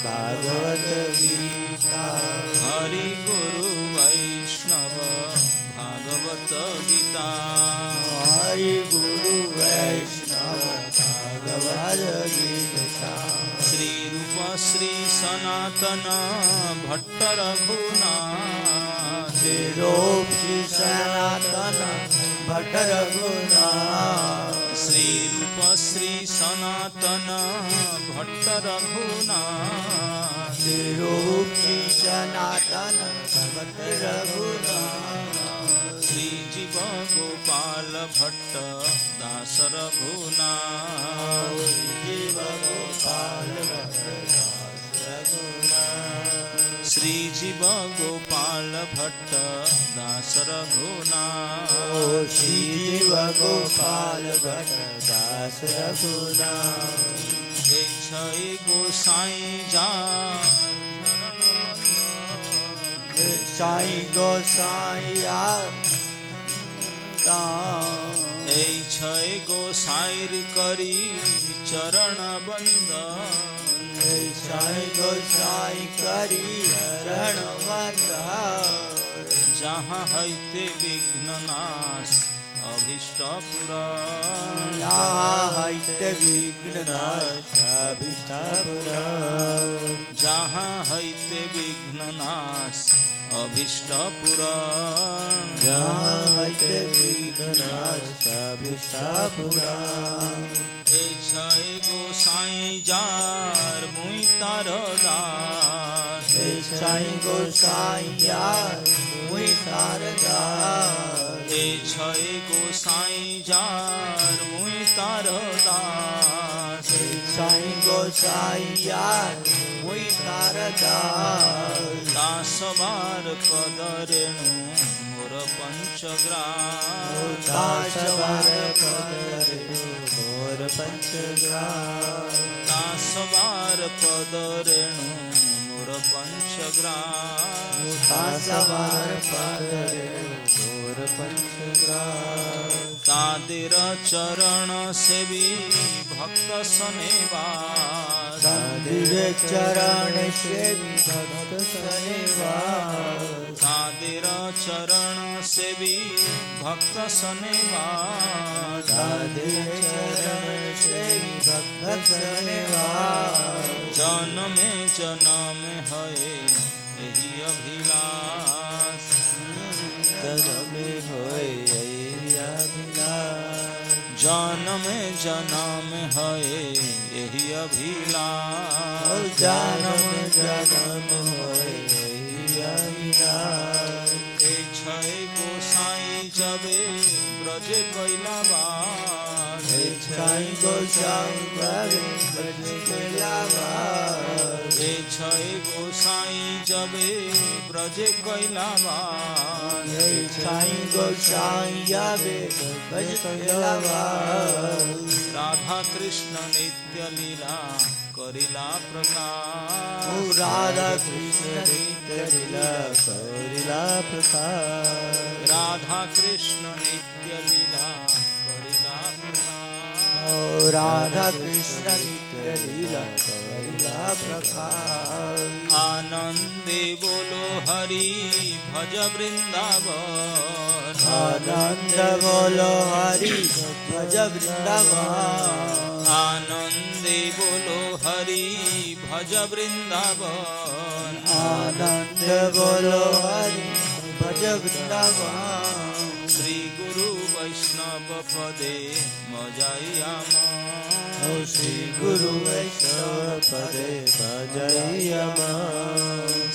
भागवत गीता। हरि गुरु वैष्णव भागवत गीता। हरि गुरु वैष्णव भागवत गीता। श्री रूप श्री सनातन भट्ट रघुनाथ। श्री रूप श्री सनातन भट्ट रघुनाथ। श्री रूप श्री सनातन भट्ट रघुनाथ। श्री रूप श्री सनातन भट्ट रघुनाथ। श्री जीव गोपाल भट्ट दास रघुनाथ। जीव गोपाल भट्ट दास रघुनाथ। श्री जीव गोपाल भट्ट दास रघुनाथ। श्री जीव गोपाल भट्ट दास रघुनाथ। हे छय गोसाई जा साई गोसाइया हे छय गोसाईर करी चरण बंदन। साई गोसाई करी चरण बंदन। जहाँ हैते विघ्न नाश अभीष्ट पुराण। जहाँ हैते विघ्न नाश अभीष्ट पुराण। जहाँ हैते विघ्न नाश अभीष्ट पुराण। जहाँ हैते विघ्न नाश अभीष्ट पुराण। हे छय गोसाई जार मुई तार दास। साई गोसाइया मुई तार दास। हे छय गोसाई जार मुई तार दास। साई गोसाइया मुई तार दास। दास बार पद रेणु मोर पंचग्राम। दास बार पद रेणु मोर पंचग्राम। दास बार पद रेणु मोर पंचग्राम। दास बार पद रेणु मोर पंचग्राम। तादेर चरण सेवी भक्त सनेवास। तादेर चरण सेवी भक्त सनेवास। तादेर चरण सेवी भक्त सनेवास। तादेर चरण सेवी भक्त सनेवास। जन्मे जन्म है यही अभिलाष। जन्मे होय यही अभिलाष। जन्मे जन्म है यही अभिलाष। जन्म जन्म होय यही अभिलाष। हे छय गोसाई जबे ब्रज कैला बास। छय गोसाई जबे ब्रज कैला बास। हे छय गोसाई जबे ब्रज कैला बास। छय गोसाई जबे ब्रज कैला बास। राधा कृष्ण नित्य लीला करिला प्रकाश। राधा कृष्ण नित्य लीला करिला प्रकाश। राधा कृष्ण नित्य लीला करिला प्रकाश। राधा कृष्ण नित्य लीला करिला प्रकाश। आनंदे बोलो हरि भज वृंदावन। आनंद बोलो हरि भज वृंदावन। आनंदे बोलो हरि भज वृंदावन। आनंद बोलो हरि भज वृंदावन। श्री गुरु वैष्णव पदे मजायाम। श्री गुरु वैष्णव पदे भजयाम।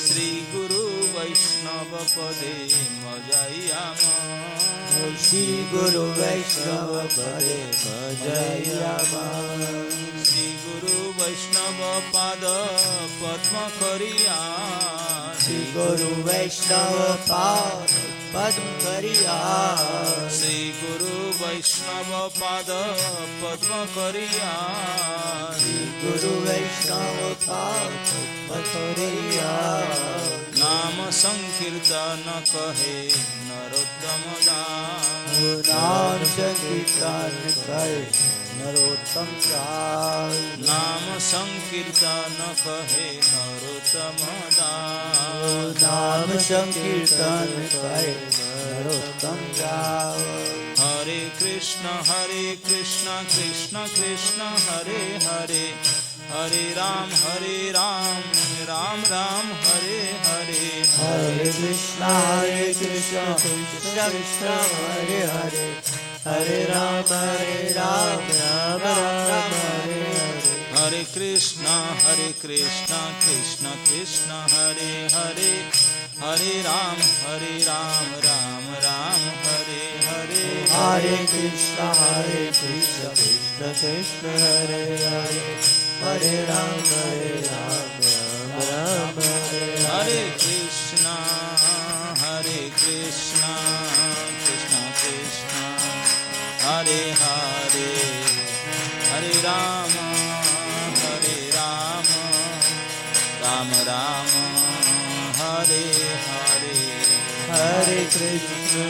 श्री गुरु वैष्णव पदे मजायाम। श्री गुरु वैष्णव पदे भजयाम। श्री गुरु वैष्णव पाद पद्म करिया। श्री गुरु वैष्णव पाद पद्म करिया। श्री गुरु वैष्णव पाद पद्म करिया। श्री गुरु वैष्णव पाद पद्म करिया। नाम संकीर्तन कहे नरोत्तम दास। नाम संकीर्तन करे नरोत्तम दास। नाम संकीर्तन कहे नरोत्तम दास। नाम संकीर्तन करे नरोत्तम दास। हरे कृष्ण कृष्ण कृष्ण हरे हरे, हरे राम राम राम हरे हरे। हरे कृष्ण कृष्ण कृष्ण हरे हरे, हरे राम राम राम हरे हरे। हरे कृष्ण कृष्ण कृष्ण हरे हरे, हरे राम राम राम हरे हरे। हरे कृष्ण कृष्ण कृष्ण हरे हरे, हरे राम राम राम हरे हरे। हरे कृष्ण कृष्ण कृष्ण हरे हरे, हरे राम राम राम हरे हरे। हरे कृष्ण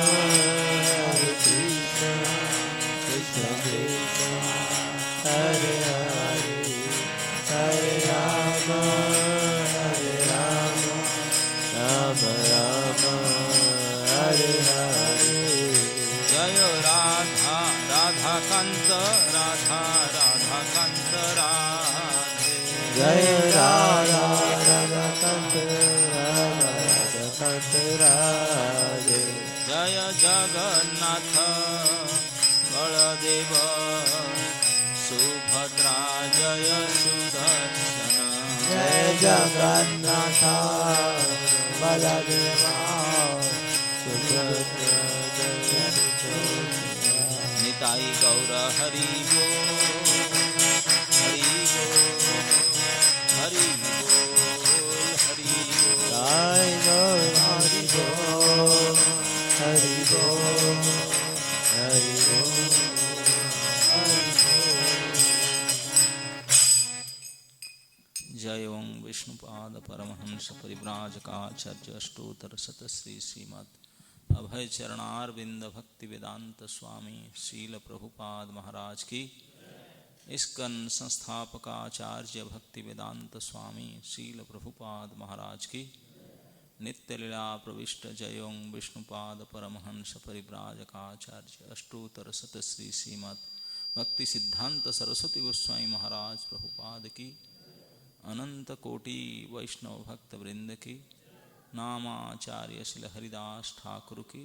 कृष्ण कृष्ण हरे हरे, हरे राम राम राम हरे हरे। जय राधा कांत राधा राधे। जय राधा कांत राधे। जय जगन्नाथ बलदेव सुभद्रा जय सुदर्शन। जय जगन्नाथ बलदेव सुभद्रा जय सुदर्शन। निताई गौर हरि बोल, हरि बोल, हरि बोल, हरि बोल। जय गौर हरि बोल, हरि बोल, हरि बोल, हरि बोल। जय ओं विष्णुपाद परमहंस परिव्राजकाचार्य अष्टोत्तर शतश्री श्रीमद् अभय चरणारविंद भक्ति वेदांत स्वामी शील प्रभुपाद महाराज की। इस्कन संस्थापकाचार्य भक्ति वेदांत स्वामी शील प्रभुपाद महाराज की। नित्य लीला प्रविष्ट जय ओं विष्णुपाद परमहंस परिव्राजकाचार्य अष्टोत्तर शतश्री श्रीमद् भक्ति सिद्धांत सरस्वती गोस्वामी महाराज प्रभुपाद की। अनंत कोटि वैष्णव भक्त वृंद की। नामाचार्य श्री हरिदास ठाकुर की।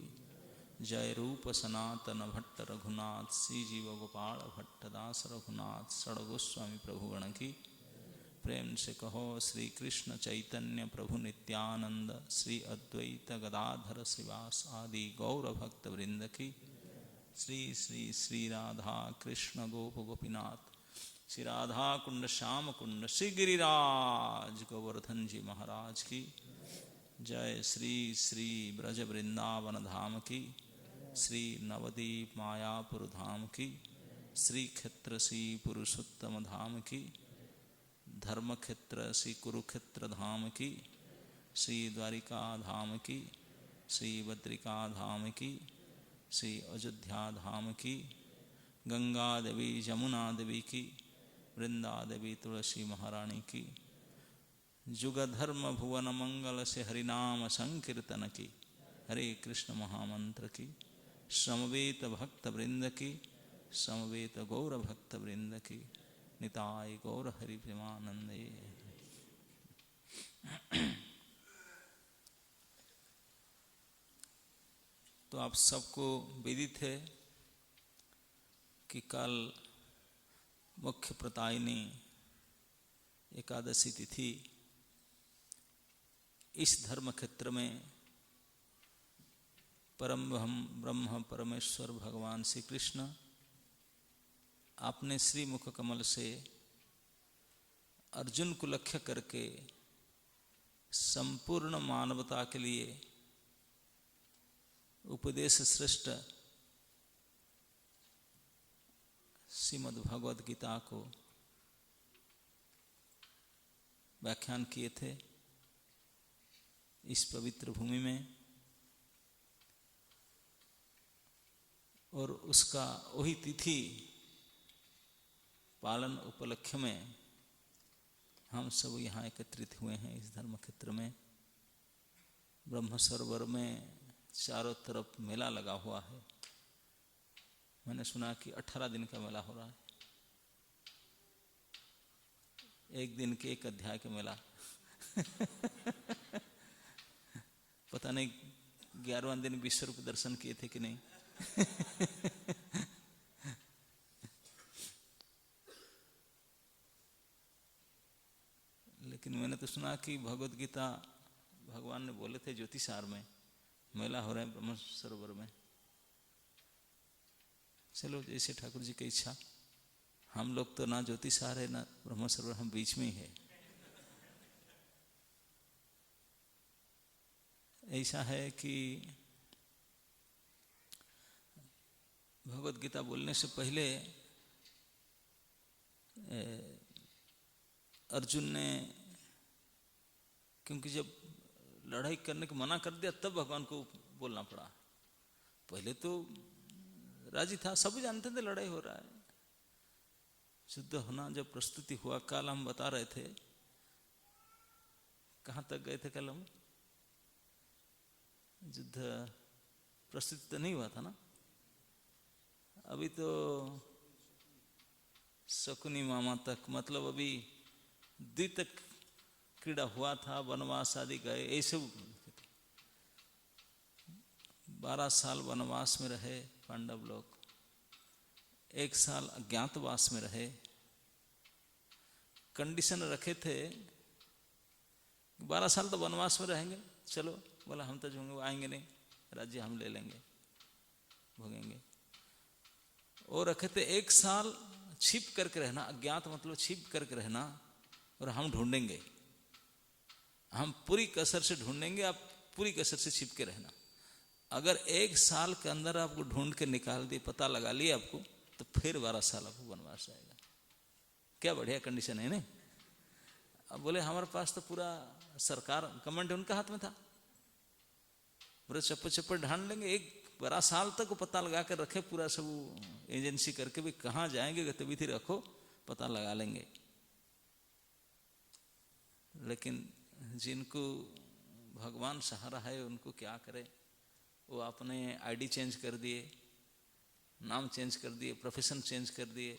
जय रूप सनातन भट्ट रघुनाथ श्री जीव गोपाल भट्ट दास रघुनाथ षड गोस्वामी प्रभुगण की। प्रेम से कहो श्री कृष्ण चैतन्य प्रभु नित्यानंद श्री अद्वैत गदाधर श्रीवास आदि गौर भक्त वृंद की। श्री श्री श्री राधा कृष्ण गोप गोपीनाथ श्री राधा कुंड श्याम कुंड श्री गिरिराज गोवर्धन जी महाराज की। जय श्री श्री ब्रज वृंदावन धाम की। श्री नवदीप मायापुर धाम की। श्री क्षेत्र श्री पुरुषोत्तम धाम की। धर्म क्षेत्र श्री कुरुक्षेत्र धाम की। श्री द्वारिका धाम की। श्री बद्रिका धाम की। श्री अयोध्या धाम की। गंगा देवी जमुना देवी की। वृंदा देवी तुलसी महारानी की। जुग धर्म भुवन मंगल से हरिनाम संकीर्तन की। हरे कृष्ण महामंत्र की। समवेत भक्त वृंद की। समवेत गौर भक्त वृंद की। निताय गौर हरि प्रेमानंदे। तो आप सबको विदित है कि कल मुख्य प्रतायिनी एकादशी तिथि। इस धर्म क्षेत्र में परम ब्रह्म परमेश्वर भगवान श्री कृष्ण अपने श्री मुख कमल से अर्जुन को लक्ष्य करके संपूर्ण मानवता के लिए उपदेश श्रेष्ठ श्रीमद् भगवद गीता को व्याख्यान किए थे इस पवित्र भूमि में। और उसका वही तिथि पालन उपलक्ष्य में हम सब यहाँ एकत्रित हुए हैं इस धर्म क्षेत्र में। ब्रह्म सरोवर में चारों तरफ मेला लगा हुआ है। मैंने सुना कि 18 दिन का मेला हो रहा है, एक दिन के एक अध्याय का मेला। पता नहीं 11वां दिन विश्व रूप दर्शन किए थे कि नहीं। लेकिन मैंने तो सुना कि भगवत गीता भगवान ने बोले थे ज्योतिषार में मेला हो रहा है ब्रह्म सरोवर में। चलो जैसे ठाकुर जी की इच्छा। हम लोग तो ना ज्योतिषार है ना ब्रह्म सरोवर, हम बीच में ही है। ऐसा है कि भगवत गीता बोलने से पहले अर्जुन ने, क्योंकि जब लड़ाई करने को मना कर दिया तब भगवान को बोलना पड़ा। पहले तो राजी था, सब जानते थे लड़ाई हो रहा है। युद्ध होना जब प्रस्तुति हुआ, कल हम बता रहे थे, कहाँ तक गए थे कल हम? युद्ध प्रस्तुति तो नहीं हुआ था ना, अभी तो शकुनी मामा तक, मतलब अभी द्वितक क्रीड़ा हुआ था, वनवास आदि गए, ऐसे 12 साल वनवास में रहे पांडव लोग, 1 साल अज्ञातवास में रहे। कंडीशन रखे थे 12 साल तो वनवास में रहेंगे, चलो बोला हम तो जो आएंगे नहीं, राज्य हम ले लेंगे, भोगेंगे। और रखे थे 1 साल छिप करके रहना, अज्ञात मतलब छिप करके रहना, और हम ढूंढेंगे, हम पूरी कसर से ढूंढेंगे, आप पूरी कसर से छिप के रहना। अगर 1 साल के अंदर आपको ढूंढ के निकाल दिए, पता लगा लिया आपको, तो फिर 12 साल आपको वनवास आएगा। क्या बढ़िया कंडीशन है नहीं? अब बोले हमारे पास तो पूरा सरकार कमांड उनका हाथ में था, पूरे चप्पे चप्पे ढांड लेंगे, 12 साल तक पता लगा कर रखे, पूरा सब एजेंसी करके भी कहाँ जाएंगे गतिविधि रखो, पता लगा लेंगे। लेकिन जिनको भगवान सहारा है उनको क्या करे, वो अपने आईडी चेंज कर दिए, नाम चेंज कर दिए, प्रोफेशन चेंज कर दिए,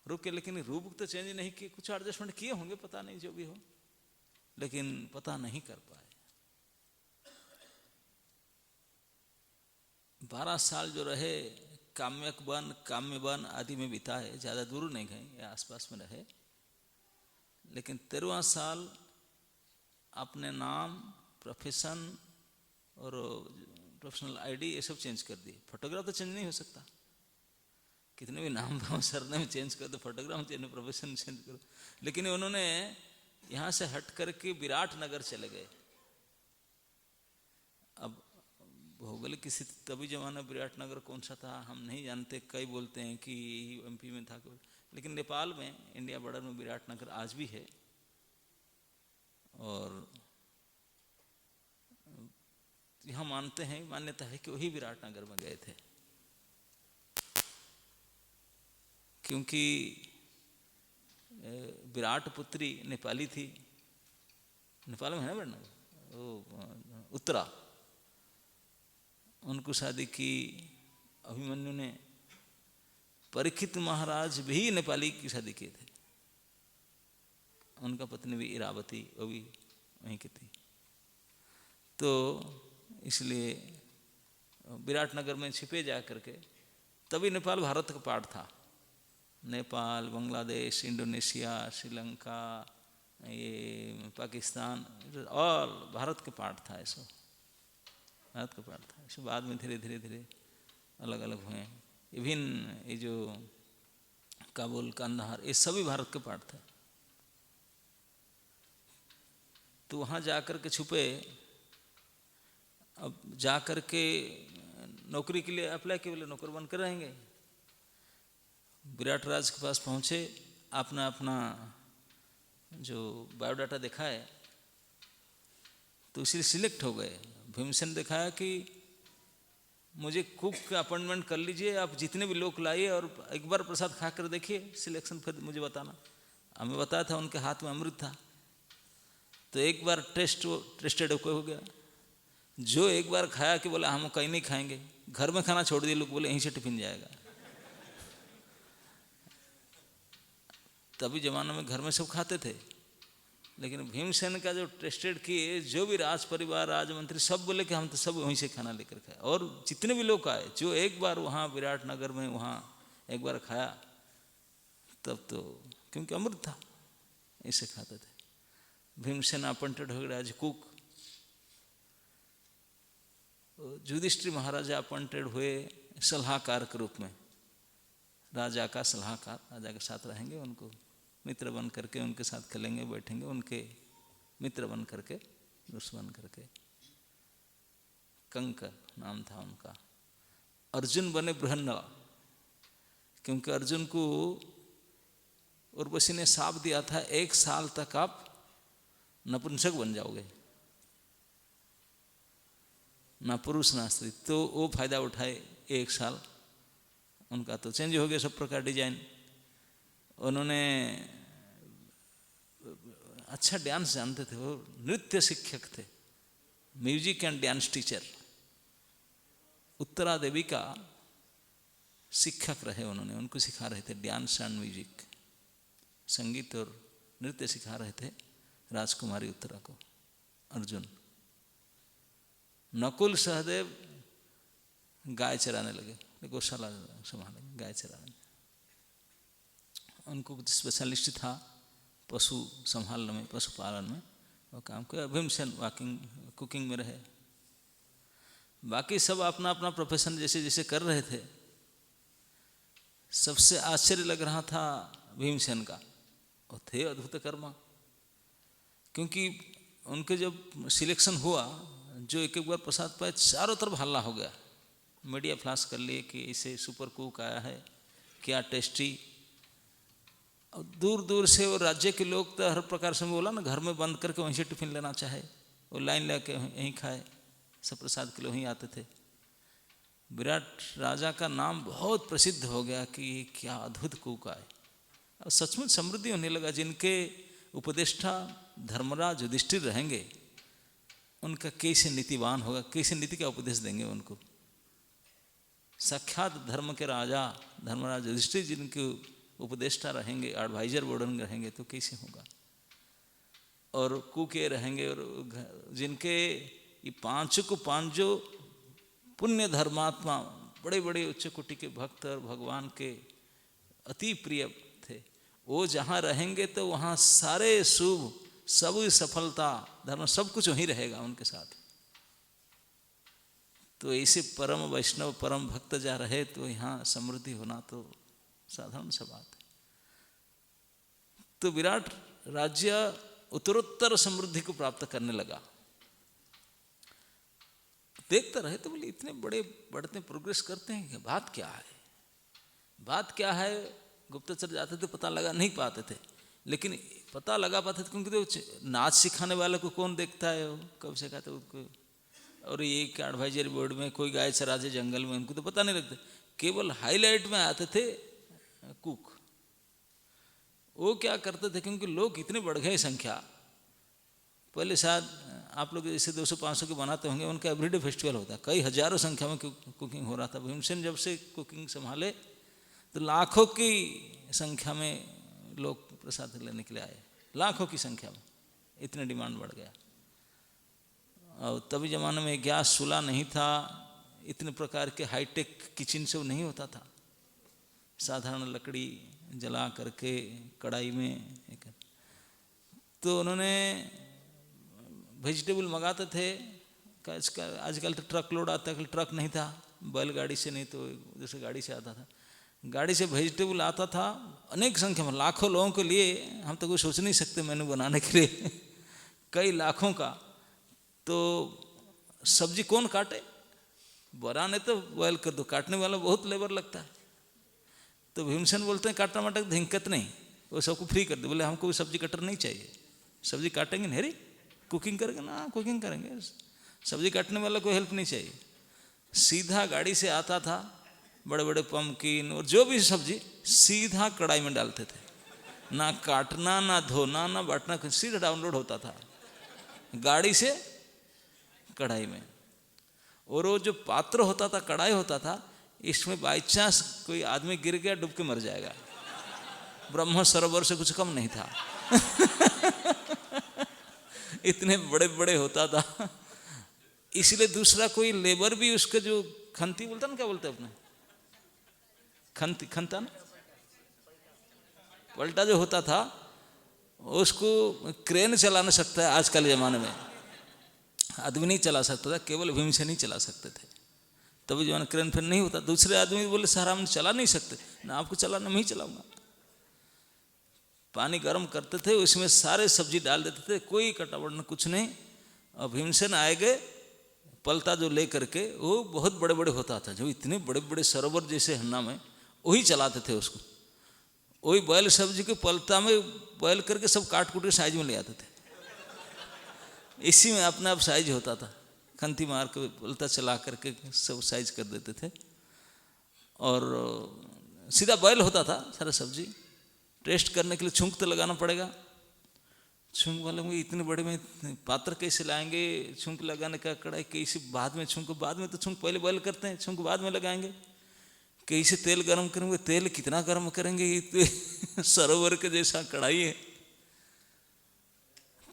रुके, लेकिन रूप तो चेंज नहीं किए, कुछ एडजस्टमेंट किए होंगे, पता नहीं जो भी हो, लेकिन पता नहीं कर पाए। 12 साल जो रहे काम्यक वन, काम्य वन आदि में बिताए, ज़्यादा दूर नहीं गए, आसपास में रहे। लेकिन 13वां साल अपने नाम, प्रोफेशन और प्रोफेशनल आईडी ये सब चेंज कर दिए। फोटोग्राफ तो चेंज नहीं हो सकता, कितने भी नाम भाव सरने में चेंज कर दो, फोटोग्राफ चेंज, प्रोफेशन चेंज करो। लेकिन उन्होंने यहाँ से हट करके विराट नगर चले गए। अब भौगोलिक स्थिति तभी जमाना विराट नगर कौन सा था हम नहीं जानते, कई बोलते हैं कि एमपी में था, लेकिन नेपाल में इंडिया बॉर्डर में विराट नगर आज भी है। और यहाँ मानते हैं, मान्यता है कि वही विराट नगर में गए थे, क्योंकि विराट पुत्री नेपाली थी। नेपाल में है ना विराट नगर, वो उत्तरा, उनको शादी की अभिमन्यु ने। परीक्षित महाराज भी नेपाली की शादी किए थे, उनका पत्नी भी इरावती, वो भी वहीं की थी। तो इसलिए विराटनगर में छिपे जा करके, तभी नेपाल भारत का पार्ट था। नेपाल, बांग्लादेश, इंडोनेशिया, श्रीलंका, ये पाकिस्तान, और भारत के पार्ट था, ऐसा भारत का पार्ट था। ऐसे बाद में धीरे धीरे धीरे अलग अलग हुए। इवन ये जो काबुल, कंधार, ये सभी भारत के पार्ट थे। तो वहाँ जाकर के छुपे। अब जाकर के नौकरी के लिए अप्लाई किए, बोले नौकर बनकर रहेंगे। विराट राज के पास पहुँचे, अपना अपना जो बायोडाटा दिखाए, तो इसीलिए सिलेक्ट हो गए। भीमसेन दिखाया कि मुझे कुक का अपॉइंटमेंट कर लीजिए, आप जितने भी लोग लाइए और एक बार प्रसाद खा कर देखिए, सिलेक्शन फिर मुझे बताना। हमें बताया था उनके हाथ में अमृत था, तो एक बार टेस्टेड हो गया। जो एक बार खाया कि बोला हम कहीं नहीं खाएंगे, घर में खाना छोड़ दिए, लोग बोले यहीं से टिफिन जाएगा। तभी जमाने में घर में सब खाते थे, लेकिन भीमसेन का जो टेस्टेड किए, जो भी राज परिवार राजमंत्री सब बोले कि हम तो सब वहीं से खाना लेकर खाए। और जितने भी लोग आए, जो एक बार वहाँ विराट नगर में वहाँ एक बार खाया, तब तो क्योंकि अमृत था, इसे खाते थे। भीमसेन अपॉइंटेड हो गए एज कुक। युधिष्ठिर महाराजा अपॉइंटेड हुए सलाहकार के रूप में, राजा का सलाहकार, राजा के साथ रहेंगे, उनको मित्र बन करके उनके साथ खेलेंगे बैठेंगे, उनके मित्र बन करके, दुश्मन करके। कंक नाम था उनका। अर्जुन बने बृहन्नला, क्योंकि अर्जुन को उर्वशी ने शाप दिया था 1 साल तक आप नपुंसक बन जाओगे, ना पुरुष ना स्त्री। तो वो फायदा उठाए, 1 साल उनका तो चेंज हो गया सब प्रकार डिजाइन। उन्होंने अच्छा डांस जानते थे, वो नृत्य शिक्षक थे, music and dance teacher. Uttara Devi का शिक्षक रहे उन्होंने, उनको सिखा रहे थे डांस एंड म्यूजिक, संगीत और नृत्य सिखा रहे थे राजकुमारी उत्तरा को अर्जुन। नकुल सहदेव गाय चराने लगे, गौशाला संभाले, गाय चराने। उनको कुछ स्पेशलिस्ट था पशु संभालने में, पशुपालन में, वो काम किया। भीमसेन कुकिंग में रहे। बाकी सब अपना अपना प्रोफेशन जैसे जैसे कर रहे थे। सबसे आश्चर्य लग रहा था भीमसेन का, वो थे अद्भुत कर्मा, क्योंकि उनके जब सिलेक्शन हुआ, जो एक एक बार प्रसाद पाए, चारों तरफ हल्ला हो गया। मीडिया फ्लैश कर लिए कि इसे सुपर कुक आया है, क्या टेस्टी। और दूर दूर से वो राज्य के लोग तो हर प्रकार से बोला ना, घर में बंद करके वहीं से टिफिन लेना चाहे, वो लाइन लेके यहीं खाए, सब प्रसाद के लिए वहीं आते थे। विराट राजा का नाम बहुत प्रसिद्ध हो गया कि क्या अद्भुत कुक आए। और सचमुच समृद्धि होने लगा। जिनके उपदेष्टा धर्मराज युधिष्ठिर रहेंगे, उनका कैसे नीतिवान होगा, कैसे नीति का उपदेश देंगे उनको। साक्षात धर्म के राजा धर्मराज युधिष्ठिर जिनके उपदेष्टा रहेंगे, एडवाइजर बोर्डन रहेंगे, तो कैसे होगा। और कुके रहेंगे, और जिनके ये पांचों पुण्य धर्मात्मा, बड़े बड़े उच्च कोटि के भक्त और भगवान के अति प्रिय थे, वो जहाँ रहेंगे तो वहाँ सारे शुभ, सब सफलता, धर्म, सब कुछ वहीं रहेगा उनके साथ। तो ऐसे परम वैष्णव परम भक्त जा रहे, तो यहाँ समृद्धि होना तो साधारण सा बात है। तो विराट राज्य उत्तरोत्तर समृद्धि को प्राप्त करने लगा। देखते रहे तो बोले इतने बड़े बढ़ते प्रोग्रेस करते हैं कि बात क्या है, बात क्या है। गुप्तचर जाते थे, पता लगा नहीं पाते थे, लेकिन पता लगा पाते थे क्योंकि तो नाच सिखाने वाले को कौन देखता है, वो कब सिखाते उसको। और ये एडवाइजरी बोर्ड में कोई गाय चराजे जंगल में, उनको तो पता नहीं लगता, केवल हाईलाइट में आते थे कुक। वो क्या करते थे, क्योंकि लोग इतने बढ़ गए संख्या। पहले शायद आप लोग जैसे 200-500 के बनाते होंगे, उनका एवरीडे फेस्टिवल होता है, कई हजारों संख्या में कुकिंग हो रहा था। भीमसेन जब से कुकिंग संभाले तो लाखों की संख्या में लोग प्रसाद लेने के लिए आए, लाखों की संख्या में, इतने डिमांड बढ़ गया। और तभी ज़माने में गैस चूल्हा नहीं था, इतने प्रकार के हाईटेक किचन से वो नहीं होता था। साधारण लकड़ी जला करके कढ़ाई में, तो उन्होंने वेजिटेबल मंगाते थे। आजकल तो ट्रक लोड आता है, ट्रक नहीं था, बैलगाड़ी से नहीं तो जैसे गाड़ी से आता था, गाड़ी से वेजिटेबल आता था अनेक संख्या में, लाखों लोगों के लिए। हम तो कोई सोच नहीं सकते मेनू बनाने के लिए कई लाखों का। तो सब्जी कौन काटे, बनाने तो बॉयल कर दो, काटने वाला बहुत लेबर लगता है। तो भीमसेन बोलते हैं काटना माटा दिक्कत नहीं, वो सबको फ्री कर दो। बोले हमको सब्जी कटर नहीं चाहिए, सब्जी काटेंगे नहीं, कुकिंग करेंगे ना, कुकिंग करेंगे, सब्जी काटने वाला कोई हेल्प नहीं चाहिए। सीधा गाड़ी से आता था, बड़े बड़े पम्पकिन और जो भी सब्जी सीधा कढ़ाई में डालते थे, ना काटना ना धोना ना बांटना, सीधा डाउनलोड होता था गाड़ी से कढ़ाई में। और वो जो पात्र होता था, कढ़ाई होता था, इसमें बाई चांस कोई आदमी गिर गया डूब के मर जाएगा, ब्रह्म सरोवर से कुछ कम नहीं था। इतने बड़े बड़े होता था। इसलिए दूसरा कोई लेबर भी उसके जो खंती बोलता ना, क्या बोलते अपने, खंता ना, पलटा जो होता था, उसको क्रेन चला नहीं सकता है आजकल के ज़माने में, आदमी नहीं चला सकता था, केवल भीमसेन ही चला सकते थे। तभी जो क्रेन फिर नहीं होता, दूसरे आदमी बोले सर हम चला नहीं सकते ना, आपको चलाना मैं ही चलाऊंगा। पानी गर्म करते थे, उसमें सारे सब्जी डाल देते थे, कोई कटावट न कुछ नहीं। और भीमसेन आए गए पलता जो ले करके, वो बहुत बड़े बड़े होता था, जो इतने बड़े बड़े सरोवर जैसे हन्ना में, वही चलाते थे उसको। वही बॉयल सब्जी के पलता में बॉयल करके सब काट कूट के साइज में ले आते थे। इसी में अपने आप साइज होता था, खंती मार के पलता चला करके सब साइज कर देते थे। और सीधा बॉयल होता था सारा सब्जी। टेस्ट करने के लिए छुंक तो लगाना पड़ेगा, छुंक वाले में इतने बड़े में पात्र कैसे लाएंगे, छुंक लगाने का कढ़ाई कैसे, बाद में छुंक, बाद में तो छुंक पहले बॉयल करते हैं, छुंक बाद में लगाएंगे। कैसे तेल गर्म करेंगे, तेल कितना गर्म करेंगे, ये सरोवर के जैसा कढ़ाई है,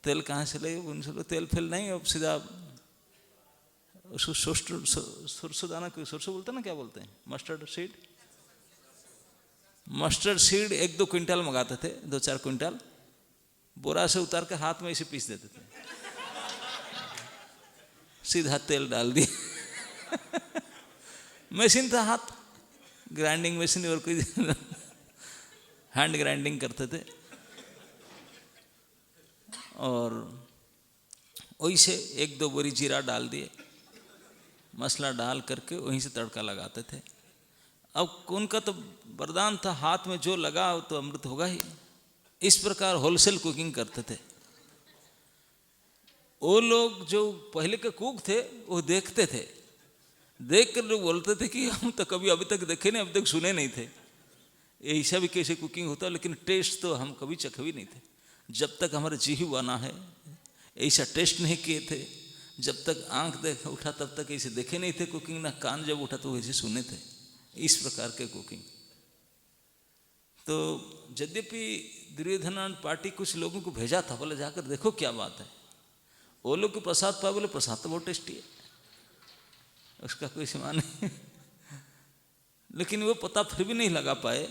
तेल कहाँ से ले, उनसे तेल फेल नहीं, अब सीधा उसको सरसों दाना, कोई सरसों बोलते ना, क्या बोलते हैं, mustard seed, mustard seed 1-2 quintal मंगाते थे, 2-4 क्विंटल, बोरा से उतार के हाथ में इसे पीस देते थे, सीधा तेल डाल दिया। मशीन था, हाथ ग्राइंडिंग मशीन, और कोई हैंड ग्राइंडिंग करते थे। और वही से 1-2 बोरी जीरा डाल दिए, मसाला डाल करके वहीं से तड़का लगाते थे। अब उनका तो वरदान था, हाथ में जो लगा तो अमृत होगा ही। इस प्रकार होलसेल कुकिंग करते थे। वो लोग जो पहले के कुक थे, वो देखते थे, देख कर लोग बोलते थे कि हम तो कभी अभी तक देखे नहीं, अभी तक सुने नहीं थे ऐसा भी कैसे कुकिंग होता, लेकिन टेस्ट तो हम कभी चखे भी नहीं थे। जब तक हमारे जीव बना है ऐसा टेस्ट नहीं किए थे, जब तक आंख देख उठा तब तक ऐसे देखे नहीं थे कुकिंग, ना कान जब उठा तो वैसे सुने थे। इस प्रकार के कुकिंग। तो यद्यपि दुर्योधन पार्टी कुछ लोगों को भेजा था, बोले जाकर देखो क्या बात है, वो लोग को प्रसाद पाए, बोले प्रसाद तो बहुत टेस्टी है, उसका कोई सीमा नहीं। लेकिन वो पता फिर भी नहीं लगा पाए।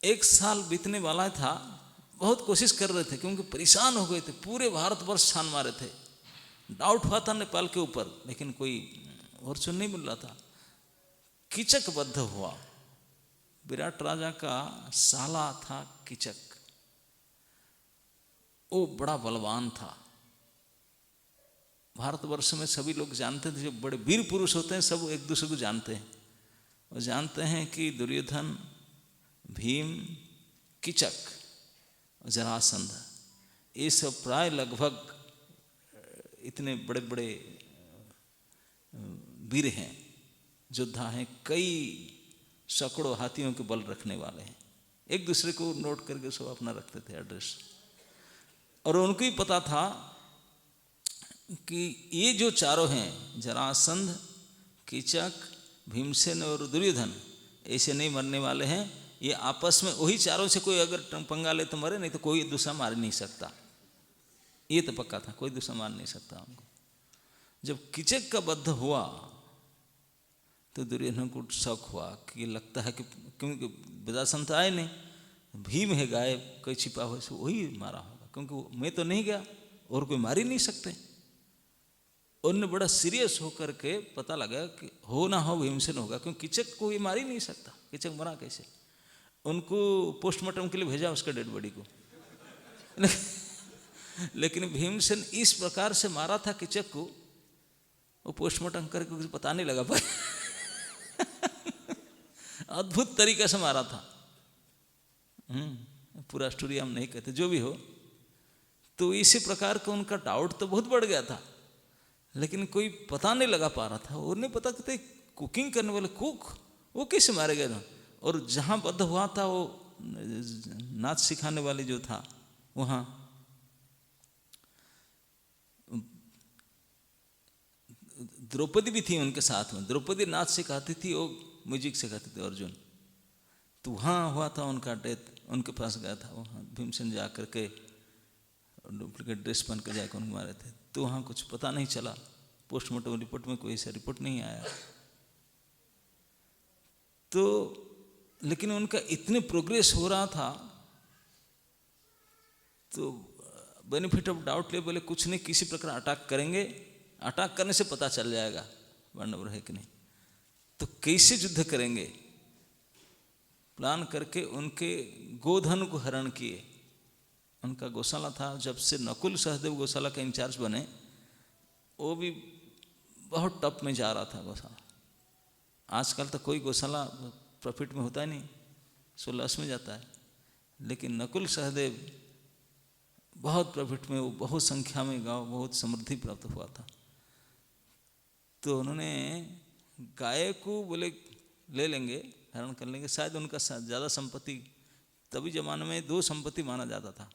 1 साल बीतने वाला था, बहुत कोशिश कर रहे थे क्योंकि परेशान हो गए थे, पूरे भारतवर्ष छान मारे थे, डाउट हुआ था नेपाल के ऊपर, लेकिन कोई फॉर्चून नहीं मिल रहा था। कीचक बद्ध हुआ, विराट राजा का साला था कीचक, वो बड़ा बलवान था। भारतवर्ष में सभी लोग जानते थे, जो बड़े वीर पुरुष होते हैं सब एक दूसरे को जानते हैं। वो जानते हैं कि दुर्योधन, भीम, कीचक, जरासंध, ये सब प्राय लगभग इतने बड़े बड़े वीर हैं, योद्धा हैं, कई सैकड़ों हाथियों के बल रखने वाले हैं। एक दूसरे को नोट करके सब अपना रखते थे एड्रेस। और उनको ही पता था कि ये जो चारों हैं, जरासंध, कीचक, भीमसेन और दुर्योधन, ऐसे नहीं मरने वाले हैं। ये आपस में वही चारों से कोई अगर पंगा ले तो मरे, नहीं तो कोई दूसरा मार नहीं सकता। ये तो पक्का था, कोई दूसरा मार नहीं सकता हमको। जब कीचक का वध हुआ तो दुर्योधन को शौक हुआ कि लगता है कि क्योंकि जरासंध आए नहीं, भीम है गायब, कोई छिपा हुआ, वही मारा होगा, क्योंकि मैं तो नहीं गया और कोई मार ही नहीं सकते। उन्होंने बड़ा सीरियस होकर के पता लगा कि हो ना हो भीमसेन होगा, क्योंकि कीचक को ये मार ही नहीं सकता, कीचक मरा कैसे। उनको पोस्टमार्टम के लिए भेजा उसका डेड बॉडी को। लेकिन भीमसेन इस प्रकार से मारा था कीचक को, वो पोस्टमार्टम करके कुछ पता नहीं लगा पाया। अद्भुत तरीके से मारा था। पूरा स्टोरी हम नहीं कहते, जो भी हो। तो इसी प्रकार का उनका डाउट तो बहुत बढ़ गया था, लेकिन कोई पता नहीं लगा पा रहा था। और नहीं पता कहते कुकिंग करने वाले कुक वो कैसे मारे गए ना। और जहाँ बद्ध हुआ था वो नाच सिखाने वाले जो था वहाँ द्रौपदी भी थी उनके साथ में। द्रौपदी नाच सिखाती थी, वो म्यूजिक सिखाती थी अर्जुन। तो वहाँ हुआ था उनका डेथ। उनके पास गया था वहाँ भीमसेन जा कर के डुप्लीकेट ड्रेस पहन के जाकर उनको मारे थे। तो वहाँ कुछ पता नहीं चला, पोस्टमार्टम रिपोर्ट में कोई ऐसा रिपोर्ट नहीं आया। तो लेकिन उनका इतने प्रोग्रेस हो रहा था तो बेनिफिट ऑफ डाउट ले बोले कुछ नहीं, किसी प्रकार अटैक करेंगे, अटैक करने से पता चल जाएगा पांडव है कि नहीं। तो कैसे युद्ध करेंगे प्लान करके उनके गोधन को हरण किए। उनका गौशाला था, जब से नकुल सहदेव गौशाला का इंचार्ज बने वो भी बहुत टप में जा रहा था गौशाला। आजकल तो कोई गौशाला प्रॉफिट में होता ही नहीं, 16 में जाता है। लेकिन नकुल सहदेव बहुत प्रॉफिट में, वो बहुत संख्या में गांव बहुत समृद्धि प्राप्त हुआ था। तो उन्होंने गाय को बोले ले लेंगे, हरण कर लेंगे, शायद उनका ज़्यादा संपत्ति, तभी जमाने में 2 संपत्ति माना जाता था,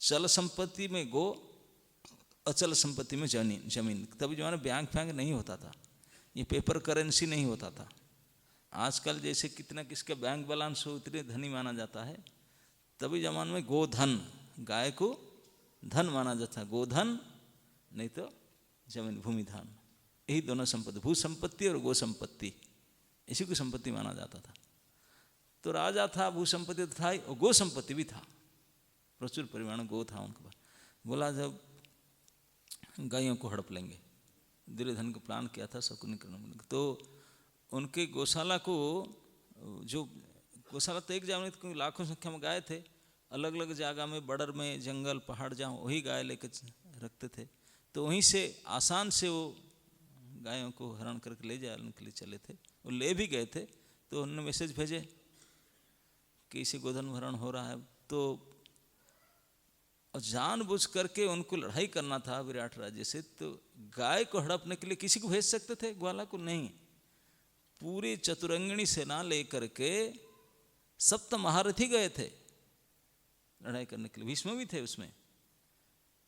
चल संपत्ति में गो, अचल संपत्ति में जमीन। तभी जमाने बैंक फैंक नहीं होता था, ये पेपर करेंसी नहीं होता था। आजकल जैसे कितना किसका बैंक बैलेंस हो इतने धनी माना जाता है, तभी जमाने में गोधन, गाय को धन माना जाता है, गोधन नहीं तो जमीन भूमि धन, यही दोनों संपत्ति, भू संपत्ति और गो संपत्ति, इसी को संपत्ति माना जाता था। तो राजा था, भू संपत्ति तो था ही, और गो संपत्ति भी था, प्रचुर परिमाण में गो था उनके पास। बोला जब गायों को हड़प लेंगे, दुर्योधन को प्लान किया था सबको निकलने। तो उनके गौशाला को, जो गौशाला तो एक जगह क्योंकि लाखों संख्या में गाय थे, अलग अलग जगह में, बड़र में, जंगल पहाड़, जहाँ वही गाय लेकर रखते थे। तो वहीं से आसान से वो गायों को हरण करके ले जाने के लिए चले थे। वो ले भी गए थे। तो उन्होंने मैसेज भेजे कि इसे गोधन हरण हो रहा है। तो जानबूझ करके उनको लड़ाई करना था विराट राज्य से। तो गाय को हड़पने के लिए किसी को भेज सकते थे, ग्वाला को नहीं। पूरी चतुरंगिणी सेना लेकर के सप्त महारथी गए थे लड़ाई करने के लिए। भीष्म भी थे उसमें,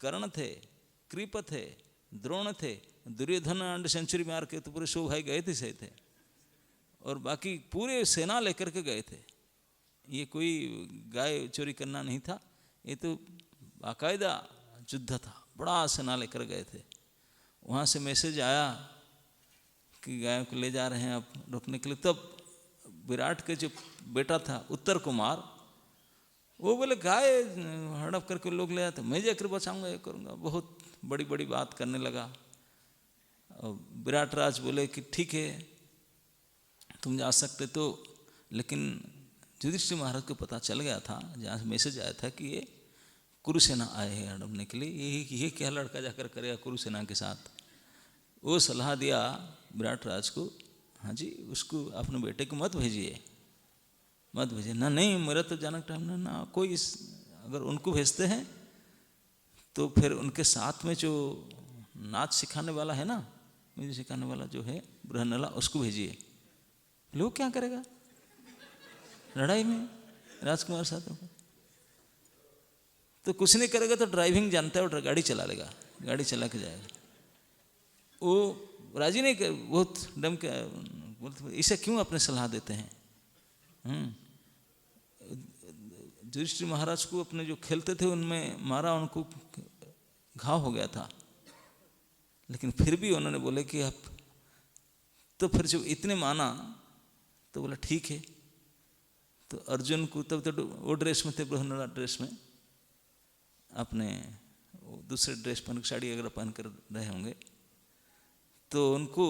कर्ण थे, कृप थे, द्रोण थे, दुर्योधन अंड सेंचुरी मार के तो पूरे 100 भाई गए थे, सही थे। और बाकी पूरे सेना लेकर के गए थे। ये कोई गाय चोरी करना नहीं था, ये तो बाकायदा युद्ध था, बड़ा सेना लेकर गए थे। वहाँ से मैसेज आया कि गाय को ले जा रहे हैं आप रोकने के लिए। तब विराट के जो बेटा था उत्तर कुमार, वो बोले गाय हड़प करके लोग ले आते, मैं जाकर बचाऊंगा, ये करूँगा, बहुत बड़ी बड़ी बात करने लगा। विराट राज बोले कि ठीक है तुम जा सकते तो, लेकिन युधिष्ठिर महाराज को पता चल गया था, जहाँ से मैसेज आया था कि ये कुरुसेना आए हैं हड़पने के लिए, ये क्या लड़का जाकर करेगा कुरुसेना के साथ। वो सलाह दिया विराट राज को, हाँ जी उसको अपने बेटे को मत भेजिए, मत भेजिए ना। नहीं मेरा तो जाने का टाइम ना, कोई अगर उनको भेजते हैं तो फिर उनके साथ में जो नाच सिखाने वाला है ना, म्यूजिक सिखाने वाला जो है बृहन्नला, उसको भेजिए। लोग क्या करेगा लड़ाई में राजकुमार साथ होगा, तो कुछ नहीं करेगा। तो ड्राइविंग जानता है, वो गाड़ी चला लेगा, गाड़ी चला के जाएगा। वो राजी नहीं कर, बहुत डम के बोलते इसे क्यों अपने सलाह देते हैं। युधिष्ठिर महाराज को अपने जो खेलते थे उनमें मारा, उनको घाव हो गया था। लेकिन फिर भी उन्होंने बोले कि आप, तो फिर जब इतने माना तो बोला ठीक है। तो अर्जुन को तब तो वो ड्रेस में थे, बृहन्नला ड्रेस में, अपने दूसरे ड्रेस पहन, साड़ी वगैरह पहन कर रहे होंगे। तो उनको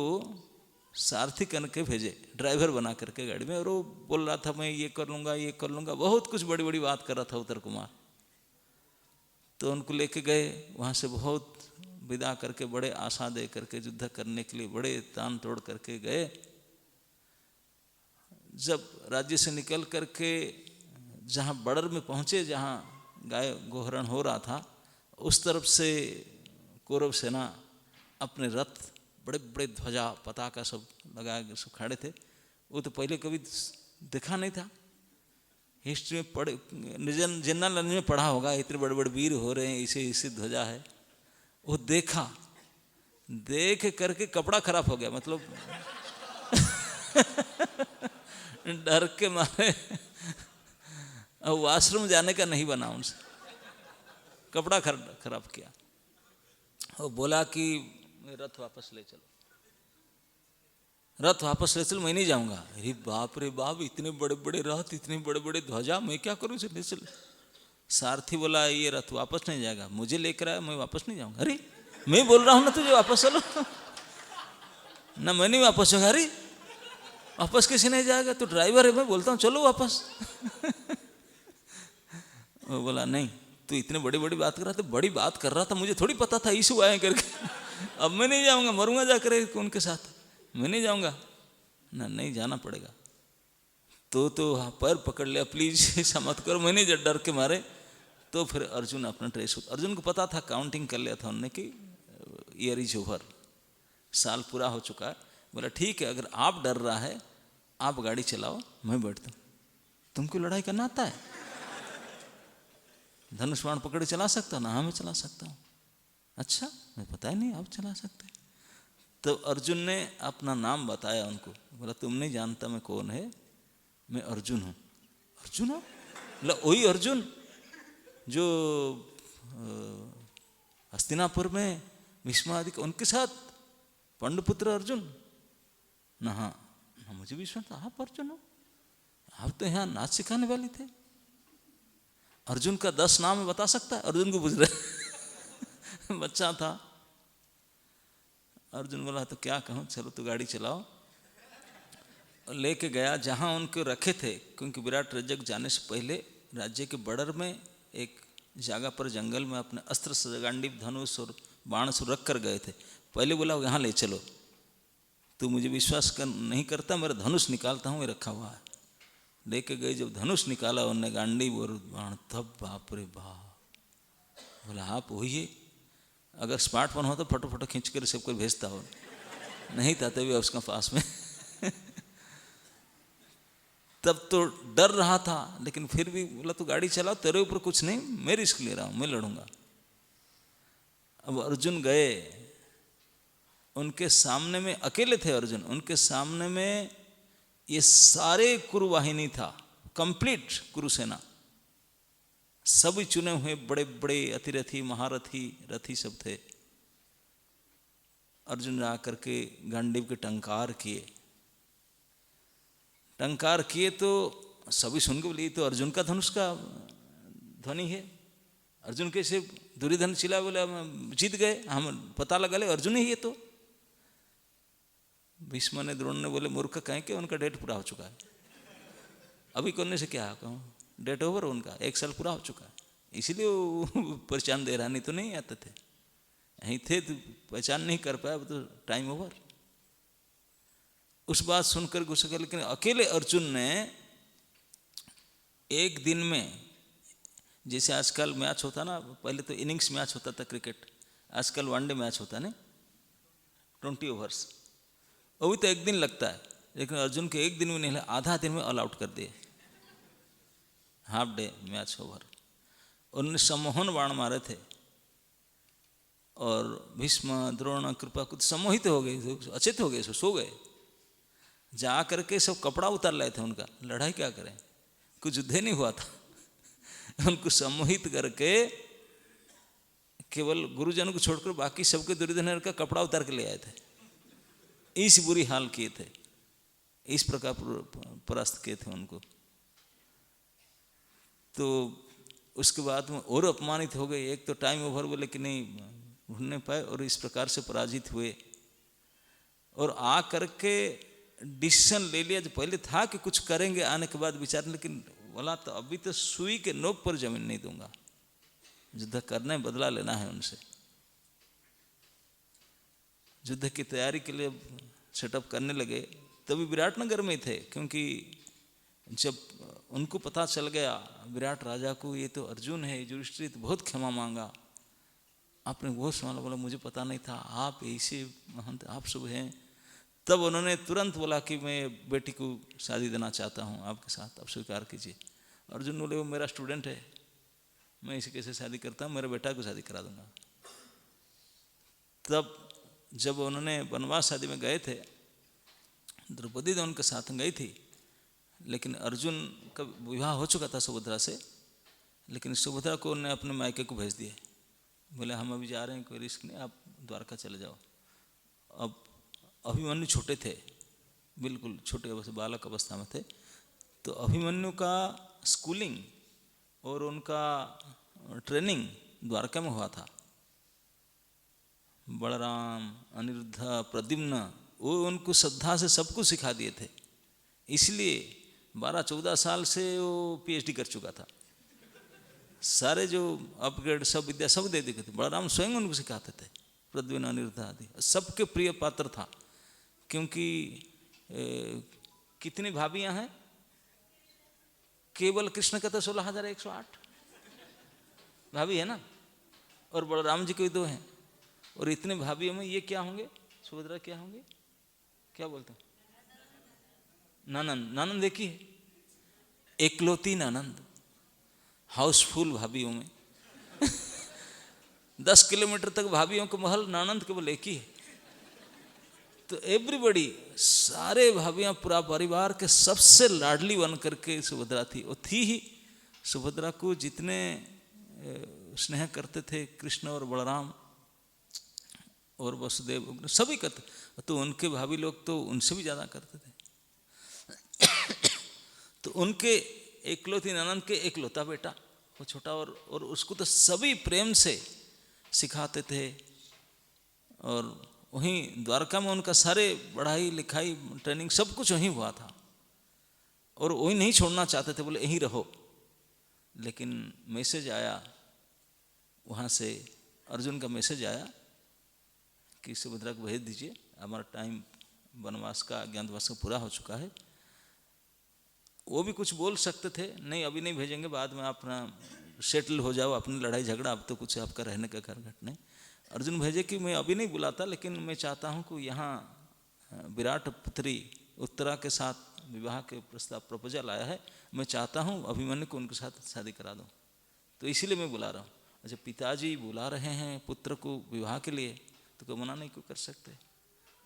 सारथी करके भेजे, ड्राइवर बना करके गाड़ी में। और वो बोल रहा था मैं ये कर लूँगा, ये कर लूँगा, बहुत कुछ बड़ी बड़ी बात कर रहा था उत्तर कुमार। तो उनको लेके गए, वहाँ से बहुत विदा करके, बड़े आशा दे करके युद्ध करने के लिए बड़े तान तोड़ करके गए। जब राज्य से निकल करके जहाँ बड़र में पहुँचे, जहाँ गाय गोहरण हो रहा था, उस तरफ से कौरव सेना अपने रथ, बड़े बड़े ध्वजा पताका सब लगा के सब खड़े थे। वो तो पहले कभी देखा नहीं था, हिस्ट्री में पढ़े, जनरल नॉलेज में पढ़ा होगा, इतने बड़े बड़े वीर हो रहे हैं, इसे इसे ध्वजा है। वो देखा, देख करके कपड़ा खराब हो गया, मतलब डर के मारे अब वॉशरूम जाने का नहीं बना उनसे, कपड़ा खराब किया। और बोला कि रथ वापस ले चलो, रथ वापस ले चलो, मैं नहीं जाऊंगा। अरे बाप रे बाप, इतने बड़े बड़े रथ, इतने बड़े बड़े ध्वजा, मैं क्या करूं इसे ले चलो। सारथी बोला ये रथ वापस नहीं जाएगा, मुझे लेकर आया, मैं वापस नहीं जाऊंगा। अरे मैं बोल रहा हूं ना तुझे वापस चलो, ना मैं नहीं वापस जाऊंगा। अरे वापस कैसे नहीं जाएगा, तो ड्राइवर है, मैं बोलता हूँ चलो वापस। वो बोला नहीं, तू इतने बड़ी बड़ी बात कर रहा था, बड़ी बात कर रहा था, मुझे थोड़ी पता था इशू आए करके। अब मैं नहीं जाऊंगा, मरूंगा जाकर उनके साथ, मैं नहीं जाऊंगा ना, नहीं जाना पड़ेगा। तो हाँ पैर पकड़ लिया, प्लीज ऐसा मत करो, मैं नहीं डर के मारे। तो फिर अर्जुन अपना ट्रेस, अर्जुन को पता था, काउंटिंग कर लिया था उन्होंने कि ईयर इज ओवर, साल पूरा हो चुका है। बोला ठीक है, अगर आप डर रहा है आप गाड़ी चलाओ, मैं बैठता हूँ। तुमको लड़ाई करना आता है? धनुष बाण पकड़ चला सकता ना? हाँ मैं चला सकता हूँ। अच्छा, मैं पता ही नहीं आप चला सकते। तो अर्जुन ने अपना नाम बताया उनको, बोला तुम नहीं जानता मैं कौन है, मैं अर्जुन हूँ। अर्जुन हो? बोला वही अर्जुन जो हस्तिनापुर में भीष्मादि उनके साथ पांडुपुत्र अर्जुन ना? हाँ, मुझे विश्वास था आप अर्जुन हो, आप तो यहाँ नाच सिखाने वाले थे। अर्जुन का 10 नाम बता सकता है? अर्जुन को पूछ रहे बच्चा था। अर्जुन बोला तो क्या कहूँ, चलो तो गाड़ी चलाओ। लेके गया जहाँ उनको रखे थे, क्योंकि विराट राज्य जाने से पहले राज्य के बॉर्डर में एक जगह पर जंगल में अपने अस्त्र गांडीव धनुष और बाण से रख कर गए थे। पहले बोला यहाँ ले चलो, तू मुझे विश्वास नहीं करता, मेरा धनुष निकालता हूँ, ये रखा हुआ है। लेके गए, जब धनुष निकाला उनने गांडीव और बाण, तब बाप रे बाप, बोला आप वही है? अगर स्मार्टफोन हो तो फोटो फोटो खींच कर सबको भेजता हो, नहीं था तभी उसका पास में। तब तो डर रहा था, लेकिन फिर भी बोला तू गाड़ी चलाओ, तेरे ऊपर कुछ नहीं, मैं रिस्क ले रहा हूँ, मैं लड़ूंगा। अब अर्जुन गए, उनके सामने में अकेले थे अर्जुन, उनके सामने में ये सारे कुरुवाहिनी था, कंप्लीट कुरुसेना, सभी चुने हुए बड़े बड़े अतिरथी महारथी रथी सब थे। अर्जुन जा करके गांडीव के टंकार किए तो सभी सुन के बोले तो अर्जुन का धनुष का ध्वनि है। अर्जुन कैसे दुर्योधन चिल्ला, बोले हम जीत गए, हम पता लगा ले अर्जुन ही है। तो भीष्म ने द्रोण ने बोले मूर्ख कहें कि उनका डेट पूरा हो चुका है, अभी करने से क्या कहूँ, डेट ओवर उनका 1 साल पूरा हो चुका है, इसीलिए वो पहचान दे रहा, नहीं तो नहीं आते थे, यहीं थे तो पहचान नहीं कर पाया, अब तो टाइम ओवर। उस बात सुनकर गुस्सा कर, लेकिन अकेले अर्जुन ने एक दिन में, जैसे आजकल मैच होता ना, पहले तो इनिंग्स मैच होता था क्रिकेट, आजकल वनडे मैच होता नहीं 20 ओवर्स, वो भी तो एक दिन लगता है, लेकिन अर्जुन के एक दिन में नहीं, आधा दिन में ऑल आउट कर दिए, हाफ डे मैच ओवर। उन्होंने सम्मोहन बाण मारे थे और भीष्म द्रोण कृपा कुछ सम्मोहित हो गए, अचेत हो गए, सो गए। जा करके सब कपड़ा उतार लाए थे उनका, लड़ाई क्या करें, कुछ युद्ध नहीं हुआ था। उनको सम्मोहित करके केवल गुरुजन को छोड़कर बाकी सबके दुर्योधन का कपड़ा उतार के ले आए थे, इस बुरी हाल किए थे, इस प्रकार परास्त किए थे उनको। तो उसके बाद में और अपमानित हो गए, एक तो टाइम ओवर बोले कि नहीं ढूंढ नहीं पाए, और इस प्रकार से पराजित हुए। और आ करके डिसीजन ले लिया, जो पहले था कि कुछ करेंगे आने के बाद विचार, लेकिन बोला तो अभी तो सुई के नोक पर जमीन नहीं दूंगा, युद्ध करना है, बदला लेना है उनसे। युद्ध की तैयारी के लिए सेटअप करने लगे, तभी विराटनगर में थे, क्योंकि जब उनको पता चल गया विराट राजा को ये तो अर्जुन है, युधिष्ठिर तो बहुत क्षमा मांगा, आपने वो संभाला? बोला मुझे पता नहीं था, आप ऐसे महंत, आप शुभ हैं। तब उन्होंने तुरंत बोला कि मैं बेटी को शादी देना चाहता हूँ आपके साथ, आप स्वीकार कीजिए। अर्जुन बोले वो मेरा स्टूडेंट है, मैं इसे कैसे शादी करता हूँ, मेरे बेटा को शादी करा दूंगा। तब जब उन्होंने वनवास शादी में गए थे, द्रौपदी तो उनके साथ गई थी, लेकिन अर्जुन का विवाह हो चुका था सुभद्रा से, लेकिन सुभद्रा को उन्होंने अपने मायके को भेज दिए। बोले हम अभी जा रहे हैं, कोई रिस्क नहीं, आप द्वारका चले जाओ। अब अभिमन्यु छोटे थे, बिल्कुल छोटे बालक अवस्था में थे, तो अभिमन्यु का स्कूलिंग और उनका ट्रेनिंग द्वारका में हुआ था। बलराम, अनिरुद्ध, प्रद्युम्न, वो उनको श्रद्धा से सब कुछ सिखा दिए थे, इसलिए 12-14 साल से वो PhD कर चुका था। सारे जो अपग्रेड सब विद्या सब दे देते थे, बलराम स्वयं उनको सिखाते थे, प्रद्युम्न, अनिरुद्ध आदि सबके प्रिय पात्र था। क्योंकि कितनी भाभियां हैं? केवल कृष्ण का तो 16,108 भाभी है ना, और बलराम जी के 2 हैं, और इतने भाभियों में ये क्या होंगे? सुभद्रा क्या होंगे? क्या बोलते हैं? ननंद। ननंद देखी है, एकलौती ननंद, हाउसफुल भाभियों में 10 किलोमीटर तक भाभियों को महल, ननंद केवल एक ही है। तो एवरीबडी, सारे भाभियां, पूरा परिवार के सबसे लाडली बन करके सुभद्रा थी। वो थी ही, सुभद्रा को जितने स्नेह करते थे कृष्ण और बलराम और वसुदेव, सभी करते, तो उनके भाभी लोग तो उनसे भी ज़्यादा करते थे। तो उनके एकलौती ननंद के एकलौता बेटा वो छोटा, और उसको तो सभी प्रेम से सिखाते थे। और वहीं द्वारका में उनका सारे पढ़ाई लिखाई ट्रेनिंग सब कुछ वहीं हुआ था, और वहीं नहीं छोड़ना चाहते थे, बोले यहीं रहो। लेकिन मैसेज आया वहाँ से, अर्जुन का मैसेज आया कि सुभद्रा को भेज दीजिए, हमारा टाइम वनवास का, अज्ञातवास का पूरा हो चुका है। वो भी कुछ बोल सकते थे, नहीं अभी नहीं भेजेंगे, बाद में अपना सेटल हो जाओ, अपनी लड़ाई झगड़ा, अब तो कुछ आपका रहने का घर घट नहीं। अर्जुन भेजे कि मैं अभी नहीं बुलाता, लेकिन मैं चाहता हूँ कि यहाँ विराट पुत्री उत्तरा के साथ विवाह के प्रस्ताव, प्रपोजल आया है, मैं चाहता हूँ अभिमन्यु को उनके साथ शादी करा दूँ, तो इसीलिए मैं बुला रहा हूँ। अच्छा, पिताजी बुला रहे हैं पुत्र को विवाह के लिए, तो कोई मना नहीं क्यों कर सकते,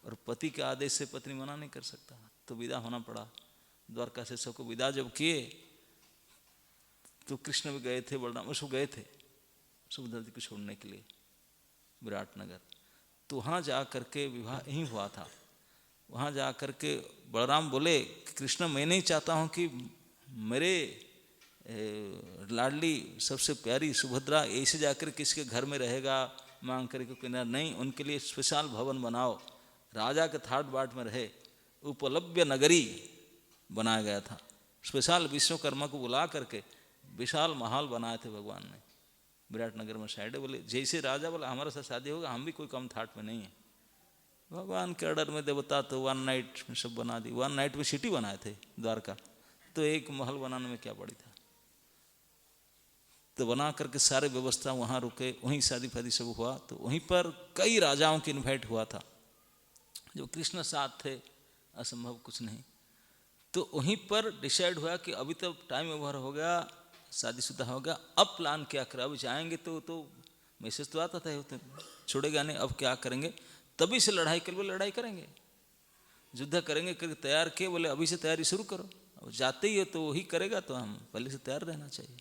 और पति के आदेश से पत्नी मना नहीं कर सकता। तो विदा होना पड़ा। द्वारका से सबको विदा जब किए, तो कृष्ण भी गए थे, बलराम उसको गए थे सुभद्रा जी को छोड़ने के लिए विराटनगर। तो वहाँ जा करके विवाह यहीं हुआ था। वहाँ जा करके बलराम बोले कि कृष्ण, मैं नहीं चाहता हूँ कि मेरे लाडली सबसे प्यारी सुभद्रा ऐसे जाकर किसके घर में रहेगा मांग करके, किनार नहीं, उनके लिए स्पेशल भवन बनाओ, राजा के थाट बाट में रहे, उपलभ्य नगरी बनाया गया था। स्पेशल विश्वकर्मा को बुला करके विशाल महल बनाए थे भगवान ने विराटनगर में साइड। बोले जैसे राजा बोला हमारे साथ शादी होगा, हम भी कोई कम थाट में नहीं है। भगवान के ऑर्डर में देवता तो 1 नाइट में सब बना दी। 1 नाइट में सिटी बनाए थे द्वारका, तो एक महल बनाने में क्या पड़ी था। तो बना करके सारे व्यवस्था वहाँ रुके, वहीं शादी फादी सब हुआ। तो वहीं पर कई राजाओं की इन्वाइट हुआ था, जो कृष्ण साथ थे, असंभव कुछ नहीं। तो वहीं पर डिसाइड हुआ कि अभी तो टाइम ओवर हो गया, शादीशुदा हो गया, अब प्लान क्या करें, अब जाएंगे तो मैसेज तो आता था, तो छोड़ेगा नहीं, अब क्या करेंगे। तभी से लड़ाई कर, बोले लड़ाई करेंगे, युद्ध करेंगे करके तैयार किए। बोले अभी से तैयारी शुरू करो, अब जाते ही हो तो वही करेगा, तो हम पहले से तैयार रहना चाहिए।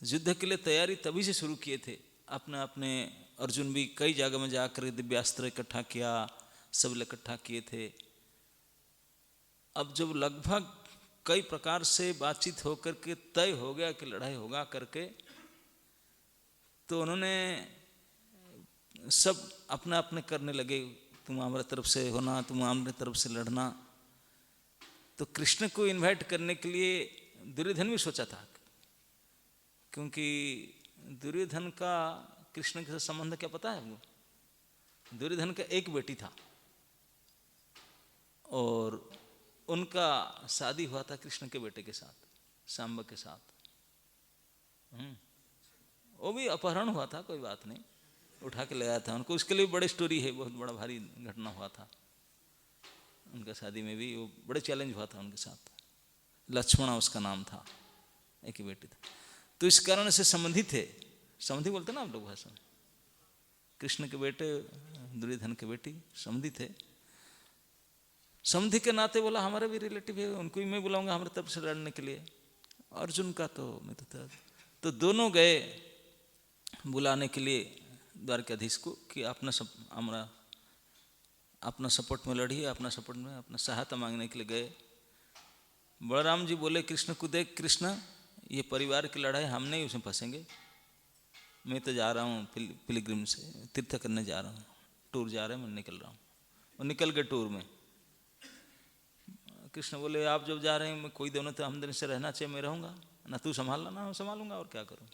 तो युद्ध के लिए तैयारी तभी से शुरू किए थे। अपने अपने अर्जुन भी कई जगह में जाकर दिव्यास्त्र इकट्ठा किया, सब इकट्ठा किए थे। अब जब लगभग कई प्रकार से बातचीत होकर के तय हो गया कि लड़ाई होगा करके, तो उन्होंने सब अपना अपने करने लगे, तुम हमारे तरफ से होना, तुम हमारे तरफ से लड़ना। तो कृष्ण को इनवाइट करने के लिए दुर्योधन भी सोचा था, क्योंकि दुर्योधन का कृष्ण के साथ संबंध क्या पता है आपको? दुर्योधन का एक बेटी था और उनका शादी हुआ था कृष्ण के बेटे के साथ, सांब के साथ। वो भी अपहरण हुआ था, कोई बात नहीं, उठा के ले आया था उनको। उसके लिए बड़ी स्टोरी है, बहुत बड़ा भारी घटना हुआ था उनका शादी में भी, वो बड़े चैलेंज हुआ था उनके साथ। लक्ष्मणा उसका नाम था, एक ही बेटी था। तो इस कारण से संबंधी थे, संबंधी बोलते ना आप लोग भाषा में, कृष्ण के बेटे दुर्योधन के बेटी समधी थे। समधी के नाते बोला हमारे भी रिलेटिव है, उनको ही मैं बुलाऊंगा हमारे तरफ से लड़ने के लिए। अर्जुन का तो मैं तो दोनों गए बुलाने के लिए द्वारकाधीश को कि अपना सपोर्ट में लड़िए, अपना सपोर्ट में अपना सहायता मांगने के लिए गए। बलराम जी बोले कृष्ण को, देख कृष्ण ये परिवार की लड़ाई, हम नहीं उसमें फंसेंगे, मैं तो जा रहा हूँ पिलग्रिम से, तीर्थ करने जा रहा हूँ, टूर जा रहे हैं, मैं निकल रहा हूँ। और निकल गए टूर में। कृष्ण बोले आप जब जा रहे हैं, मैं कोई दोनों तो हम दिन से रहना चाहिए, मैं रहूँगा ना, तू संभालना ना, मैं संभालूंगा, और क्या करूँ।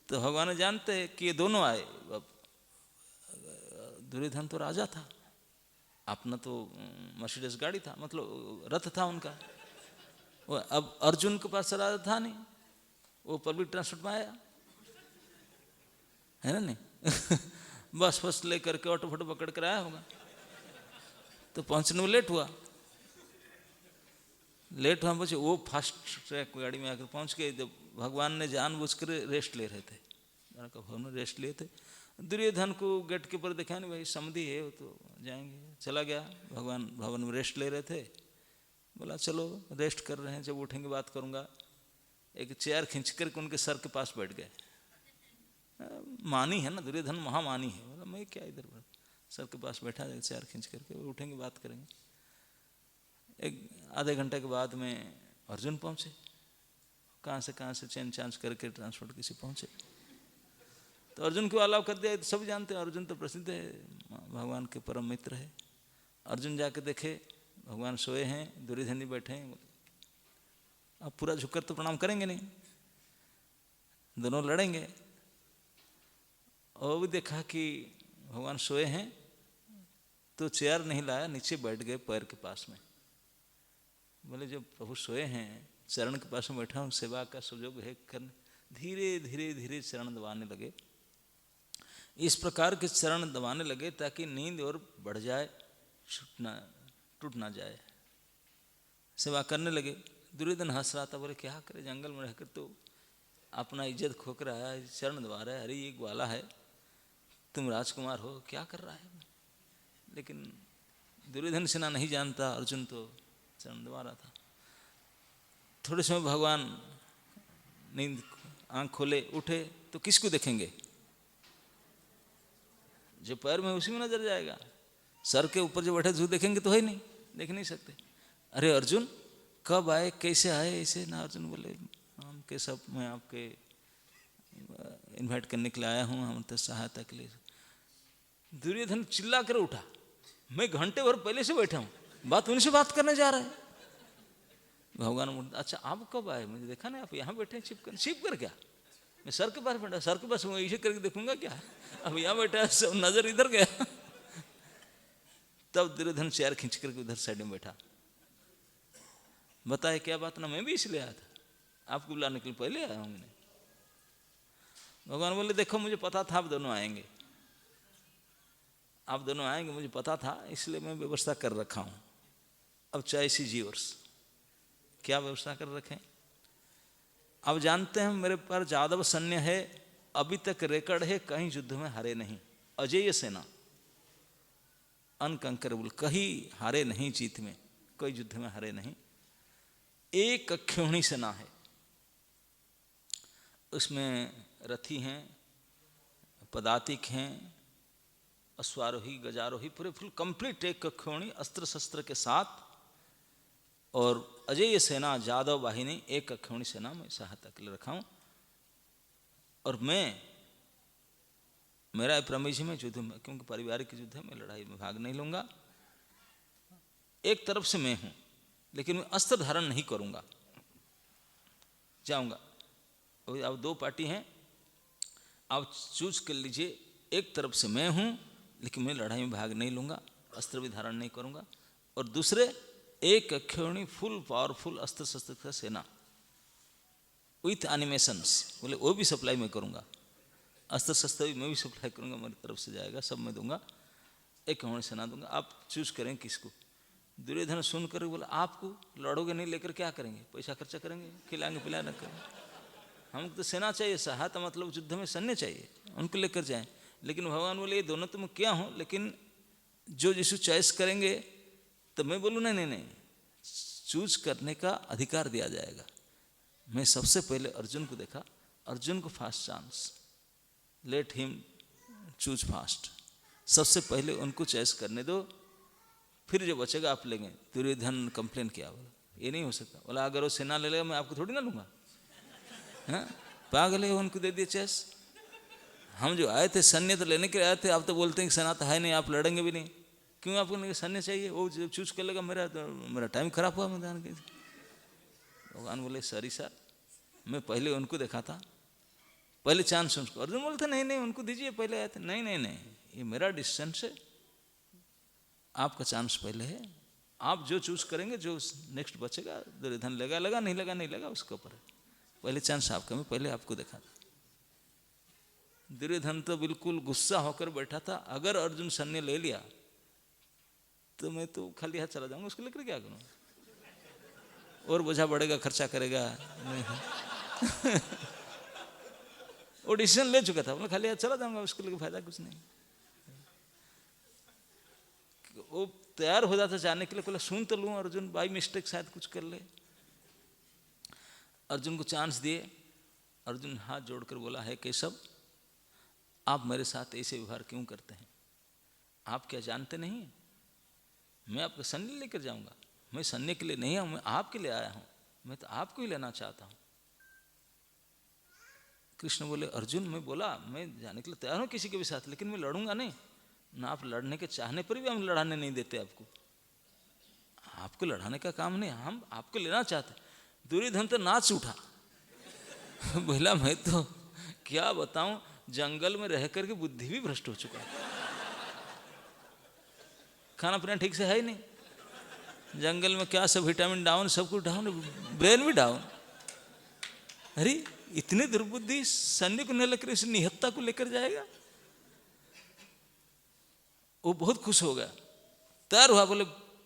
तो भगवान जानते हैं कि ये दोनों आए। दुर्योधन तो राजा था, अपना तो मर्सिडीज गाड़ी था, मतलब रथ था उनका। वो अब अर्जुन के पास राजा था नहीं, वो पब्लिक ट्रांसपोर्ट में आया है ना, नहीं बस लेकर के ऑटो फोटो पकड़ कर आया होगा। तो पहुंचने में लेट हुआ पहुंचे, वो फास्ट ट्रैक गाड़ी में आकर पहुंच गए। जब भगवान ने जानबूझकर रेस्ट ले रहे थे, भगवान ने रेस्ट लिए थे। दुर्योधन को गेट के ऊपर देखा नहीं, भाई समधी है वो तो जाएंगे, चला गया। भगवान भवन में रेस्ट ले रहे थे, बोला चलो रेस्ट कर रहे हैं, जब उठेंगे बात करूंगा। एक चेयर खींच करके उनके सर के पास बैठ गए। मानी है ना, दुर्योधन महामानी है, बोला मैं क्या इधर सर के पास बैठा, चेयर खींच करके, उठेंगे बात करेंगे। एक आधे घंटे के बाद में अर्जुन पहुंचे, कहाँ से चेंज चांज करके ट्रांसपोर्ट किसी पहुंचे। तो अर्जुन को अलाउ कर दिया। तो सब जानते हैं अर्जुन तो प्रसिद्ध है, भगवान के परम मित्र है। अर्जुन जाके देखे भगवान सोए हैं, दुर्योधन जी बैठे हैं। अब पूरा झुककर तो प्रणाम करेंगे नहीं, दोनों लड़ेंगे। और भी देखा कि भगवान सोए हैं, तो चेयर नहीं लाया, नीचे बैठ गए पैर के पास में। बोले जब प्रभु सोए हैं, चरण के पास में बैठा हूँ, सेवा का सुयोग है करने, धीरे धीरे धीरे चरण दबाने लगे। इस प्रकार के चरण दबाने लगे ताकि नींद और बढ़ जाए, टूट ना जाए। सेवा करने लगे। दुर्योधन हंस रहा था, बोले क्या करे, जंगल में रहकर तो अपना इज्जत खोक रहा है, चरण दबा रहा है, अरे ये ग्वाला है, तुम राजकुमार हो, क्या कर रहा है। लेकिन दुर्योधन सेना नहीं जानता, अर्जुन तो चरण दबा रहा था। थोड़े समय भगवान नींद आंख खोले, उठे तो किसको देखेंगे, जो पैर में उसी में नजर जाएगा। सर के ऊपर जो बैठे देखेंगे तो है नहीं, देख नहीं सकते। अरे अर्जुन कब आए, कैसे आए, ऐसे ना। अर्जुन बोले हम के सब मैं आपके इनवाइट करने के लिए आया हूँ, हम तो सहायता के लिए। दुर्योधन चिल्ला कर उठा, मैं घंटे भर पहले से बैठा हूँ, बात उनसे बात करने जा रहा है। भगवान अच्छा आप कब आए, मुझे देखा नहीं, आप यहाँ बैठे हैं छिप कर क्या, मैं सर के पास बैठा, सर के पास मैं ऐसे करके देखूंगा क्या, अब यहाँ बैठा, सब नजर इधर गया। तब दुर्योधन चेयर खींच करके उधर साइड में बैठा। बताए क्या बात ना, मैं भी इसलिए आया था, आपको बुलाने के लिए पहले आया हूँ मैंने। भगवान बोले देखो मुझे पता था आप दोनों आएंगे, आप दोनों आएंगे, मुझे पता था, इसलिए मैं व्यवस्था कर रखा हूँ। अब चाहे सी जीवर्स क्या व्यवस्था कर रखें। अब जानते हैं मेरे पास जादव सैन्य है, अभी तक रिकॉर्ड है, कहीं युद्ध में हारे नहीं, अजेय सेना, अनकंकरेबल, कहीं हारे नहीं, जीत में कोई युद्ध में हारे नहीं। एक अक्षौहिणी सेना है, उसमें रथी हैं, पदातिक हैं, अश्वारोही, गजारोही, पूरे फुल कंप्लीट एक अक्षौहिणी अस्त्र शस्त्र के साथ। और अजेय सेना जादव वाहिनी, एक अक्षौहिणी सेना में सहायता के लिए रखा हूं। और मेरा प्रमेय में युद्ध में, क्योंकि पारिवारिक युद्ध है, मैं लड़ाई में भाग नहीं लूंगा। एक तरफ से मैं हूं, लेकिन मैं अस्त्र धारण नहीं करूंगा, जाऊंगा। अब दो पार्टी हैं, आप चूज कर लीजिए। एक तरफ से मैं हूं, लेकिन मैं लड़ाई में भाग नहीं लूंगा, अस्त्र भी धारण नहीं करूंगा। और दूसरे एक अक्षौहिणी फुल पावरफुल अस्त्र शस्त्र का सेना, विथ एनिमेशंस। बोले वो भी सप्लाई मैं करूँगा, अस्त्र शस्त्र भी मैं भी सप्लाई करूँगा, मेरी तरफ से जाएगा, सब मैं दूंगा, एक हमारी सेना दूंगा, आप चूज करें किसको। दुर्योधन सुनकर बोला आपको लड़ोगे नहीं, लेकर क्या करेंगे, पैसा खर्चा करेंगे, खिलाएंगे पिलाएंगे करेंगे, हमको तो सेना चाहिए, सहायता मतलब युद्ध में सैन्य चाहिए, उनको लेकर जाएं। लेकिन भगवान बोले ये दोनों तो मैं क्या हूँ, लेकिन जो जिसको चॉइस करेंगे तो मैं बोलूँ नहीं नहीं नहीं, चूज करने का अधिकार दिया जाएगा। मैं सबसे पहले अर्जुन को देखा, अर्जुन को fast chance, let him choose fast, सबसे पहले उनको चॉइस करने दो, फिर जो बचेगा आप लेंगे। दुर्योधन कंप्लेन किया, बोला ये नहीं हो सकता, बोला अगर वो सेना ले लेगा मैं आपको थोड़ी ना लूँगा, हाँ पागल है, उनको दे दिए चॉइस। हम जो आए थे सैन्य तो लेने के लिए आए थे, आप तो बोलते हैं कि सेना तो है नहीं, आप लड़ेंगे भी नहीं, क्यों आपको सैन्य चाहिए, वो जो चूज कर लेगा, मेरा टाइम खराब हुआ मैदान के। भगवान बोले सॉरी सर, मैं पहले उनको देखा था, पहले चांस उनको। अर्जुन बोलते नहीं नहीं उनको दीजिए, पहले आए थे, नहीं नहीं नहीं ये मेरा डिसीजन है, आपका चांस पहले है, आप जो चूज करेंगे, जो नेक्स्ट बचेगा, दुर्योधन लगा लगा नहीं लगा नहीं लगा उसके ऊपर है, पहले चांस आपका, मैं पहले आपको देखा था। दुर्योधन तो बिल्कुल गुस्सा होकर बैठा था, अगर अर्जुन सैन्य ले लिया तो मैं तो खाली हाथ चला जाऊंगा, उसको लेकर क्या करूँ, और बोझा बढ़ेगा, खर्चा करेगा नहीं। वो डिसीजन ले चुका था, मैं खाली हाथ चला जाऊंगा, उसको लेकर फायदा कुछ नहीं। वो तैयार हो जाता जाने के लिए, पहले सुन तो लूँ, अर्जुन बाई मिस्टेक शायद कुछ कर ले। अर्जुन को चांस दिए, अर्जुन हाथ जोड़कर बोला है केशव, आप मेरे साथ ऐसे व्यवहार क्यों करते हैं, आप क्या जानते नहीं, मैं आपका सैन्य लेकर जाऊंगा, मैं सैन्य के लिए नहीं आऊँ, मैं आपके लिए आया हूँ, मैं तो आपको ही लेना चाहता हूँ। कृष्ण बोले अर्जुन, मैं बोला मैं जाने के लिए तैयार हूँ किसी के भी साथ, लेकिन मैं लड़ूंगा नहीं ना, आप लड़ने के चाहने पर भी हम लड़ाने नहीं देते आपको, आपको लड़ाने का काम नहीं, हम आपको लेना चाहते। दुर्योधन तो नाच उठा, बोला मैं तो क्या बताऊं, जंगल में रह करके बुद्धि भी भ्रष्ट हो चुका है, खाना पीना ठीक से है ही नहीं, जंगल में क्या सब विटामिन डाउन, सब कुछ डाउन, ब्रेन भी डाउन। अरे इतने दुर्बुद्धि, सैन्य को नहीं लेकर इस निहत्ता को लेकर जाएगा। वो बहुत खुश हो गया, तैयार हुआ, बोले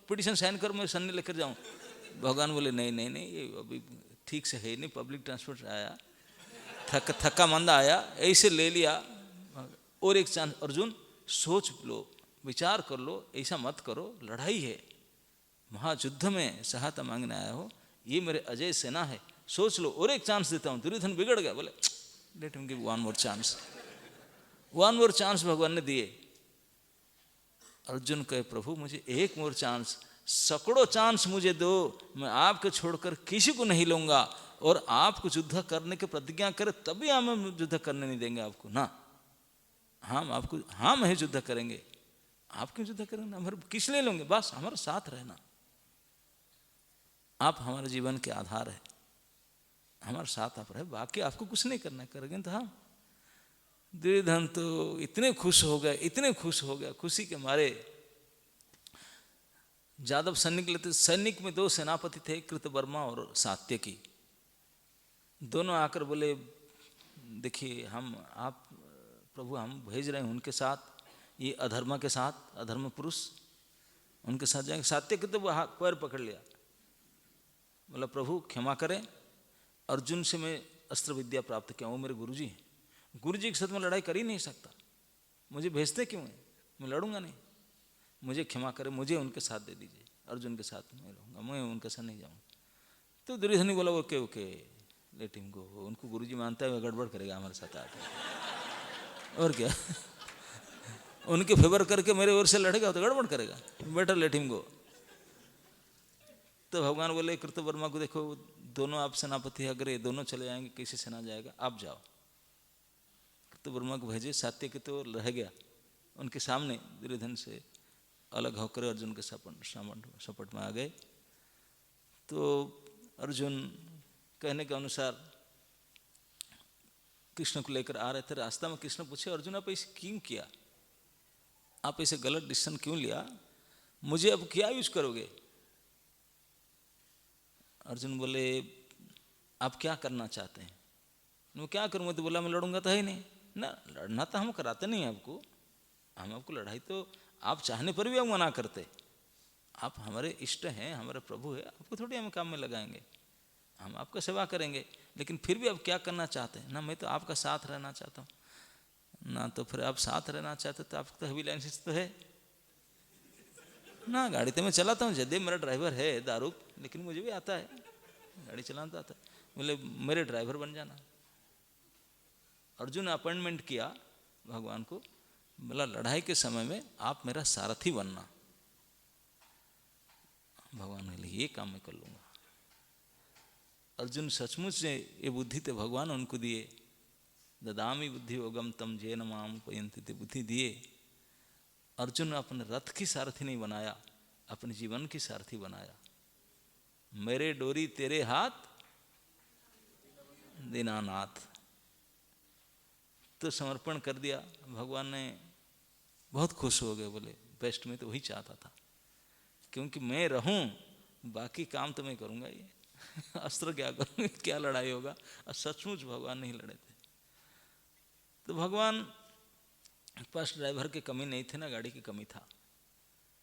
पिटीशन साइन कर, मैं सैन्य लेकर जाऊं। भगवान बोले नहीं नहीं नहीं, ये अभी ठीक से है नहीं, पब्लिक ट्रांसपोर्ट आया, थक्का मंदा आया, ऐसे ले लिया, और एक चांस। अर्जुन सोच लो, विचार कर लो, ऐसा मत करो, लड़ाई है, महायुद्ध में सहायता मांगने आया हो, ये मेरे अजय सेना है, सोच लो, और एक चांस देता हूँ। दुर्योधन बिगड़ गया, बोले let him give one more chance, one more chance भगवान ने दिए। अर्जुन कहे प्रभु मुझे एक मोर चांस, सैकड़ों चांस मुझे दो, मैं आपको छोड़कर किसी को नहीं लूंगा, और आपको युद्ध करने की प्रतिज्ञा करे तभी हम युद्ध करने नहीं देंगे आपको ना, हम आपको, हम ही युद्ध करेंगे, आप क्यों युद्ध करेंगे, हमारे किस लिए लेंगे, बस हमारे साथ रहना, आप हमारे जीवन के आधार है, हमारे साथ आप रहे, बाकी आपको कुछ नहीं करना, करेंगे तो हम। दुर्योधन तो इतने खुश हो गए, इतने खुश हो गया, खुशी के मारे जादव सैनिक लेते, सैनिक में दो सेनापति थे, कृतवर्मा और सात्यकी, दोनों आकर बोले देखिए हम, आप प्रभु हम भेज रहे हैं उनके साथ, ये अधर्म के साथ, अधर्म पुरुष उनके साथ जाएंगे। सात्यकी तो वो पैर पकड़ लिया, बोला प्रभु क्षमा करें, अर्जुन से मैं अस्त्र विद्या प्राप्त किया, वो मेरे गुरुजी हैं, गुरुजी के साथ मैं लड़ाई कर ही नहीं सकता, मुझे भेजते क्यों हैं, मैं लड़ूंगा नहीं, मुझे क्षमा करें, मुझे उनके साथ दे दीजिए, अर्जुन के साथ मैं रहूँगा, मैं उनके साथ नहीं जाऊँगा। तो दुर्योधन बोला okay okay let him go, उनको गुरुजी मानता है, गड़बड़ करेगा हमारे साथ आकर, और क्या उनके फेवर करके मेरे ओर से लड़ेगा तो गड़बड़ करेगा, बेटर लेट हिम गो। तो भगवान बोले कृतवर्मा को देखो, दोनों आप सेनापति, अगर ये दोनों चले जाएंगे कैसे सेना जाएगा, आप जाओ। कृतवर्मा को भेजे, सात्यकी तो रह गया उनके सामने, दुर्योधन से अलग होकर अर्जुन के सपट में आ गए। तो अर्जुन कहने के अनुसार कृष्ण को लेकर आ रहे थे, रास्ता में कृष्ण पूछे अर्जुन आप ऐसे क्यों किया, आप ऐसे गलत डिसीजन क्यों लिया, मुझे अब क्या यूज करोगे। अर्जुन बोले आप क्या करना चाहते हैं? मैं क्या करूँ? मैं तो बोला मैं लड़ूंगा तो है ही नहीं ना, लड़ना तो हम कराते नहीं आपको, हम आपको लड़ाई तो आप चाहने पर भी हम मना करते। आप हमारे इष्ट हैं, हमारे प्रभु है, आपको थोड़ी हम काम में लगाएंगे, हम आपका सेवा करेंगे। लेकिन फिर भी आप क्या करना चाहते हैं? ना मैं तो आपका साथ रहना चाहता हूँ ना, तो फिर आप साथ रहना चाहते तो आपको तो हेवी लाइसेंस तो है ना। गाड़ी तो मैं चलाता हूँ, जदे मेरा ड्राइवर है दारू, लेकिन मुझे भी आता है गाड़ी चलाना आता है। बोले मेरे ड्राइवर बन जाना। अर्जुन ने अपॉइंटमेंट किया भगवान को, बोला लड़ाई के समय में आप मेरा सारथी बनना। भगवान के लिए ये काम मैं कर लूँगा। अर्जुन सचमुच ने ये बुद्धि तो भगवान उनको दिए, ददामी बुद्धि योगम तम जेन माम उपयंति, बुद्धि दिए। अर्जुन ने अपने रथ की सारथी नहीं बनाया, अपने जीवन की सारथी बनाया। मेरे डोरी तेरे हाथ दीनानाथ, तो समर्पण कर दिया। भगवान ने बहुत खुश हो गए, बोले बेस्ट में तो वही चाहता था, क्योंकि मैं रहूं बाकी काम तो मैं करूंगा, ये अस्त्र क्या करूंगा, क्या लड़ाई होगा। और सचमुच भगवान नहीं लड़े थे। तो भगवान पास ड्राइवर की कमी नहीं थी ना, गाड़ी की कमी था,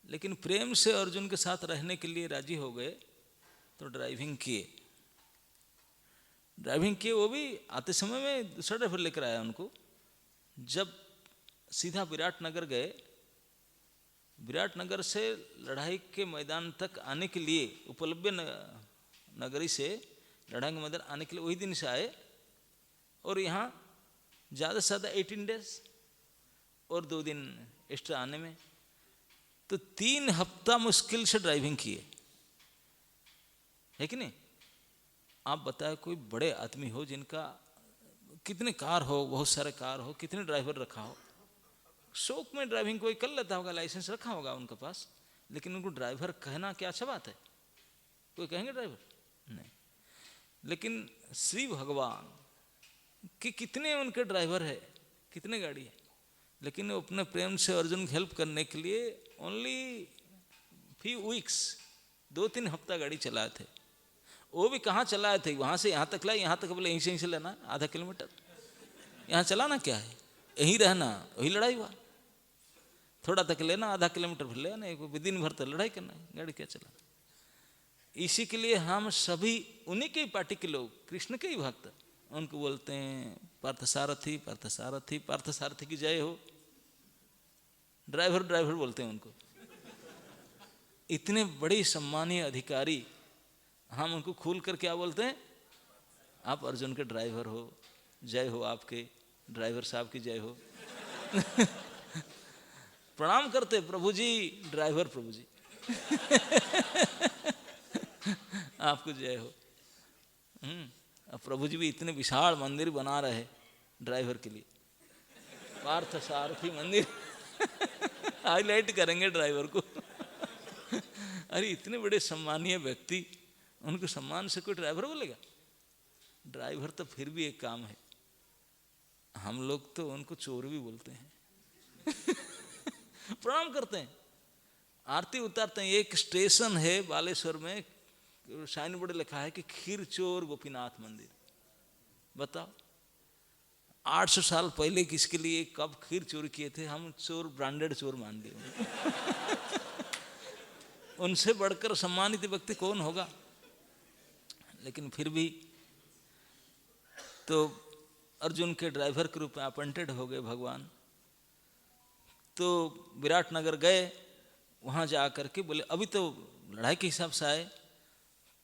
लेकिन प्रेम से अर्जुन के साथ रहने के लिए राजी हो गए। तो ड्राइविंग किए, वो भी आते समय में दूसरा ड्राइवर लेकर आया उनको। जब सीधा विराटनगर गए, विराटनगर से लड़ाई के मैदान तक आने के लिए, उपलब्ध नगरी से लड़ाई के मैदान आने के लिए वही दिन से आए, और यहाँ ज़्यादा से ज़्यादा 18 डेज और 2 दिन एक्स्ट्रा आने में, तो 3 हफ्ता मुश्किल से ड्राइविंग किए, है कि नहीं? आप बताए कोई बड़े आदमी हो जिनका कितने कार हो, बहुत सारे कार हो, कितने ड्राइवर रखा हो, शौक में ड्राइविंग कोई कर लेता होगा, लाइसेंस रखा होगा उनके पास, लेकिन उनको ड्राइवर कहना क्या अच्छा बात है? कोई कहेंगे ड्राइवर? नहीं। लेकिन श्री भगवान कि कितने उनके ड्राइवर है, कितने गाड़ी है, लेकिन वो अपने प्रेम से अर्जुन की हेल्प करने के लिए ओनली फ्यू वीक्स, 2-3 हफ्ता गाड़ी चलाए थे। वो भी कहाँ चलाए थे? वहाँ से यहाँ तक लाए, यहाँ तक बोले यहीं से लेना आधा किलोमीटर, यहाँ चलाना क्या है, यहीं रहना, वही लड़ाई हुआ। थोड़ा तक लेना, आधा किलोमीटर फिर लेना, दिन भर तो लड़ाई करना है, गाड़ी क्या चलाना। इसी के लिए हम सभी उन्हीं के पार्टी के लोग, कृष्ण के ही भक्त, उनको बोलते हैं पार्थसारथी, पार्थसारथी, पार्थसारथी की जय हो। ड्राइवर ड्राइवर बोलते हैं उनको। इतने बड़े सम्मानीय अधिकारी, हम उनको खोल कर क्या बोलते हैं? आप अर्जुन के ड्राइवर हो, जय हो, आपके ड्राइवर साहब की जय हो। प्रणाम करते, प्रभु जी, ड्राइवर प्रभु जी। आपको जय हो। अब प्रभु जी भी इतने विशाल मंदिर बना रहे ड्राइवर के लिए, पार्थ सारथी मंदिर। हाईलाइट करेंगे ड्राइवर को। अरे इतने बड़े सम्मानीय व्यक्ति, उनको सम्मान से कोई ड्राइवर बोलेगा? ड्राइवर तो फिर भी एक काम है, हम लोग तो उनको चोर भी बोलते हैं। प्रणाम करते हैं, आरती उतारते हैं। एक स्टेशन है बालेश्वर में, साइन बोर्ड लिखा है कि खीर चोर गोपीनाथ मंदिर। बताओ 800 साल पहले किसके लिए कब खीर चोरी किए थे? हम चोर, ब्रांडेड चोर मान लिए। उनसे बढ़कर सम्मानित व्यक्ति कौन होगा? लेकिन फिर भी तो अर्जुन के ड्राइवर के रूप में अपॉइंटेड हो गए भगवान। तो विराटनगर गए, वहाँ जा कर के बोले अभी तो लड़ाई के हिसाब से आए,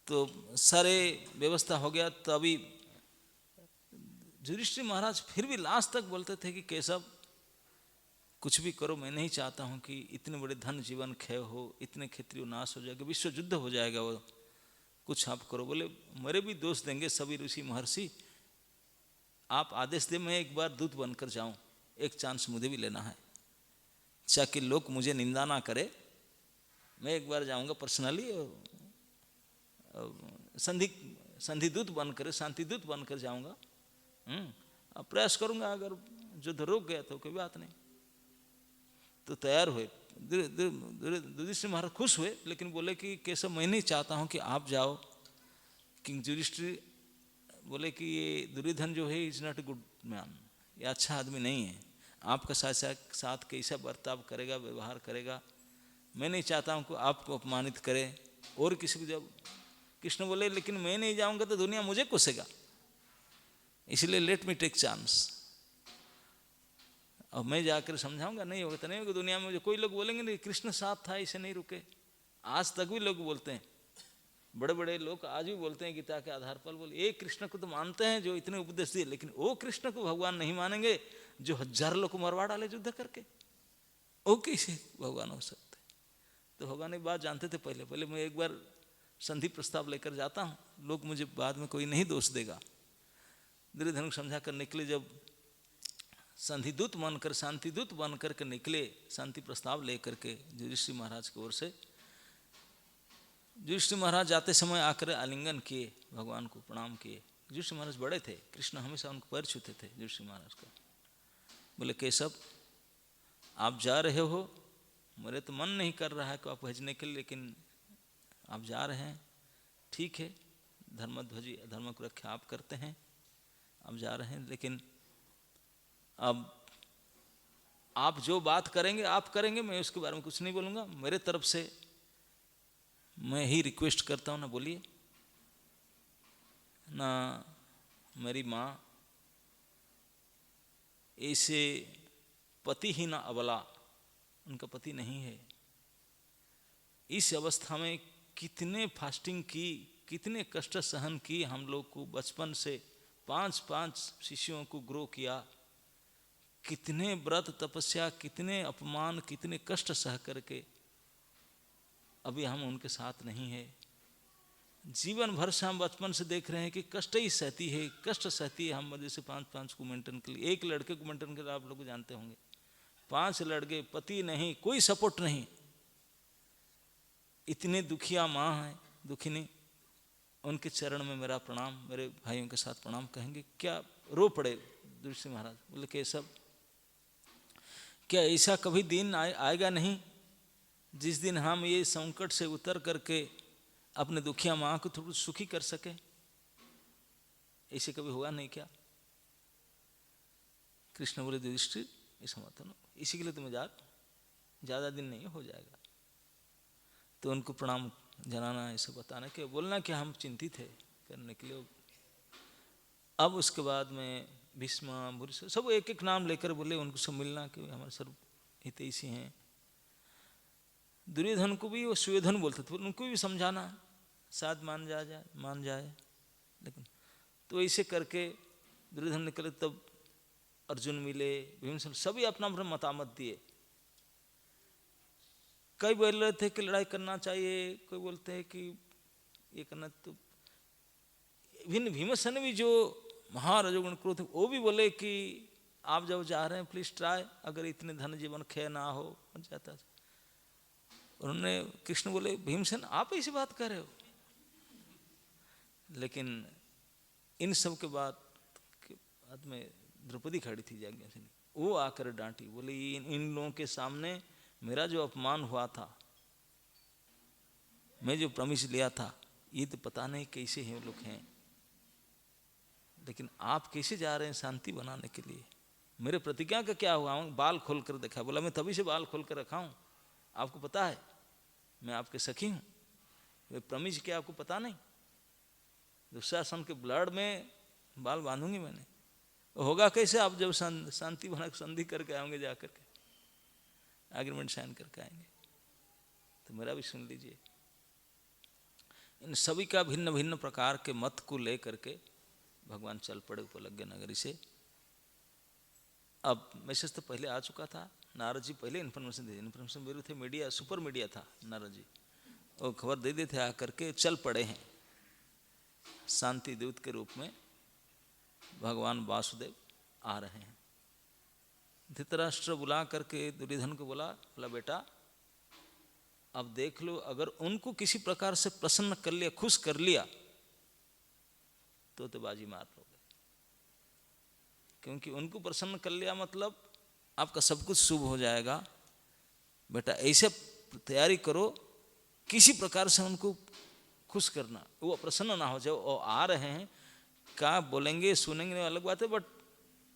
तो सारे व्यवस्था हो गया। तो अभी युधिष्ठिर महाराज फिर भी लास्ट तक बोलते थे कि केशव कुछ भी करो, मैं नहीं चाहता हूँ कि इतने बड़े धन जीवन क्षय हो, इतने क्षेत्रीय नाश हो जाएगा, विश्व युद्ध हो जाएगा, वो कुछ आप करो। बोले मेरे भी दोष देंगे सभी ऋषि महर्षि, आप आदेश दे, मैं एक बार दूत बनकर जाऊं, एक चांस मुझे भी लेना है, ताकि लोग मुझे निंदा ना करे। मैं एक बार जाऊंगा पर्सनली, संधि दूत बनकर, शांति दूत बनकर जाऊंगा। अब प्रयास करूंगा, अगर युद्ध रुक गया तो कोई बात नहीं। तो तैयार हुए। युधिष्ठिर महाराज खुश हुए, लेकिन बोले कि केशव मैं नहीं चाहता हूं कि आप जाओ। किंग युधिष्ठिर बोले कि ये दुर्योधन जो है is not a good man, ये अच्छा आदमी नहीं है, आपका साथ कैसा बर्ताव करेगा, व्यवहार करेगा, मैं नहीं चाहता हूँ कि आपको अपमानित करे और किसी को। जब कृष्ण बोले लेकिन मैं नहीं जाऊँगा तो दुनिया मुझे कोसेगा, इसलिए लेट मी टेक चांस। अब मैं जाकर समझाऊंगा, नहीं होगा तो नहीं होगा। दुनिया में मुझे कोई लोग बोलेंगे नहीं कृष्ण साथ था इसे नहीं रुके, आज तक भी लोग बोलते हैं, बड़े बड़े लोग आज भी बोलते हैं गीता के आधार पर, बोले एक कृष्ण को तो मानते हैं जो इतने उपदेश दिए, लेकिन वो कृष्ण को भगवान नहीं मानेंगे जो 1000 लोग को मरवा डाले युद्ध करके, वो कैसे भगवान हो सकते। तो भगवान एक बात जानते थे पहले, पहले मैं एक बार संधि प्रस्ताव लेकर जाता हूँ, लोग मुझे बाद में कोई नहीं दोष देगा। दुर्योधन को समझा कर निकले, जब संधिदूत बनकर शांतिदूत बन करके निकले, शांति प्रस्ताव लेकर के युधिष्ठिर महाराज की ओर से, युधिष्ठिर महाराज जाते समय आकर आलिंगन किए, भगवान को प्रणाम किए। युधिष्ठिर महाराज बड़े थे, कृष्ण हमेशा उनको पैर छूते थे युधिष्ठिर महाराज का। बोले केशव आप जा रहे हो, मेरे तो मन नहीं कर रहा है कि आप भेजने के लिए, लेकिन आप जा रहे हैं, ठीक है, धर्मध्वजी धर्म को रक्षा आप करते हैं, आप जा रहे हैं, लेकिन अब आप जो बात करेंगे आप करेंगे, मैं उसके बारे में कुछ नहीं बोलूँगा। मेरे तरफ से मैं ही रिक्वेस्ट करता हूँ, ना बोलिए, ना मेरी माँ ऐसे पति ही ना अबला, उनका पति नहीं है, इस अवस्था में कितने फास्टिंग की, कितने कष्ट सहन की, हम लोग को बचपन से 5-5 शिष्यों को ग्रो किया, कितने व्रत तपस्या, कितने अपमान, कितने कष्ट सह करके अभी हम उनके साथ नहीं है। जीवन भर से हम बचपन से देख रहे हैं कि कष्ट ही सहती है, कष्ट सहती है। हम जैसे 5-5 को मेंटेन के लिए, एक लड़के को मेंटेन के लिए आप लोग जानते होंगे, 5 लड़के, पति नहीं, कोई सपोर्ट नहीं, इतने दुखिया माँ है, दुखिनी, उनके चरण में मेरा प्रणाम, मेरे भाइयों के साथ प्रणाम कहेंगे। क्या रो पड़े युधिष्ठिर महाराज, बोले केशव क्या ऐसा कभी दिन आएगा नहीं जिस दिन हम ये संकट से उतर करके अपने दुखिया माँ को थोड़ा सुखी कर सके, ऐसे कभी होगा नहीं क्या। कृष्ण बोले युधिष्ठिर ऐसा मत ना, इसी के लिए तुम्हें ज़्यादा दिन नहीं हो जाएगा। तो उनको प्रणाम जनाना, ऐसे बताना कि बोलना कि हम चिंतित है करने के लिए। अब उसके बाद में भीष्म भूरिश्रव सब एक एक नाम लेकर बोले, उनको सब मिलना कि हमारे सर्व हितैषी हैं। दुर्योधन को भी वो सुयोधन बोलते थे, उनको भी समझाना, शायद मान जाए, लेकिन तो ऐसे करके दुर्योधन निकले। तब अर्जुन मिले, भीमसेन, सभी अपना अपना मतामत दिए। कई बोल रहे थे कि लड़ाई करना चाहिए, कोई बोलते हैं कि ये करना, तो भिन्न भीमसेन भी जो महारजोगुण क्रोध, वो भी बोले कि आप जब जा रहे हैं प्लीज ट्राई, अगर इतने धन जीवन क्षय ना हो जाता। उन्होंने, कृष्ण बोले भीमसेन आप ऐसी बात कर रहे हो, लेकिन इन सब के बाद में द्रौपदी खड़ी थी यज्ञ, वो आकर डांटी, बोले इन लोगों के सामने मेरा जो अपमान हुआ था, मैं जो प्रॉमिस लिया था, ये तो पता नहीं कैसे हैं लोग हैं, लेकिन आप कैसे जा रहे हैं शांति बनाने के लिए। मेरे प्रतिज्ञा का क्या हुआ, बाल खोल कर देखा, बोला मैं तभी से बाल खोल कर रखा हूँ, आपको पता है मैं आपके सखी हूँ, वे प्रॉमिस क्या आपको पता नहीं। दुशासन के ब्लड में बाल बांधूंगी मैंने, होगा कैसे आप जब शांति बना संधि करके आएंगे, जा करके एग्रीमेंट साइन करके आएंगे। तो मेरा भी सुन लीजिए। इन सभी का भिन्न भिन्न प्रकार के मत को लेकर के भगवान चल पड़े उपलग्न नगरी से। अब मैसेज तो पहले आ चुका था, नारद जी पहले इन्फॉर्मेशन दे, इन्फॉर्मेशन मेरे थे, मीडिया सुपर मीडिया था, नारद जी वो खबर दे देते आकर के चल पड़े हैं। शांति दूत के रूप में भगवान वासुदेव आ रहे हैं। धृतराष्ट्र बुला करके दुर्योधन को बोला बेटा अब देख लो, अगर उनको किसी प्रकार से प्रसन्न कर लिया, खुश कर लिया, तो बाजी मार लोगे, क्योंकि उनको प्रसन्न कर लिया मतलब आपका सब कुछ शुभ हो जाएगा। बेटा ऐसे तैयारी करो, किसी प्रकार से उनको खुश करना, वो प्रसन्न ना हो जाए। वो आ रहे हैं क्या बोलेंगे सुनेंगे अलग बात है, but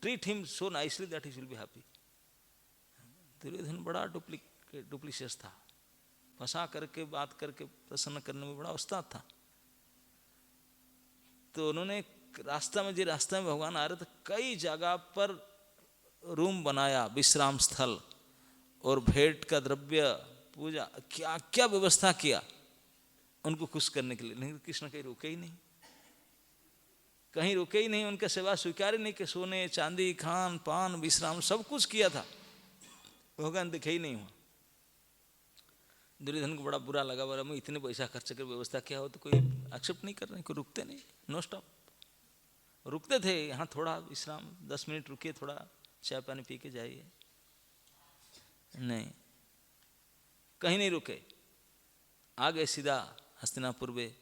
treat him so nicely that he will be happy. Duryodhan बड़ा डुप्लीशियस था, फंसा करके बात करके प्रसन्न करने में बड़ा उस्ताद था। तो उन्होंने रास्ता में भगवान आ रहे थे, कई जगह पर रूम बनाया, विश्राम स्थल, और भेंट का द्रव्य, पूजा, क्या क्या व्यवस्था किया उनको खुश करने के लिए। लेकिन कृष्ण कहीं रुके ही नहीं, कहीं रुके ही नहीं, उनका सेवा स्वीकार ही नहीं कि सोने चांदी खान पान विश्राम सब कुछ किया था, भगवान दिखे ही नहीं हुआ। दुर्योधन को बड़ा बुरा लगा, बोला मैं इतने पैसा खर्च कर व्यवस्था किया हो तो कोई एक्सेप्ट नहीं कर रहे, कोई रुकते नहीं, नो स्टॉप। रुकते थे, यहाँ थोड़ा विश्राम 10 मिनट रुकिए, थोड़ा चाय पानी पी के जाइए, नहीं, कहीं नहीं रुके, आ गए सीधा हस्तिनापुर में।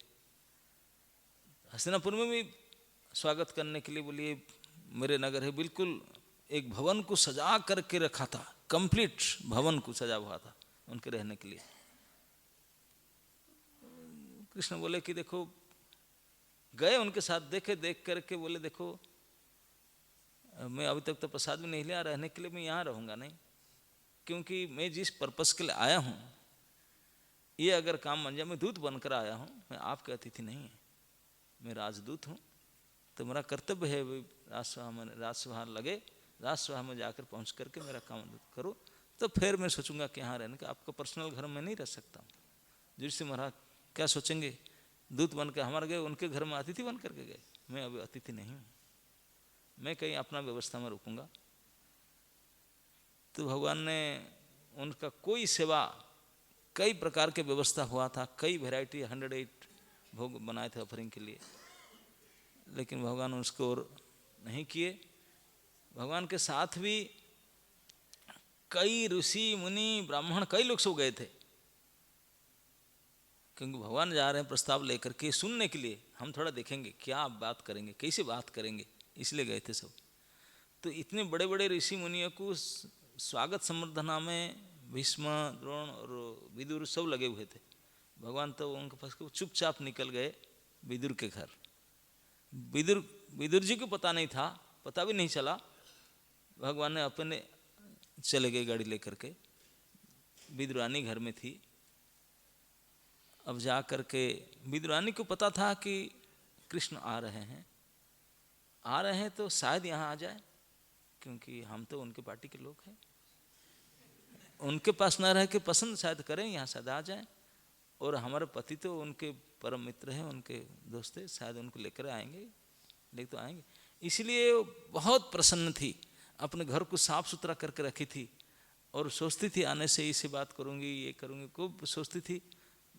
हस्तिनापुर में भी स्वागत करने के लिए बोलिए मेरे नगर है, बिल्कुल एक भवन को सजा करके रखा था, कंप्लीट भवन को सजा हुआ था उनके रहने के लिए। कृष्ण बोले कि देखो, गए उनके साथ, देख करके बोले देखो मैं अभी तक तो प्रसाद भी नहीं लिया, रहने के लिए मैं यहाँ रहूँगा नहीं, क्योंकि मैं जिस पर्पस के लिए आया हूँ ये अगर काम बन जाए, मैं दूत बनकर आया हूँ, मैं आपके अतिथि नहीं, मैं राजदूत हूँ, तो मेरा कर्तव्य है राजसभा लगे, राजसभा में जाकर पहुँच करके मेरा काम करो, तो फिर मैं सोचूंगा कि यहाँ रहने का, आपका पर्सनल घर में नहीं रह सकता हूँ। जिससे महाराज क्या सोचेंगे, दूत बन के हमारे गए, उनके घर में अतिथि बन करके गए, मैं अभी अतिथि नहीं हूँ, मैं कहीं अपना व्यवस्था में रुकूंगा। तो भगवान ने उनका कोई सेवा, कई प्रकार के व्यवस्था हुआ था, कई वैरायटी 108 भोग बनाए थे ऑफरिंग के लिए, लेकिन भगवान उसको और नहीं किए। भगवान के साथ भी कई ऋषि मुनि ब्राह्मण कई लोग सो गए थे, क्योंकि भगवान जा रहे हैं प्रस्ताव लेकर के सुनने के लिए, हम थोड़ा देखेंगे क्या आप बात करेंगे, कैसे बात करेंगे, इसलिए गए थे सब। तो इतने बड़े बड़े ऋषि मुनियों को स्वागत संवर्धना में भीष्म, द्रोण और विदुर सब लगे हुए थे। भगवान तो उनके पास चुपचाप निकल गए विदुर के घर। विदुर जी को पता नहीं था, पता भी नहीं चला, भगवान ने अपने चले गए गाड़ी लेकर के, विदुरानी घर में थी। अब जा कर के विदुरानी को पता था कि कृष्ण आ रहे हैं तो शायद यहाँ आ जाए, क्योंकि हम तो उनके पार्टी के लोग हैं, उनके पास न रह के पसंद शायद करें, यहाँ शायद आ जाए, और हमारे पति तो उनके परम मित्र हैं, उनके दोस्त हैं, शायद उनको लेकर आएंगे, लेकर तो आएंगे। इसलिए वो बहुत प्रसन्न थी, अपने घर को साफ सुथरा करके रखी थी, और सोचती थी आने से इसे बात करूँगी, ये करूँगी, खूब सोचती थी,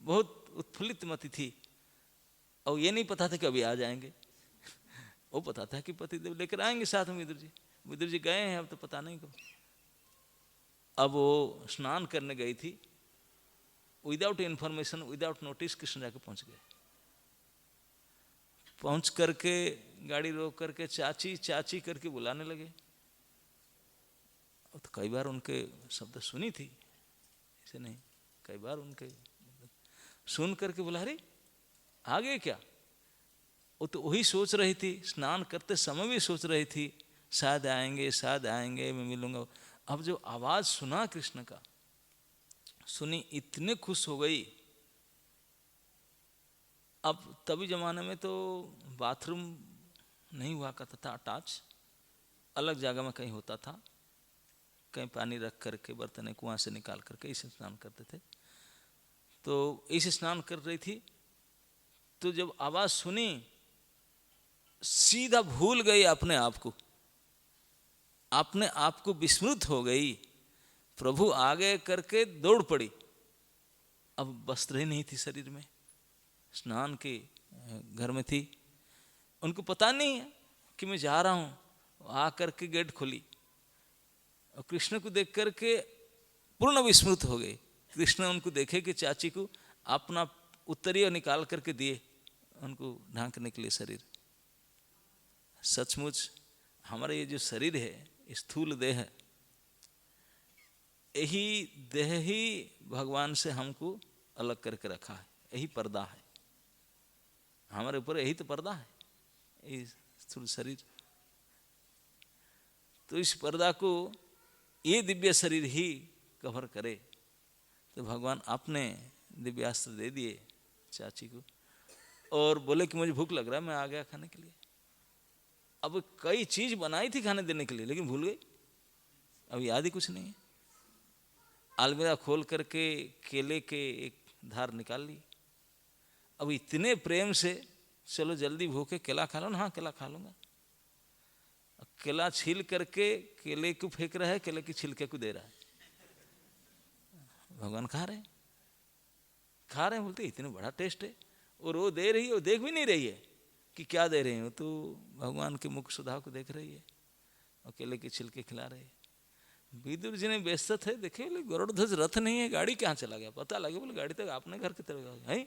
बहुत उत्फुल्लित मती थी। और ये नहीं पता था कि अभी आ जाएंगे, वो पता था कि पतिदेव लेकर आएंगे साथ में। विदुर जी गए हैं, अब तो पता नहीं कब। अब वो स्नान करने गई थी, without information, without notice Krishna जाके पहुंच गए। पहुंच करके गाड़ी रोक करके चाची चाची करके बुलाने लगे। तो कई बार उनके शब्द सुनी थी, ऐसे नहीं, कई बार उनके सुन करके बुला रही, आ गए क्या? वो तो वही सोच रही थी, स्नान करते समय भी सोच रही थी, शायद आएंगे, मैं मिलूंगा। अब जो आवाज सुना कृष्ण का, सुनी, इतने खुश हो गई। अब तभी जमाने में तो बाथरूम नहीं हुआ करता था अटैच, अलग जगह में कहीं होता था, कहीं पानी रख करके बर्तन कुआं से निकाल करके इसे स्नान करते थे। तो इसे स्नान कर रही थी, तो जब आवाज सुनी सीधा भूल गई अपने आप को विस्मृत हो गई, प्रभु आगे करके दौड़ पड़ी। अब वस्त्र ही नहीं थी शरीर में, स्नान के घर में थी, उनको पता नहीं है कि मैं जा रहा हूं। आ करके गेट खोली और कृष्ण को देख करके पूर्ण विस्मृत हो गए। कृष्ण उनको देखे कि चाची को अपना उत्तरीय निकाल करके दिए उनको ढांकने के लिए शरीर। सचमुच हमारा ये जो शरीर है, स्थूल देह है, यही देह ही भगवान से हमको अलग करके रखा है, यही पर्दा है हमारे ऊपर, यही तो पर्दा है। स्थूल शरीर। तो इस पर्दा को ये दिव्य शरीर ही कवर करे। तो भगवान आपने दिव्यास्त्र दे दिए चाची को और बोले कि मुझे भूख लग रहा है, मैं आ गया खाने के लिए। अब कई चीज बनाई थी खाने देने के लिए, लेकिन भूल गई, अब याद ही कुछ नहीं है। अलमीरा खोल करके केले के एक धार निकाल ली। अब इतने प्रेम से, चलो जल्दी भूखे केला खा लो ना, हाँ केला खा लूंगा। केला छील करके केले को फेंक रहा है, केले की छिलके को दे रहा है। भगवान खा रहे हैं, बोलते इतने बड़ा टेस्ट है। और वो दे रही है, वो देख भी नहीं रही है कि क्या दे रहे हो, तो भगवान के मुख सुधा को देख रही है और केले के छिलके खिला रहे हैं। विदुर जी ने व्यस्त थे, देखे बोले गरुड़ध्वज रथ नहीं है, गाड़ी कहाँ चला गया, पता लगे बोले गाड़ी तक अपने घर की तरफ है,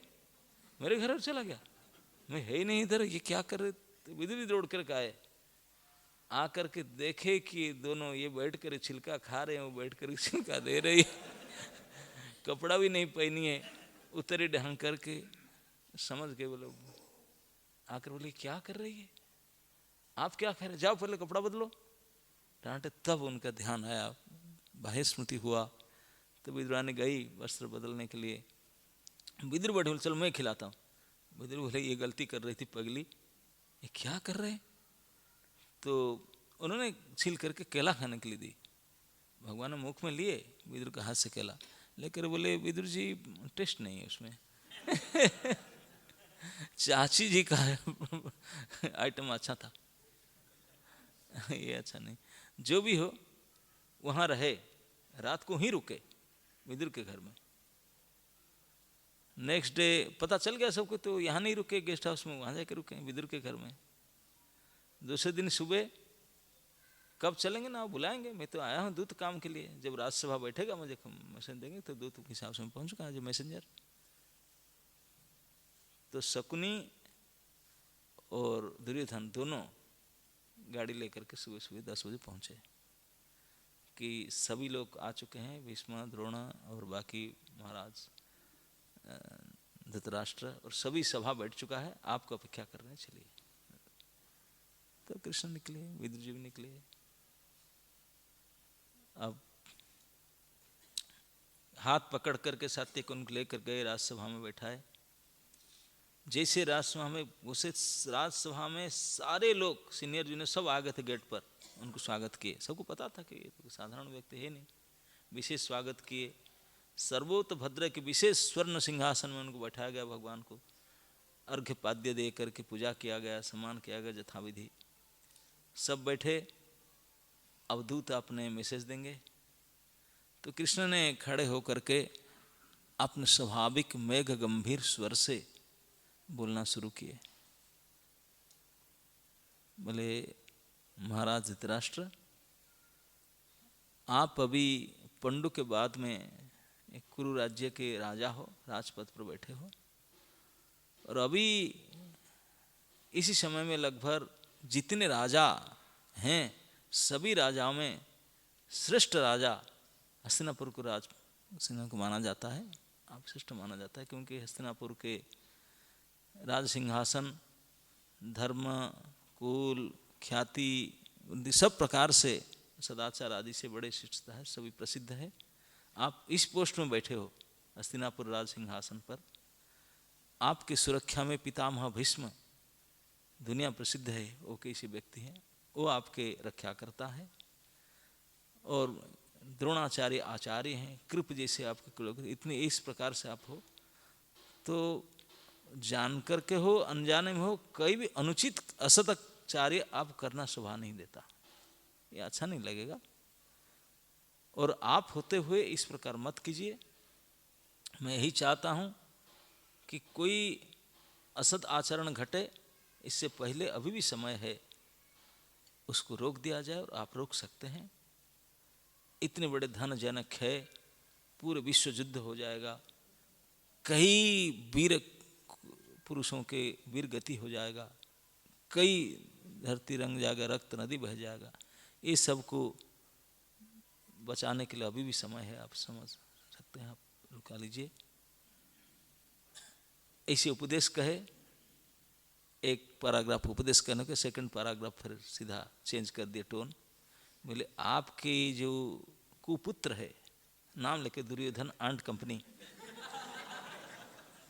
मेरे घर चला गया, मैं है ही नहीं इधर, ये क्या कर रहे। तो विदुर जी दौड़ कर आए, आकर के देखे कि दोनों ये बैठ कर छिलका खा रहे हैं, वो बैठ कर छिलका दे रही है, कपड़ा भी नहीं पहनी है, उतरे ढंग करके। समझ गए बोले, आकर बोले क्या कर रही है, आप क्या खा रहे, जाओ पहले कपड़ा बदलो, डांटे। तब उनका ध्यान आया, बाह्य स्मृति हुआ। तो विदुरानी गई वस्त्र बदलने के लिए। विदुर बैठे बोले चलो मैं खिलाता हूँ। विदुर बोले ये गलती कर रही थी पगली, ये क्या कर रहे। तो उन्होंने छील करके केला खाने के लिए दी। भगवान ने मुख में लिए, विदुर का हाथ से केला लेकर बोले विदुर जी टेस्ट नहीं है उसमें चाची जी का आइटम अच्छा था, ये अच्छा नहीं। जो भी हो वहाँ रहे, रात को ही रुके विदुर के घर में। नेक्स्ट डे पता चल गया सबको, तो यहाँ नहीं रुके गेस्ट हाउस में, वहाँ जाके रुके विदुर के घर में। दूसरे दिन सुबह कब चलेंगे ना, आप बुलाएंगे, मैं तो आया हूँ दूत काम के लिए, जब राज्यसभा बैठेगा मुझे मैसेज देंगे तो दूत के हिसाब से मैं पहुँचूंगा जो मैसेंजर। तो शकुनी और दुर्योधन दोनों गाड़ी लेकर के सुबह सुबह 10 बजे पहुँचे कि सभी लोग आ चुके हैं, भीष्म द्रोण और बाकी महाराज धृतराष्ट्र और सभी सभा बैठ चुका है, आपको अपेक्षा कर रहे हैं, चलिए। तो कृष्ण निकले, विदुर जी भी निकले। अब हाथ पकड़ करके सात्विक उनको लेकर गए, राजसभा में बैठाए। जैसे राजसभा में उसे राजसभा में सारे लोग सीनियर जूनियर सब आ गए थे गेट पर, उनको स्वागत किए। सबको पता था कि ये तो साधारण व्यक्ति है नहीं, विशेष स्वागत किए। सर्वोतभद्र के विशेष स्वर्ण सिंहासन में उनको बैठाया गया, भगवान को अर्घ्य पाद्य दे करके पूजा किया गया, सम्मान किया गया यथाविधि। सब बैठे, अवधूत अपने मैसेज देंगे। तो कृष्ण ने खड़े होकर के अपने स्वाभाविक मेघ गंभीर स्वर से बोलना शुरू किए। बोले महाराज धृतराष्ट्र, आप अभी पंडु के बाद में एक कुरु राज्य के राजा हो, राजपद पर बैठे हो, और अभी इसी समय में लगभग जितने राजा हैं सभी राजाओं में श्रेष्ठ राजा हस्तिनापुर को राज सिंह को माना जाता है, आप श्रेष्ठ माना जाता है, क्योंकि हस्तिनापुर के राज सिंहासन धर्म कुल ख्याति सब प्रकार से सदाचार आदि से बड़े श्रेष्ठता है, सभी प्रसिद्ध है। आप इस पोस्ट में बैठे हो हस्तिनापुर राज सिंहासन पर, आपकी सुरक्षा में पितामह भीष्म दुनिया प्रसिद्ध है, वो कैसे व्यक्ति हैं, वो आपके रक्षा करता है। और द्रोणाचार्य आचार्य हैं, कृप जैसे आपके कुल, इतने इस प्रकार से आप हो, तो जान करके हो अनजाने में हो, कई भी अनुचित असदाचार्य आप करना शोभा नहीं देता, ये अच्छा नहीं लगेगा। और आप होते हुए इस प्रकार मत कीजिए। मैं यही चाहता हूँ कि कोई असद आचरण घटे, इससे पहले अभी भी समय है, उसको रोक दिया जाए, और आप रोक सकते हैं। इतने बड़े धन जनक है, पूरे विश्व युद्ध हो जाएगा, कई वीर पुरुषों के वीर गति हो जाएगा, कई धरती रंग जाएगा, रक्त नदी बह जाएगा, ये सब को बचाने के लिए अभी भी समय है, आप समझ सकते हैं, आप रुका लीजिए। ऐसे उपदेश कहे, एक पैराग्राफ उपदेश करने के सेकंड पैराग्राफ फिर सीधा चेंज कर दिया टोन। बोले आपके जो कुपुत्र है, नाम लेके दुर्योधन एंड कंपनी,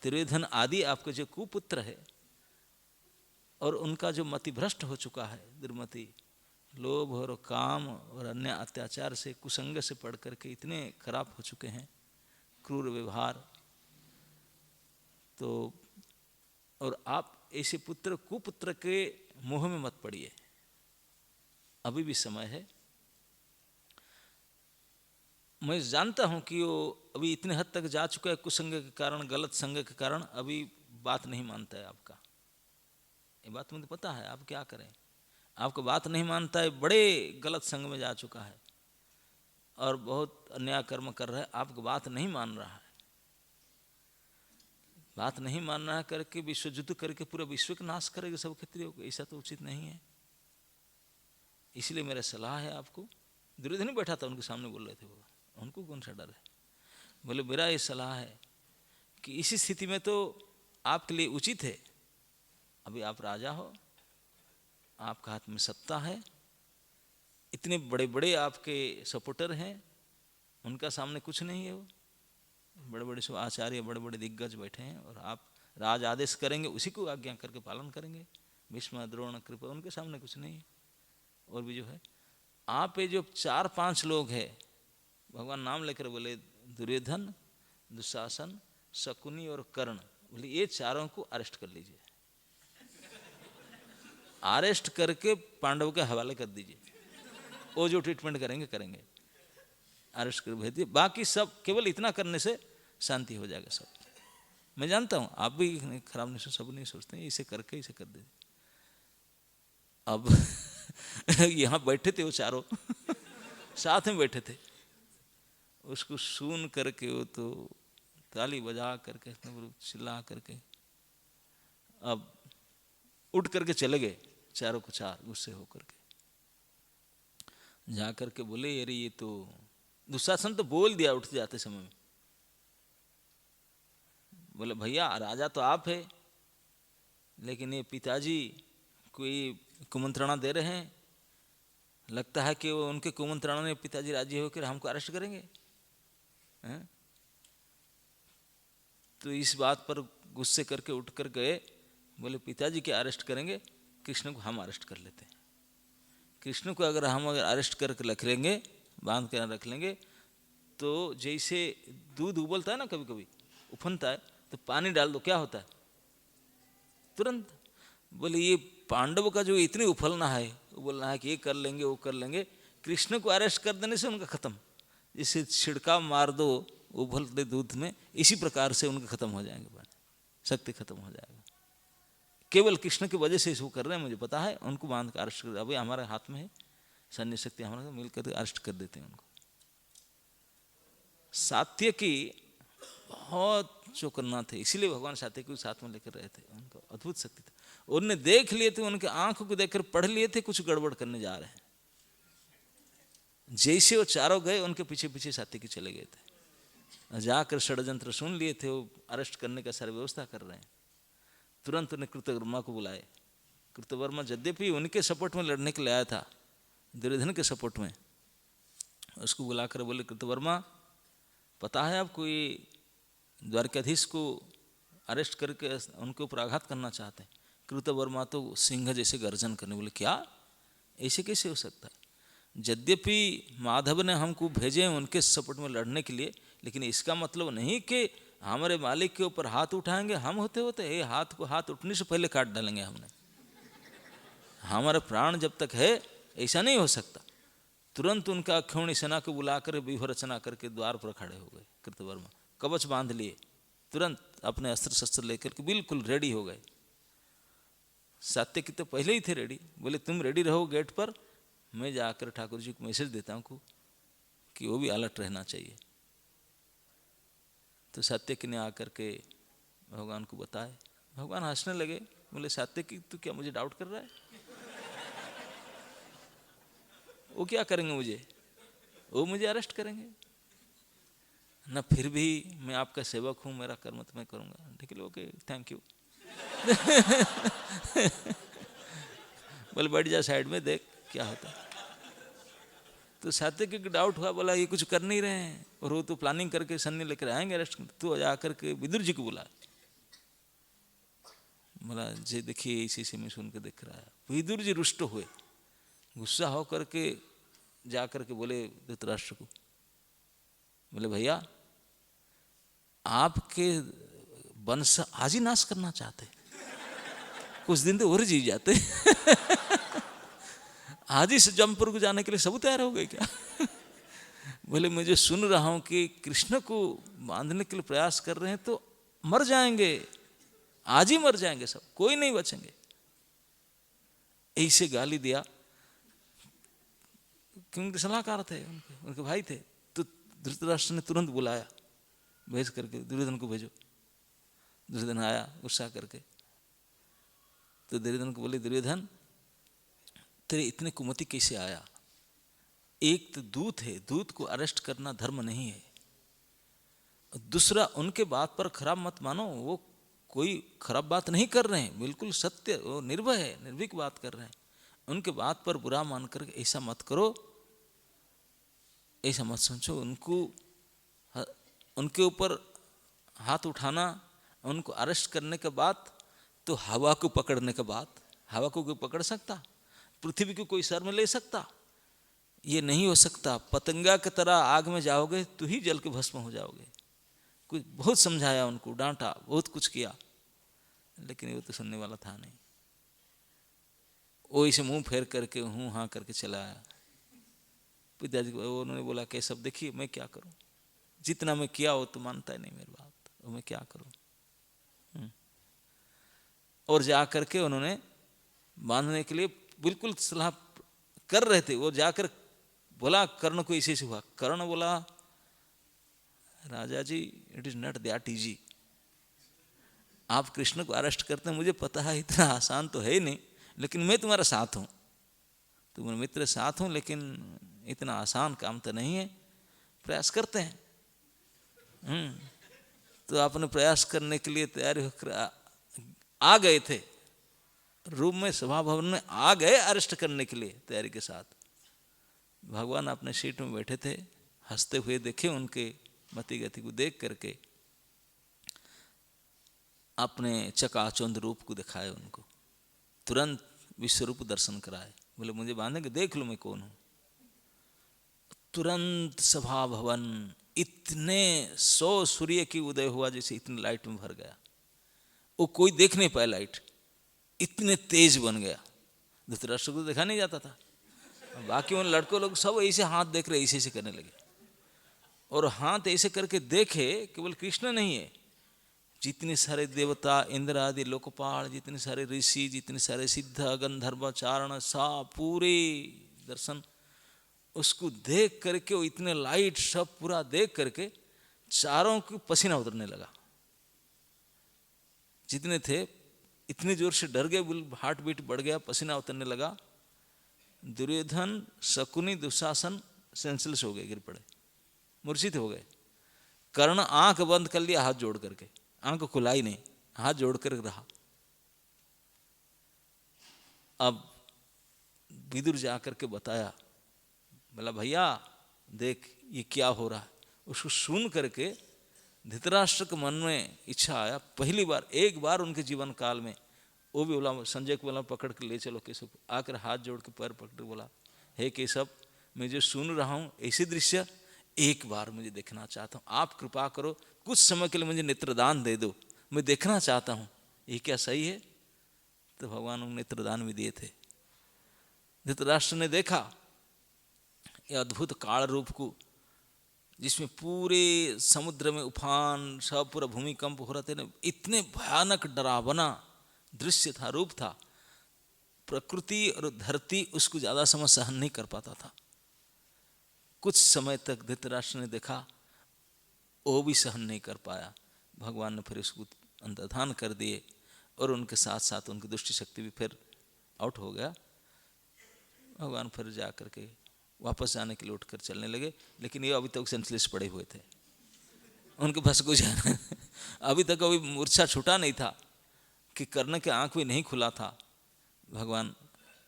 दुर्योधन आदि आपके जो कुपुत्र है और उनका जो मति भ्रष्ट हो चुका है, दुर्मति, लोभ और काम और अन्य अत्याचार से, कुसंग से पढ़ करके इतने खराब हो चुके हैं, क्रूर व्यवहार, तो और आप ऐसे पुत्र कुपुत्र के मोह में मत पड़िए, अभी भी समय है। मैं जानता हूं कि वो अभी इतने हद तक जा चुका है कुसंग के कारण, गलत संग के कारण, अभी बात नहीं मानता है आपका, ये बात मुझे पता है। आप क्या करें, आपको बात नहीं मानता है, बड़े गलत संग में जा चुका है और बहुत अन्याय कर्म कर रहा है, आपको बात नहीं मान रहा है। बात नहीं मान रहा है करके विश्व युद्ध करके पूरा विश्व का नाश करेगा सब क्षत्रियों को, ऐसा तो उचित नहीं है। इसलिए मेरा सलाह है आपको। दुर्योधन बैठा था उनके सामने, बोल रहे थे वो, उनको कौन सा डर है। बोले मेरा ये सलाह है कि इसी स्थिति में तो आपके लिए उचित है, अभी आप राजा हो, आपके हाथ में सत्ता है, इतने बड़े बड़े आपके सपोर्टर हैं, उनका सामने कुछ नहीं है, वो बड़े बड़े सब आचार्य, बड़े बड़े दिग्गज बैठे हैं और आप राज आदेश करेंगे, उसी को आज्ञा करके पालन करेंगे। भीष्म, द्रोण, कृपा, उनके सामने कुछ नहीं है। और भी जो है, आप ये जो 4-5 लोग हैं, भगवान नाम लेकर बोले, दुर्योधन, दुशासन, शकुनी और कर्ण, बोले ये चारों को अरेस्ट कर लीजिए, अरेस्ट करके पांडव के हवाले कर दीजिए, वो जो ट्रीटमेंट करेंगे करेंगे, अरेस्ट कर भेज दिए। बाकी सब केवल इतना करने से शांति हो जाएगा सब। मैं जानता हूँ आप भी खराब नहीं, सब नहीं सोचते हैं, इसे करके इसे कर दीजिए। अब यहाँ बैठे थे वो चारों साथ में बैठे थे, उसको सुन करके वो तो ताली बजा करके चिल्ला करके अब उठ करके चले गए, चारों को चार गुस्से होकर के जा करके बोले, अरे ये तो दुशासन तो बोल दिया उठ जाते समय में, बोले भैया राजा तो आप है, लेकिन ये पिताजी कोई कुमंत्रणा दे रहे हैं, लगता है कि वो उनके कुमंत्रणा में पिताजी राजी होकर हमको अरेस्ट करेंगे हैं? तो इस बात पर गुस्से करके उठ कर गए, बोले पिताजी के अरेस्ट करेंगे, कृष्ण को हम अरेस्ट कर लेते हैं। कृष्ण को अगर अरेस्ट करके रख लेंगे, बांध कर रख लेंगे, तो जैसे दूध उबलता है ना, कभी कभी उफनता है, तो पानी डाल दो क्या होता है तुरंत। बोले ये पांडव का जो इतनी उफलना है, वो बोलना है कि ये कर लेंगे वो कर लेंगे, कृष्ण को अरेस्ट कर देने से उनका खत्म, जैसे छिड़काव मार दो उबलते दूध में, इसी प्रकार से उनके खत्म हो जाएंगे, पानी शक्ति खत्म हो जाएगा। केवल कृष्ण की वजह से इसको कर रहे हैं, मुझे पता है। उनको बांध कर अरेस्ट कर, अभी हमारे हाथ में है सैन्य शक्ति, हमारे मिलकर अरेस्ट कर देते हैं उनको। सात्यकी बहुत चौकन्ना थे, इसीलिए भगवान सात्यकी को साथ में लेकर रहे थे, उनको अद्भुत शक्ति थी। उन्होंने देख लिए थे, उनके आंखों को देखकर पढ़ लिए थे कुछ गड़बड़ करने जा रहे हैं। जैसे वो चारों गए, उनके पीछे पीछे सात्यकी चले गए थे, जाकर षड्यंत्र सुन लिए थे, वो अरेस्ट करने का सारी व्यवस्था कर रहे हैं। तुरंत उन्हें कृतवर्मा को बुलाए। कृतवर्मा यद्यपि उनके सपोर्ट में लड़ने के लिए आया था, दुर्योधन के सपोर्ट में, उसको बुलाकर बोले, कृतवर्मा पता है आपको ये द्वारकाधीश को अरेस्ट करके उनके ऊपर आघात करना चाहते हैं। कृतवर्मा तो सिंह जैसे गर्जन करने, बोले क्या ऐसे कैसे हो सकता है, यद्यपि माधव ने हमको भेजे हैं उनके सपोर्ट में लड़ने के लिए, लेकिन इसका मतलब नहीं कि हमारे मालिक के ऊपर हाथ उठाएंगे, हम होते होते ये हाथ उठने से पहले काट डालेंगे हमने, हमारा प्राण जब तक है, ऐसा नहीं हो सकता। तुरंत उनका अक्षौणी सेना को बुलाकर व्यूह रचना करके द्वार पर खड़े हो गए। कृतवर्मा कवच बांध लिए, तुरंत अपने अस्त्र शस्त्र लेकर के बिल्कुल रेडी हो गए। सात्यकी तो पहले ही थे रेडी, बोले तुम रेडी रहो गेट पर, मैं जाकर ठाकुर जी को मैसेज देता हूँ कि वो भी अलर्ट रहना चाहिए। तो सात्यकी ने आकर के भगवान को बताए, भगवान हंसने लगे, बोले सात्यकी तू क्या मुझे डाउट कर रहा है, वो क्या करेंगे मुझे, वो मुझे अरेस्ट करेंगे ना, फिर भी मैं आपका सेवक हूँ, मेरा कर्म तो मैं करूँगा। ठीक है, ओके थैंक यू। बोले बैठ जा साइड में, देख क्या होता है। तो सात्यकी को डाउट हुआ, बोला ये कुछ कर नहीं रहे हैं, और वो तो प्लानिंग करके सन्नी लेकर आएंगे अरेस्ट, तो जा करके विदुर जी को बुला। बोला जी देखिए इसी से मैं सुन के देख रहा है। विदुर जी रुष्ट हुए, गुस्सा हो करके जा करके बोले धृतराष्ट्र को, बोले भैया आपके वंश आज ही नाश करना चाहते, कुछ दिन तो और जी जाते। आज ही से जमपुर को जाने के लिए सब तैयार हो गए क्या? बोले मुझे सुन रहा हूं कि कृष्ण को बांधने के लिए प्रयास कर रहे हैं, तो मर जाएंगे, आज ही मर जाएंगे सब, कोई नहीं बचेंगे। ऐसे गाली दिया, क्योंकि सलाहकार थे उनके भाई थे। तो धृतराष्ट्र ने तुरंत बुलाया, भेज करके दुर्योधन को भेजो। दुर्योधन आया गुस्सा करके, तो दुर्योधन को बोले दुर्योधन तेरे इतने कुमति कैसे आया? एक तो दूत है, दूत को अरेस्ट करना धर्म नहीं है। दूसरा उनके बात पर खराब मत मानो, वो कोई खराब बात नहीं कर रहे हैं, बिल्कुल सत्य, वो निर्भय है, निर्भीक बात कर रहे हैं। उनके बात पर बुरा मान कर ऐसा मत करो, ऐसा मत समझो। उनके ऊपर हाथ उठाना, उनको अरेस्ट करने के बाद तो हवा को पकड़ने के बाद, हवा को कोई पकड़ सकता? पृथ्वी को कोई सर में ले सकता? ये नहीं हो सकता। पतंगा की तरह आग में जाओगे तो ही जल के भस्म हो जाओगे। कुछ बहुत समझाया उनको, डांटा, बहुत कुछ किया, लेकिन वो तो सुनने वाला था नहीं। वो इसे मुंह फेर करके हूँ हाँ करके चला आया। पिताजी को उन्होंने बोला कैशव देखिए मैं क्या करूं, जितना मैं किया वो तो मानता ही नहीं मेरी बात, तो मैं क्या करूं। और जा करके उन्होंने बांधने के लिए बिल्कुल सलाह कर रहे थे। वो जाकर बोला कर्ण को इसी से हुआ। कर्ण बोला राजा जी it is not that easy, आप कृष्ण को अरेस्ट करते हैं, मुझे पता है इतना आसान तो है ही नहीं, लेकिन मैं तुम्हारा साथ हूँ, तुम्हारे मित्र साथ हूँ, लेकिन इतना आसान काम तो नहीं है, प्रयास करते हैं। तो आपने प्रयास करने के लिए तैयारी होकर आ गए थे, रूम में सभा भवन में आ गए अरेस्ट करने के लिए तैयारी के साथ। भगवान अपने सीट में बैठे थे, हंसते हुए देखे उनके मति गति को देख करके, अपने चकाचौंध रूप को दिखाए उनको, तुरंत विश्वरूप दर्शन कराए। बोले मुझे बांधेंगे, देख लो मैं कौन हूं। तुरंत सभा भवन इतने 100 सूर्य की उदय हुआ जैसे इतने लाइट में भर गया। वो कोई देख नहीं पाया, लाइट इतने तेज बन गया। धृतराष्ट्र को देखा नहीं जाता था, बाकी उन लड़कों लोग सब ऐसे हाथ देख रहे, ऐसे करने लगे, और हाथ ऐसे करके देखे केवल कृष्ण नहीं है, जितने सारे देवता इंद्र आदि लोकपाल, जितने सारे ऋषि, जितने सारे सिद्ध गंधर्व चारण सा पूरे दर्शन उसको देख करके, वो इतने लाइट सब पूरा देख करके चारों की पसीना उतरने लगा। जितने थे इतने जोर से डर गए, हार्ट बीट बढ़ गया, पसीना उतरने लगा। दुर्योधन शकुनी दुशासन सेंसलेस हो गए, गिर पड़े, मूर्छित हो गए। कर्ण आंख बंद कर लिया हाथ जोड़ करके, आंख खुलाई नहीं, हाथ जोड़ कर रहा। अब विदुर जा करके बताया, बोला भैया देख ये क्या हो रहा है। उसको सुन करके धृतराष्ट्र के मन में इच्छा आया, पहली बार एक बार उनके जीवन काल में, वो भी बोला संजय को बोला पकड़ के ले चलो केशव, आकर हाथ जोड़ के पैर पकड़ बोला हे केशव मैं जो सुन रहा हूँ ऐसे दृश्य एक बार मुझे देखना चाहता हूँ, आप कृपा करो कुछ समय के लिए मुझे नेत्रदान दे दो, मैं देखना चाहता हूँ ये क्या सही है। तो भगवान उन्हें नेत्रदान भी दिए थे। धृतराष्ट्र ने देखा ये अद्भुत काल रूप को, जिसमें पूरे समुद्र में उफान, सब पूरा भूमिकंप हो रहा था ना, इतने भयानक डरावना दृश्य था, रूप था। प्रकृति और धरती उसको ज्यादा समय सहन नहीं कर पाता था। कुछ समय तक धृतराष्ट्र ने देखा, वो भी सहन नहीं कर पाया। भगवान ने फिर उसको अंतर्धान कर दिए, और उनके साथ साथ उनकी दुष्ट शक्ति भी फिर आउट हो गया। भगवान फिर जा करके वापस जाने के लिए उठकर चलने लगे, लेकिन ये अभी तक सेंसलेस पड़े हुए थे, उनके पास कुछ अभी तक अभी मूर्छा छूटा नहीं था। कि कर्ण के आंख भी नहीं खुला था, भगवान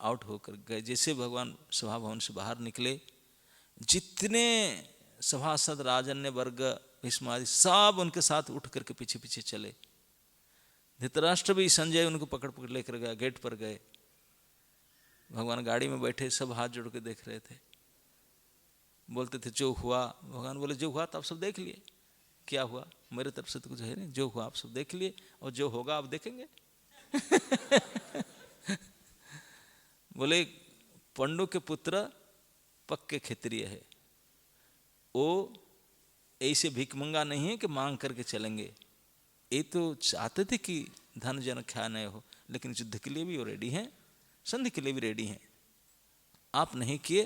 आउट होकर गए। जैसे भगवान सभा भवन से बाहर निकले, जितने सभासद राजन्य वर्ग भीष्म आदि सब उनके साथ उठ करके पीछे पीछे चले। धृतराष्ट्र भी संजय उनको पकड़ पकड़ लेकर गया, गेट पर गए। भगवान गाड़ी में बैठे, सब हाथ जोड़ के देख रहे थे, बोलते थे जो हुआ। भगवान बोले जो हुआ तो आप सब देख लिए, क्या हुआ मेरे तरफ से तो कुछ है नहीं, जो हुआ आप सब देख लिए और जो होगा आप देखेंगे। बोले पंडु के पुत्र पक्के क्षत्रिय है, वो ऐसे भिकमंगा नहीं है कि मांग करके चलेंगे। ये तो चाहते थे कि धन जन ख्या न हो, लेकिन युद्ध के लिए भी वो रेडी हैं, संधि के लिए भी रेडी हैं। आप नहीं किए,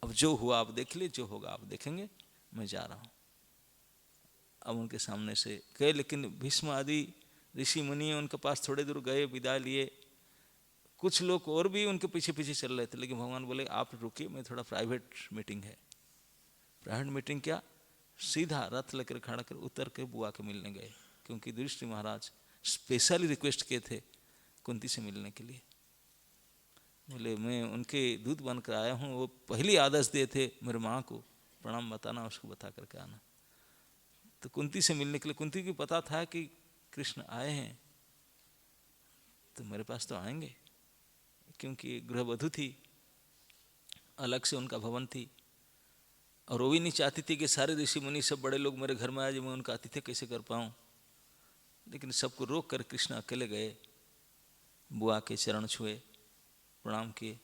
अब जो हुआ आप देख लिए, जो होगा आप देखेंगे, मैं जा रहा हूँ। अब उनके सामने से गए, लेकिन भीष्म आदि ऋषि मुनि उनके पास थोड़े दूर गए, विदा लिए। कुछ लोग और भी उनके पीछे पीछे चल रहे थे, लेकिन भगवान बोले आप रुकिए, मैं थोड़ा प्राइवेट मीटिंग है। प्राइवेट मीटिंग क्या, सीधा रथ लेकर खड़ा कर उतर के बुआ के मिलने गए, क्योंकि युधिष्ठिर महाराज स्पेशली रिक्वेस्ट किए थे कुंती से मिलने के लिए। बोले मैं उनके दूत बनकर आया हूँ, वो पहली आदेश दिए थे मेरे माँ को प्रणाम बताना, उसको बता करके आना। तो कुंती से मिलने के लिए, कुंती को पता था कि कृष्ण आए हैं तो मेरे पास तो आएंगे, क्योंकि गृहवधू थी, अलग से उनका भवन थी, और वो भी नहीं चाहती थी कि सारे ऋषि मुनि सब बड़े लोग मेरे घर में आए, मैं उनका आतिथ्य कैसे कर पाऊँ। लेकिन सबको रोक कर कृष्ण अकेले गए, बुआ के चरण छुए, प्रणाम किए।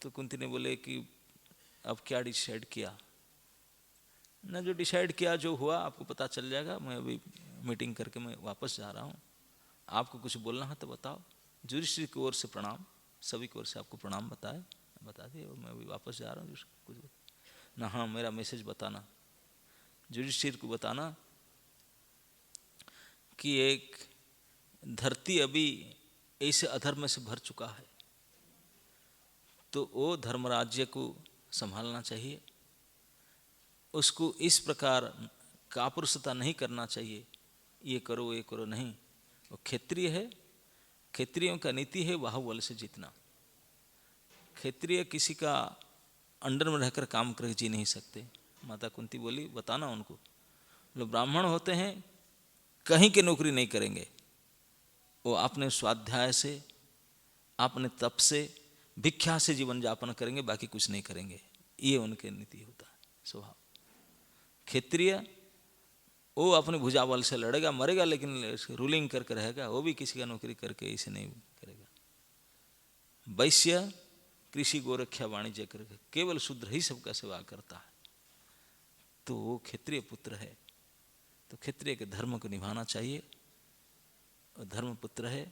तो कुंती ने बोले कि अब क्या डिसाइड किया? ना जो डिसाइड किया, जो हुआ आपको पता चल जाएगा, मैं अभी मीटिंग करके मैं वापस जा रहा हूँ, आपको कुछ बोलना है तो बताओ। युधिष्ठिर की ओर से प्रणाम, सभी की ओर से आपको प्रणाम बता दिए, मैं अभी वापस जा रहा हूँ, कुछ ना, हाँ मेरा मैसेज बताना, युधिष्ठिर को बताना कि एक धरती अभी ऐसे अधर्म से भर चुका है, तो वो धर्मराज्य को संभालना चाहिए, उसको इस प्रकार कापुरुषता नहीं करना चाहिए, ये करो नहीं। वो क्षत्रिय है, क्षत्रियों का नीति है बाहुबल से जीतना। क्षत्रिय किसी का अंडर में रहकर काम करके जी नहीं सकते। माता कुंती बोली बताना उनको, लोग ब्राह्मण होते हैं कहीं की नौकरी नहीं करेंगे, वो अपने स्वाध्याय से, अपने तप से, भिक्षा से जीवन यापन करेंगे, बाकी कुछ नहीं करेंगे। ये उनके नीति होता है, स्वभाव। क्षत्रिय वो अपने भुजाबल से लड़ेगा, मरेगा, लेकिन रूलिंग करके रहेगा, वो भी किसी का नौकरी करके ऐसे नहीं करेगा। वैश्य कृषि गोरक्षा वाणिज्य करके केवल शूद्र ही सबका सेवा करता है, तो वो क्षत्रिय पुत्र है। तो क्षत्रिय के धर्म को निभाना चाहिए, और धर्म पुत्र है।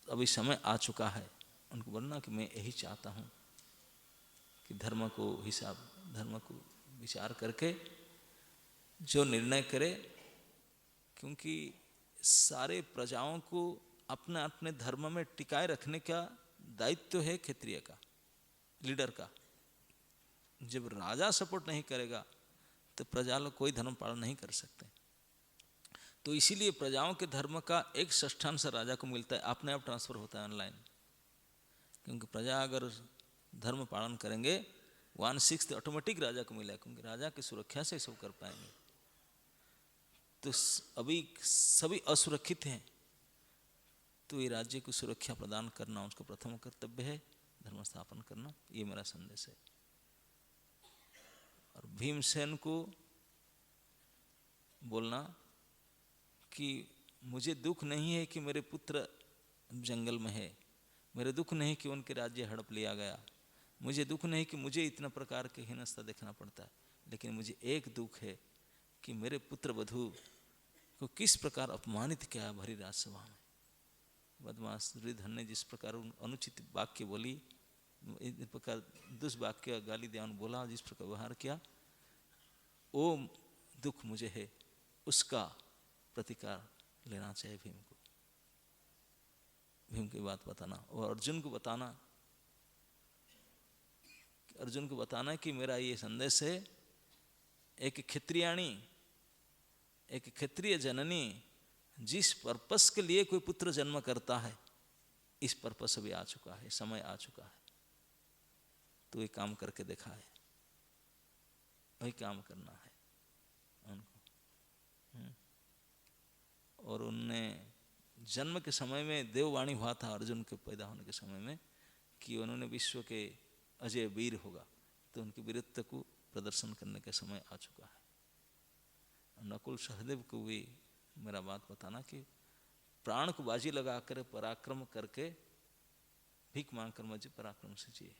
अभी समय आ चुका है उनको बोलना कि मैं यही चाहता हूँ कि धर्म को विचार करके जो निर्णय करे, क्योंकि सारे प्रजाओं को अपने अपने धर्म में टिकाए रखने का दायित्व है क्षत्रिय का, लीडर का। जब राजा सपोर्ट नहीं करेगा तो प्रजा लोग कोई धर्म पालन नहीं कर सकते। तो इसीलिए प्रजाओं के धर्म का 1/6 राजा को मिलता है, अपने आप ट्रांसफर होता है ऑनलाइन। क्योंकि प्रजा अगर धर्म पालन करेंगे 1/6 ऑटोमेटिक राजा को मिलेगा, क्योंकि राजा की सुरक्षा से सब कर पाएंगे। तो अभी सभी असुरक्षित हैं, तो ये राज्य को सुरक्षा प्रदान करना उसका प्रथम कर्तव्य है, धर्म स्थापन करना, ये मेरा संदेश है। और भीमसेन को बोलना कि मुझे दुख नहीं है कि मेरे पुत्र जंगल में है, मेरे दुख नहीं कि उनके राज्य हड़प लिया गया, मुझे दुख नहीं कि मुझे इतना प्रकार के हीनस्ता देखना पड़ता है, लेकिन मुझे एक दुख है कि मेरे पुत्र वधू को किस प्रकार अपमानित किया भरी राजसभा में। बदमाश दुर्योधन ने जिस प्रकार अनुचित वाक्य बोली, इस प्रकार दुष्वाक्य गाली देवान बोला, जिस प्रकार व्यवहार किया, वो दुख मुझे है, उसका प्रतिकार लेना चाहिए भीम को। भीम की बात बताना और अर्जुन को बताना कि मेरा ये संदेश है, एक क्षत्रियाणी, एक क्षत्रिय जननी जिस पर्पस के लिए कोई पुत्र जन्म करता है, इस पर्पस अभी आ चुका है, समय आ चुका है, तो ये काम करके देखा है, वही काम करना है उनको। और उनने जन्म के समय में देववाणी हुआ था अर्जुन के पैदा होने के समय में कि उन्होंने विश्व के अजय वीर होगा, तो उनकी वीरत्व को प्रदर्शन करने का समय आ चुका है। नकुल सहदेव को भी मेरा बात बताना कि प्राण को बाजी लगा कर पराक्रम करके भीख मांग कर मुझे पराक्रम से जिए।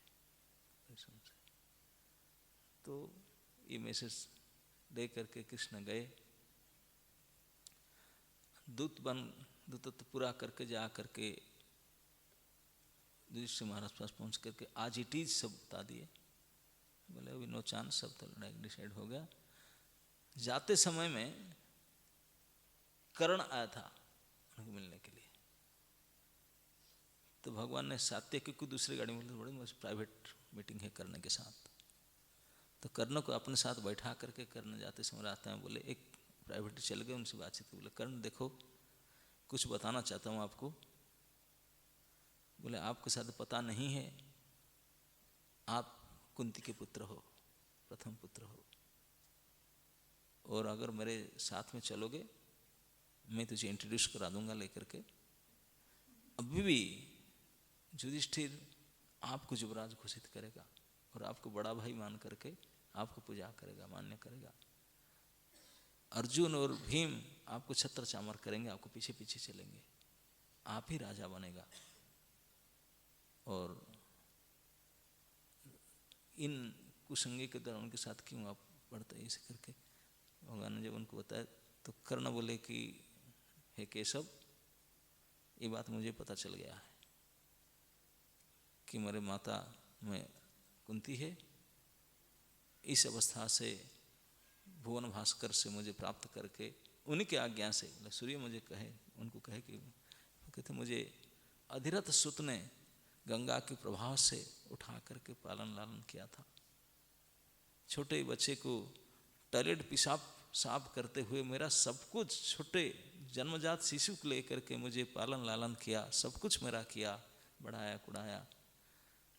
तो ये मैसेज ले करके कृष्ण गए, दूतत्व पूरा करके जा करके युधिष्ठिर महाराज पास पहुंच करके आज इट इज सब बता दिए। बोले अभी नो चांस, सब तो लड़ाई डिसाइड हो गया। जाते समय में कर्ण आया था उनको मिलने के लिए, तो भगवान ने सात्यकी को दूसरी गाड़ी में बड़ी प्राइवेट मीटिंग है कर्ण के साथ, तो कर्ण को अपने साथ बैठा करके कर्ण जाते समय रास्ते में बोले, एक प्राइवेट चल गए उनसे बातचीत की, बोले कर्ण देखो कुछ बताना चाहता हूँ आपको। बोले आपके साथ पता नहीं है, आप कुंती के पुत्र हो, प्रथम पुत्र हो, और अगर मेरे साथ में चलोगे मैं तुझे इंट्रोड्यूस करा दूंगा लेकर के। अभी भी युधिष्ठिर आपको युवराज घोषित करेगा और आपको बड़ा भाई मान करके आपको पूजा करेगा, मान्य करेगा। अर्जुन और भीम आपको छत्र चामर करेंगे, आपको पीछे पीछे चलेंगे, आप ही राजा बनेगा। और इन कुसंगी के द्वारा उनके साथ क्यों आप पढ़ते हैं, ऐसे करके भगवान ने जब उनको बताया तो कर्ण बोले कि हे केशव, ये बात मुझे पता चल गया है कि मेरे माता में कुंती है। इस अवस्था से भुवन भास्कर से मुझे प्राप्त करके उन्हीं के आज्ञा से, सूर्य मुझे कहे, उनको कहे कि कहते मुझे अधिरथ सुत ने गंगा के प्रभाव से उठा करके पालन लालन किया था। छोटे बच्चे को टॉयलेट पेशाब साफ करते हुए मेरा सब कुछ, छोटे जन्मजात शिशु को लेकर के मुझे पालन लालन किया, सब कुछ मेरा किया, बढ़ाया कुड़ाया,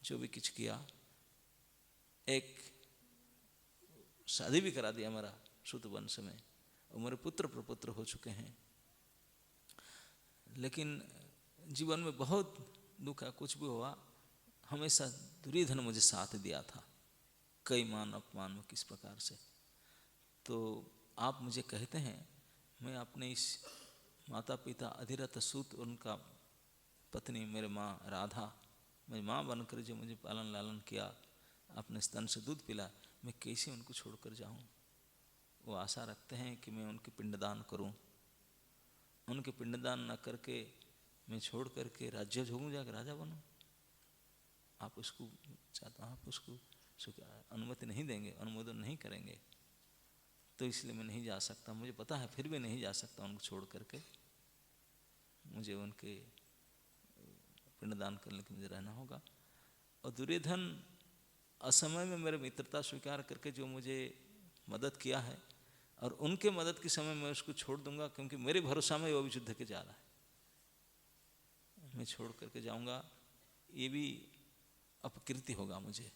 जो भी कुछ किया। एक शादी भी करा दिया मेरा सुत वंश में, और मेरे पुत्र प्रपुत्र हो चुके हैं। लेकिन जीवन में बहुत दुख है, कुछ भी हुआ हमेशा दुर्योधन मुझे साथ दिया था, कई मान अपमान में किस प्रकार से। तो आप मुझे कहते हैं मैं अपने इस माता पिता अधिरथ सूत, उनका पत्नी मेरे माँ राधा, मेरी माँ बनकर जो मुझे पालन लालन किया, अपने स्तन से दूध पिला, मैं कैसे उनको छोड़कर जाऊं। वो आशा रखते हैं कि मैं उनके पिंडदान करूं, उनके पिंडदान न करके मैं छोड़ करके राज्य भोगूं, जाकर राजा बनूं। आप उसको चाहता, आप उसको अनुमति नहीं देंगे, अनुमोदन नहीं करेंगे, तो इसलिए मैं नहीं जा सकता। मुझे पता है फिर भी नहीं जा सकता उनको छोड़ करके, मुझे उनके पिंडदान करने के मुझे रहना होगा। और दुर्योधन असमय में मेरे मित्रता स्वीकार करके जो मुझे मदद किया है, और उनके मदद के समय मैं उसको छोड़ दूंगा, क्योंकि मेरे भरोसा में वो भी युद्ध के जा रहा है, मैं छोड़ करके जाऊंगा, ये भी अपकीर्ति होगा मुझे।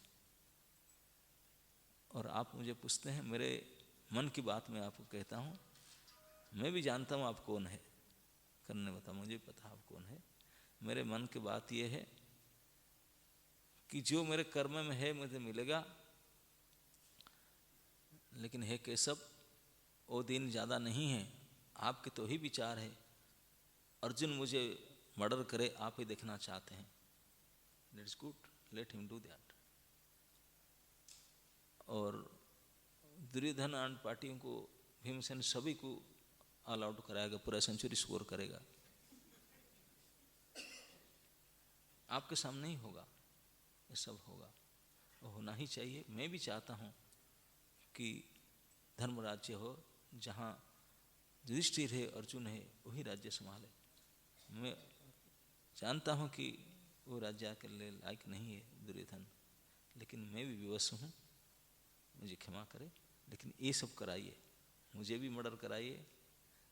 और आप मुझे पूछते हैं, मेरे मन की बात मैं आपको कहता हूँ, मैं भी जानता हूँ आप कौन है। करने बता, मुझे पता आप कौन है। मेरे मन की बात ये है कि जो मेरे कर्म में है मुझे मिलेगा, लेकिन हे केशव, वो दिन ज़्यादा नहीं है। आपके तो ही विचार है, अर्जुन मुझे मर्डर करे, आप ही देखना चाहते हैं। That's good, let him do that. और दुर्योधन एंड पार्टियों को, भीमसेन सभी को ऑल आउट कराएगा, पूरा सेंचुरी स्कोर करेगा। आपके सामने ही होगा, ये सब होगा, वो होना ही चाहिए। मैं भी चाहता हूँ कि धर्म राज्य हो, जहाँ युधिष्ठिर है, अर्जुन है, वही राज्य संभाले। मैं जानता हूँ कि वो राज्य के लिए लायक नहीं है दुर्योधन, लेकिन मैं भी विवश हूँ, मुझे क्षमा करे। लेकिन ये सब कराइए, मुझे भी मर्डर कराइए,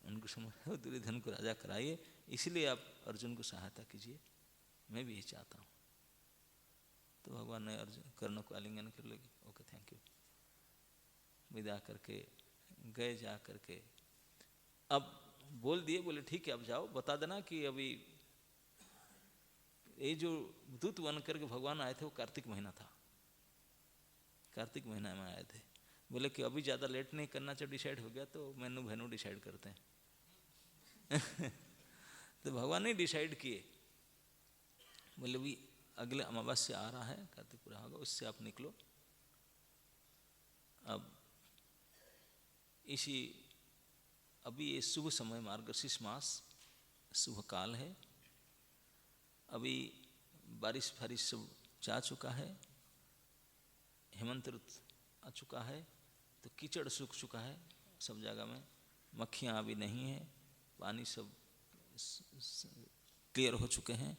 उनको समझ दुर्योधन को राजा कराइए, इसलिए आप अर्जुन को सहायता कीजिए, मैं भी यही चाहता हूँ। तो भगवान ने अर्जुन कर्ण को आलिंगन कर लगे, ओके थैंक यू, विदा करके गए। जा करके अब बोल दिए, बोले ठीक है अब जाओ, बता देना कि अभी ये जो दूत बन करके भगवान आए थे वो कार्तिक महीना था, कार्तिक महीना में आए थे। बोले कि अभी ज़्यादा लेट नहीं करना चाहिए, डिसाइड हो गया तो मैनू भैनू डिसाइड करते हैं। तो भगवान ने डिसाइड किए, बोले भी अगले अमावस्या आ रहा है, कार्तिक पूरा होगा, उससे आप निकलो। अब इसी अभी ये शुभ समय, मार्गशीर्ष मास शुभ काल है, अभी बारिश फारिश सब जा चुका है, हेमंत ऋतु आ चुका है, तो कीचड़ सूख चुका है सब जगह में, मक्खियाँ अभी नहीं है, पानी सब क्लियर हो चुके हैं,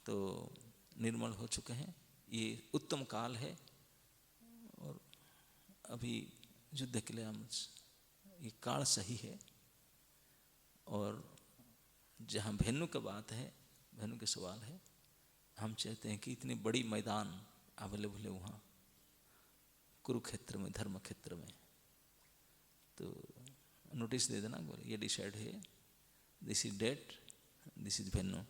तो निर्मल हो चुके हैं, ये उत्तम काल है। और अभी युद्ध के लिए हम ये काल सही है। और जहाँ भेनु का बात है, भेनु के सवाल है, हम चाहते हैं कि इतनी बड़ी मैदान अवेलेबल है वहाँ कुरुक्षेत्र में, धर्म क्षेत्र में, तो नोटिस दे देना, बोले ये डिसाइड है, this is date, this is venue,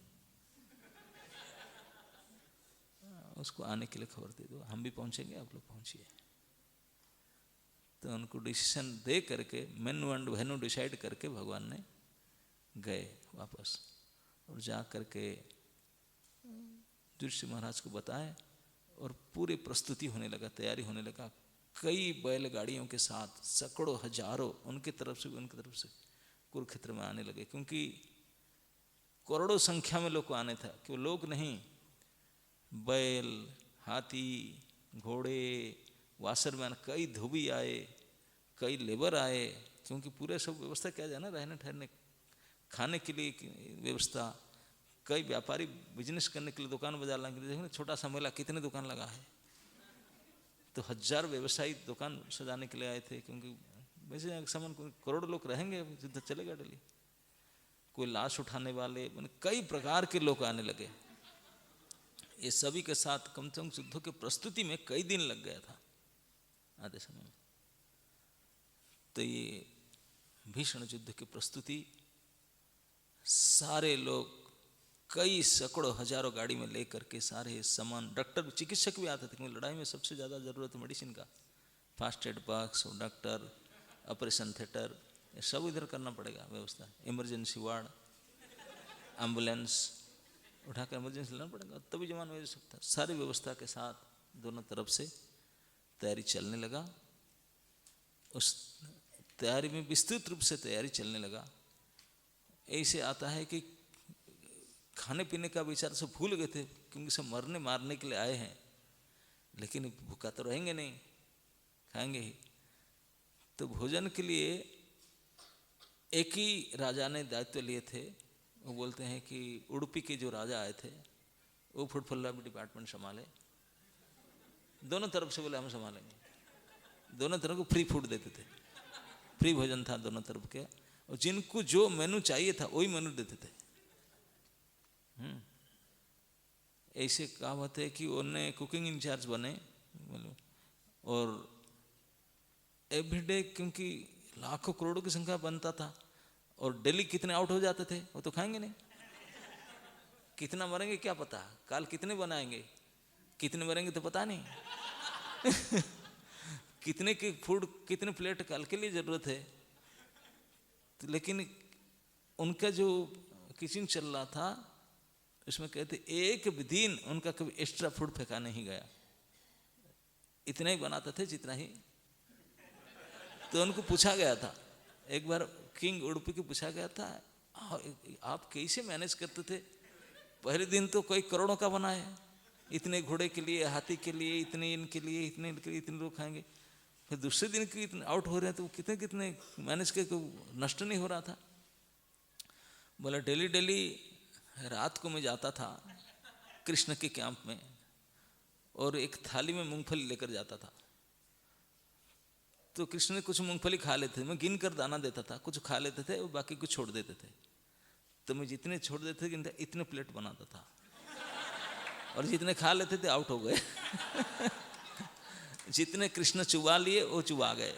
उसको आने के लिए खबर दे दो, हम भी पहुँचेंगे, आप लोग पहुँचिए। तो उनको डिसीजन दे करके मेनू एंड भेनु डिसाइड करके भगवान ने गए वापस, और जा करके युधिष्ठिर महाराज को बताए, और पूरी प्रस्तुति होने लगा, तैयारी होने लगा, कई बैलगाड़ियों के साथ सैकड़ों हजारों उनकी तरफ से उनकी तरफ से कुरुक्षेत्र में आने लगे, क्योंकि करोड़ों संख्या में लोग को आने था, कि वो लोग नहीं, बैल, हाथी, घोड़े, वाशरमैन, कई धोबी आए, कई लेबर आए, क्योंकि पूरे सब व्यवस्था किया जाए ना, रहने ठहरने खाने के लिए व्यवस्था, कई व्यापारी बिजनेस करने के लिए, दुकान बाजार लगाने के लिए, छोटा सा मेला कितने दुकान लगा है, तो 1000 व्यवसायी दुकान सजाने के लिए आए थे, क्योंकि वैसे सामान करोड़ लोग रहेंगे, युद्ध चलेगा डेली, कोई लाश उठाने वाले, कई प्रकार के लोग आने लगे। ये सभी के साथ कम से कम युद्ध के प्रस्तुति में कई दिन लग गया था आधे समय में। तो ये भीषण युद्ध की प्रस्तुति, सारे लोग कई सैकड़ों हजारों गाड़ी में लेकर के सारे सामान, डॉक्टर चिकित्सक भी आते थे, क्योंकि लड़ाई में सबसे ज़्यादा ज़रूरत है मेडिसिन का, fast aid box, doctor, operation theatre, ये सब इधर करना पड़ेगा व्यवस्था, इमरजेंसी वार्ड, एम्बुलेंस उठाकर इमरजेंसी लाना पड़ेगा, तभी जमाना में सकता। सारी व्यवस्था के साथ दोनों तरफ से तैयारी चलने लगा, उस तैयारी में विस्तृत रूप से तैयारी चलने लगा। ऐसे आता है कि खाने पीने का विचार से भूल गए थे, क्योंकि सब मरने मारने के लिए आए हैं, लेकिन भूखा तो रहेंगे नहीं, खाएंगे ही। तो भोजन के लिए एक ही राजा ने दायित्व लिए थे, वो बोलते हैं कि उडुपी के जो राजा आए थे, वो फूड डेवलपमेंट डिपार्टमेंट संभाले, दोनों तरफ से बोले हम संभालेंगे, दोनों तरफ को फ्री फूड देते थे, फ्री भोजन था दोनों तरफ के, और जिनको जो मेनू चाहिए था वही मेनू देते थे। ऐसे कहावत है कि उन्हें कुकिंग इंचार्ज बने, और एवरीडे, क्योंकि लाखों करोड़ों की संख्या बनता था, और डेली कितने आउट हो जाते थे वो तो खाएंगे नहीं, कितना मरेंगे क्या पता, काल कितने बनाएंगे, कितने मरेंगे तो पता नहीं। कितने की फूड, कितने प्लेट काल के लिए जरूरत है। तो लेकिन उनका जो किचन चल रहा था, उसमें कहते एक भी दिन उनका कभी एक्स्ट्रा फूड फेंका नहीं गया, इतना ही बनाते थे जितना ही। तो उनको पूछा गया था एक बार, किंग उडुपी को पूछा गया था, आप कैसे मैनेज करते थे, पहले दिन तो कोई करोड़ों का बना है, इतने घोड़े के लिए, हाथी के लिए, इतने इनके लिए, इतने लोग खाएंगे, फिर दूसरे दिन के इतने आउट हो रहे हैं, तो कितने कितने मैनेज करके नष्ट नहीं हो रहा था। बोला डेली डेली रात को मैं जाता था कृष्ण के कैंप में, और एक थाली में मूंगफली लेकर जाता था, तो तो कृष्ण ने कुछ मूंगफली खा लेते थे, मैं गिन कर दाना देता था, कुछ खा लेते थे और बाकी कुछ छोड़ देते थे। तो मैं जितने छोड़ देते थे इतने प्लेट बनाता था, और जितने खा लेते थे आउट हो गए। जितने कृष्ण चुबा लिए वो चुबा गए।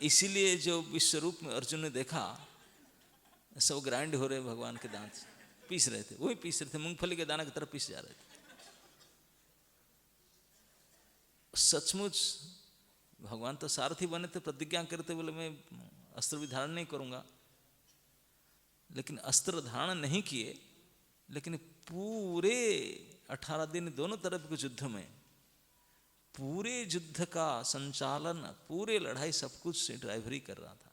इसीलिए जो विश्व रूप में अर्जुन ने देखा सब ग्राइंड हो रहे भगवान के दांत, पीस रहे थे, वही पीस रहे थे, मूंगफली के दाना की तरफ पीस जा रहे थे। सचमुच भगवान तो सारथी बने थे, प्रतिज्ञा करते बोले मैं अस्त्र भी धारण नहीं करूंगा, लेकिन अस्त्र धारण नहीं किए, लेकिन पूरे 18 दिन दोनों तरफ के युद्ध में पूरे युद्ध का संचालन, पूरे लड़ाई सब कुछ से ड्राइवरी कर रहा था।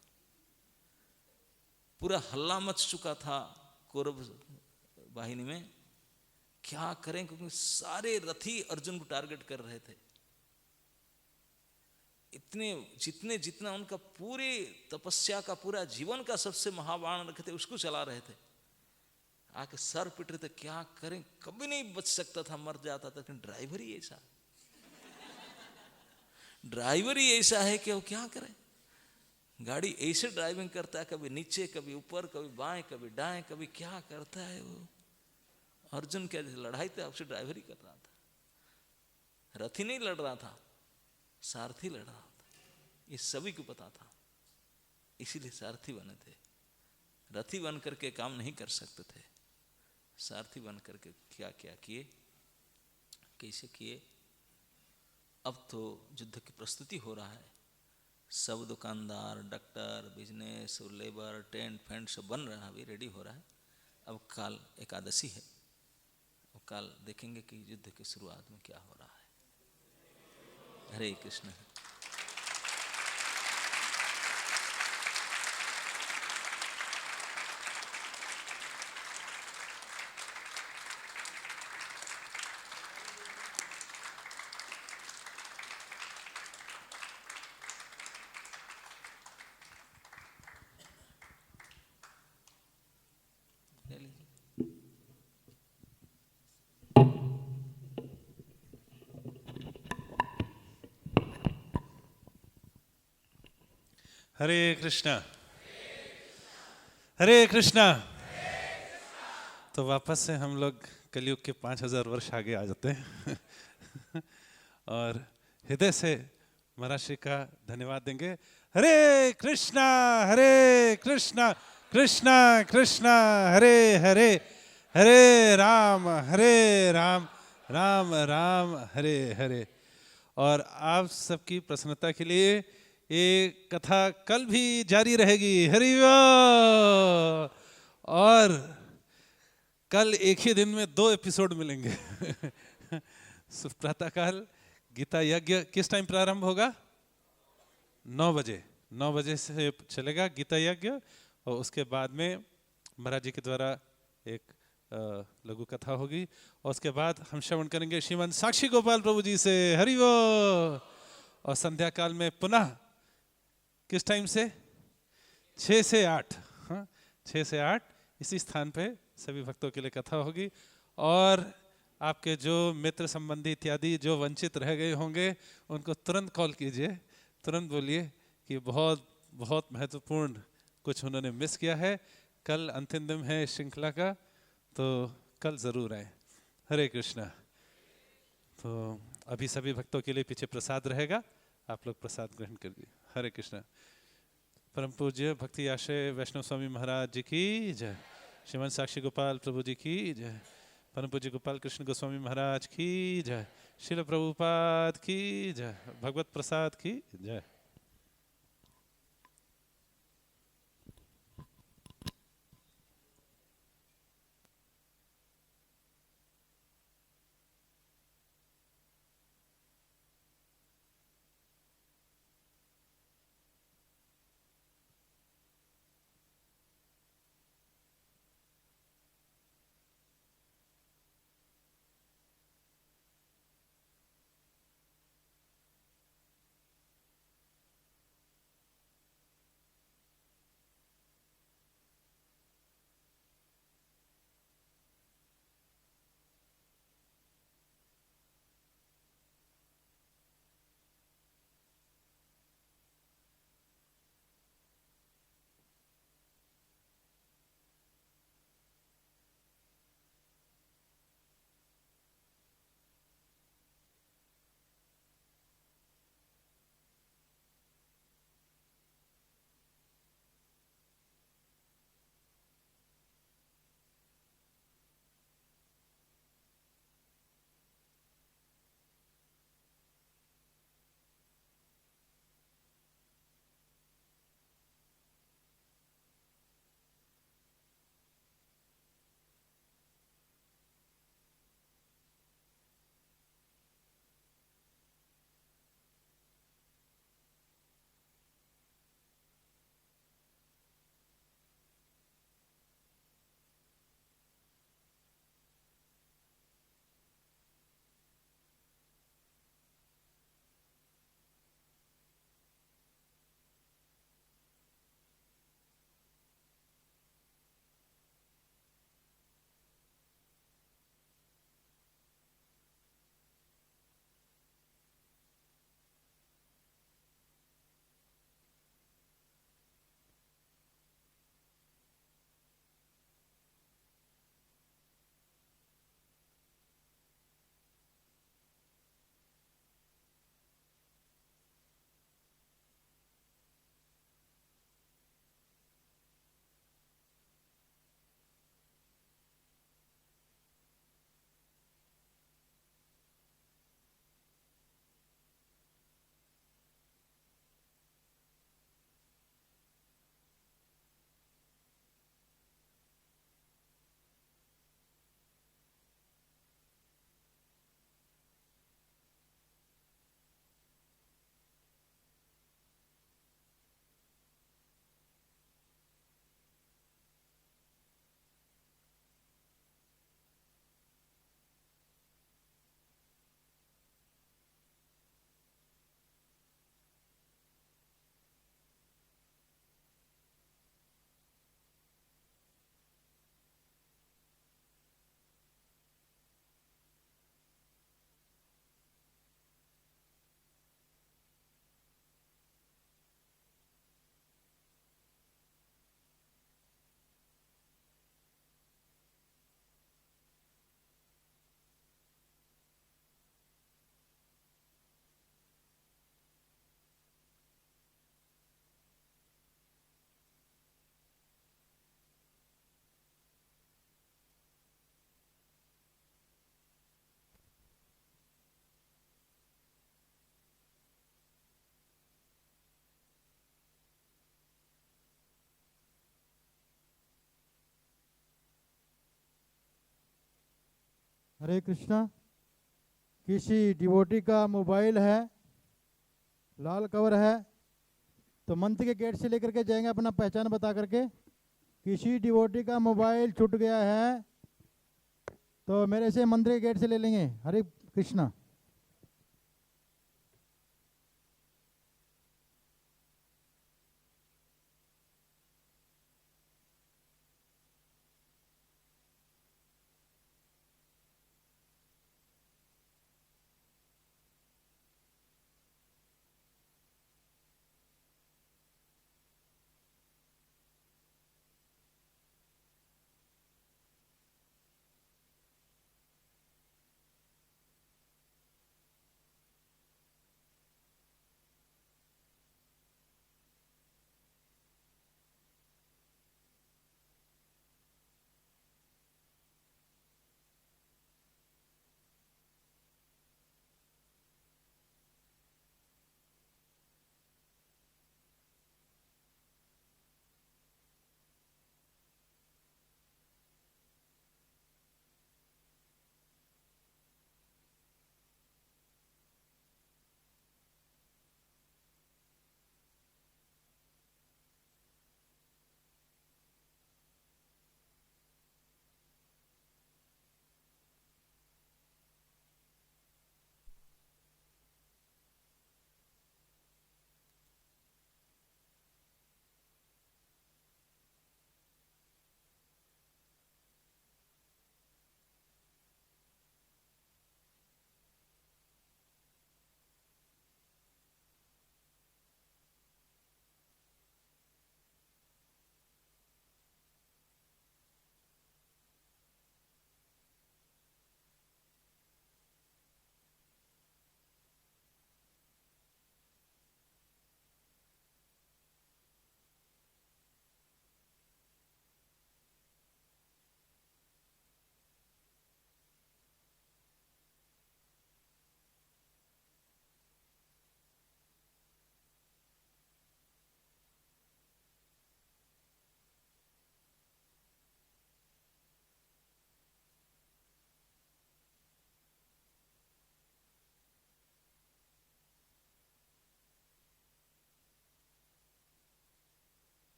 पूरा हल्ला मच चुका था कौरव वाहिनी में, क्या करें, क्योंकि सारे रथी अर्जुन को टारगेट कर रहे थे। इतने जितना उनका पूरे तपस्या का, पूरा जीवन का सबसे महाबाण रखे थे उसको चला रहे थे। आके सर पिट रहे थे, क्या करें, कभी नहीं बच सकता था, मर जाता था। लेकिन ड्राइवर ही ऐसा है कि वो क्या करे। गाड़ी ऐसे ड्राइविंग करता है, कभी नीचे कभी ऊपर, कभी बाएं कभी दाएं, कभी क्या करता है वो। अर्जुन क्या लड़ाई तो आपसे ड्राइवर ही कर रहा था, रथी नहीं लड़ रहा था, सारथी लड़ रहा था। ये सभी को पता था, इसीलिए सारथी बने थे। रथी बन करके काम नहीं कर सकते थे, सारथी बन करके क्या क्या किए, कैसे किए। अब तो युद्ध की प्रस्तुति हो रहा है, सब दुकानदार, डॉक्टर, बिजनेस, लेबर, टेंट फेंट सब बन रहा है, अभी रेडी हो रहा है। अब काल एकादशी है, अब काल देखेंगे कि युद्ध की शुरुआत में क्या हो रहा है। हरे कृष्ण। हरे कृष्णा, हरे कृष्णा। तो वापस से हम लोग कलयुग के 5000 वर्ष आगे आ जाते हैं और हृदय से महाराज श्री का धन्यवाद देंगे। हरे कृष्णा, हरे कृष्णा, कृष्णा कृष्णा हरे हरे, हरे राम, राम राम हरे हरे। और आप सबकी प्रसन्नता के लिए ये कथा कल भी जारी रहेगी। हरि बोल। और कल एक ही दिन में 2 एपिसोड मिलेंगे। प्रातःकाल गीता यज्ञ किस टाइम प्रारंभ होगा? 9 बजे। 9 बजे से चलेगा गीता यज्ञ, और उसके बाद में महाराज जी के द्वारा एक लघु कथा होगी, और उसके बाद हम श्रवण करेंगे श्रीमन साक्षी गोपाल प्रभु जी से। हरि बोल। और संध्या काल में पुनः किस टाइम से? 6 से 8। हाँ, 6 से 8 इसी स्थान पे सभी भक्तों के लिए कथा होगी। और आपके जो मित्र संबंधी इत्यादि जो वंचित रह गए होंगे उनको तुरंत कॉल कीजिए, तुरंत बोलिए कि बहुत बहुत महत्वपूर्ण कुछ उन्होंने मिस किया है। कल अंतिम दिन है श्रृंखला का, तो कल ज़रूर आए। हरे कृष्णा। तो अभी सभी भक्तों के लिए पीछे प्रसाद रहेगा, आप लोग प्रसाद ग्रहण करिए। हरे कृष्णा। परम पूज्य भक्ति आश्रय वैष्णव स्वामी महाराज जी की जय। श्रीमन साक्षी गोपाल प्रभु जी की जय। परम पूज्य गोपाल कृष्ण गोस्वामी महाराज की जय। श्रील प्रभुपाद की जय। भगवत प्रसाद की जय। हरे कृष्णा। किसी डिवोटी का मोबाइल है, लाल कवर है, तो मंदिर के गेट से लेकर के जाएंगे अपना पहचान बता करके। किसी डिवोटी का मोबाइल छूट गया है तो मेरे से मंदिर के गेट से ले लेंगे। हरे कृष्णा।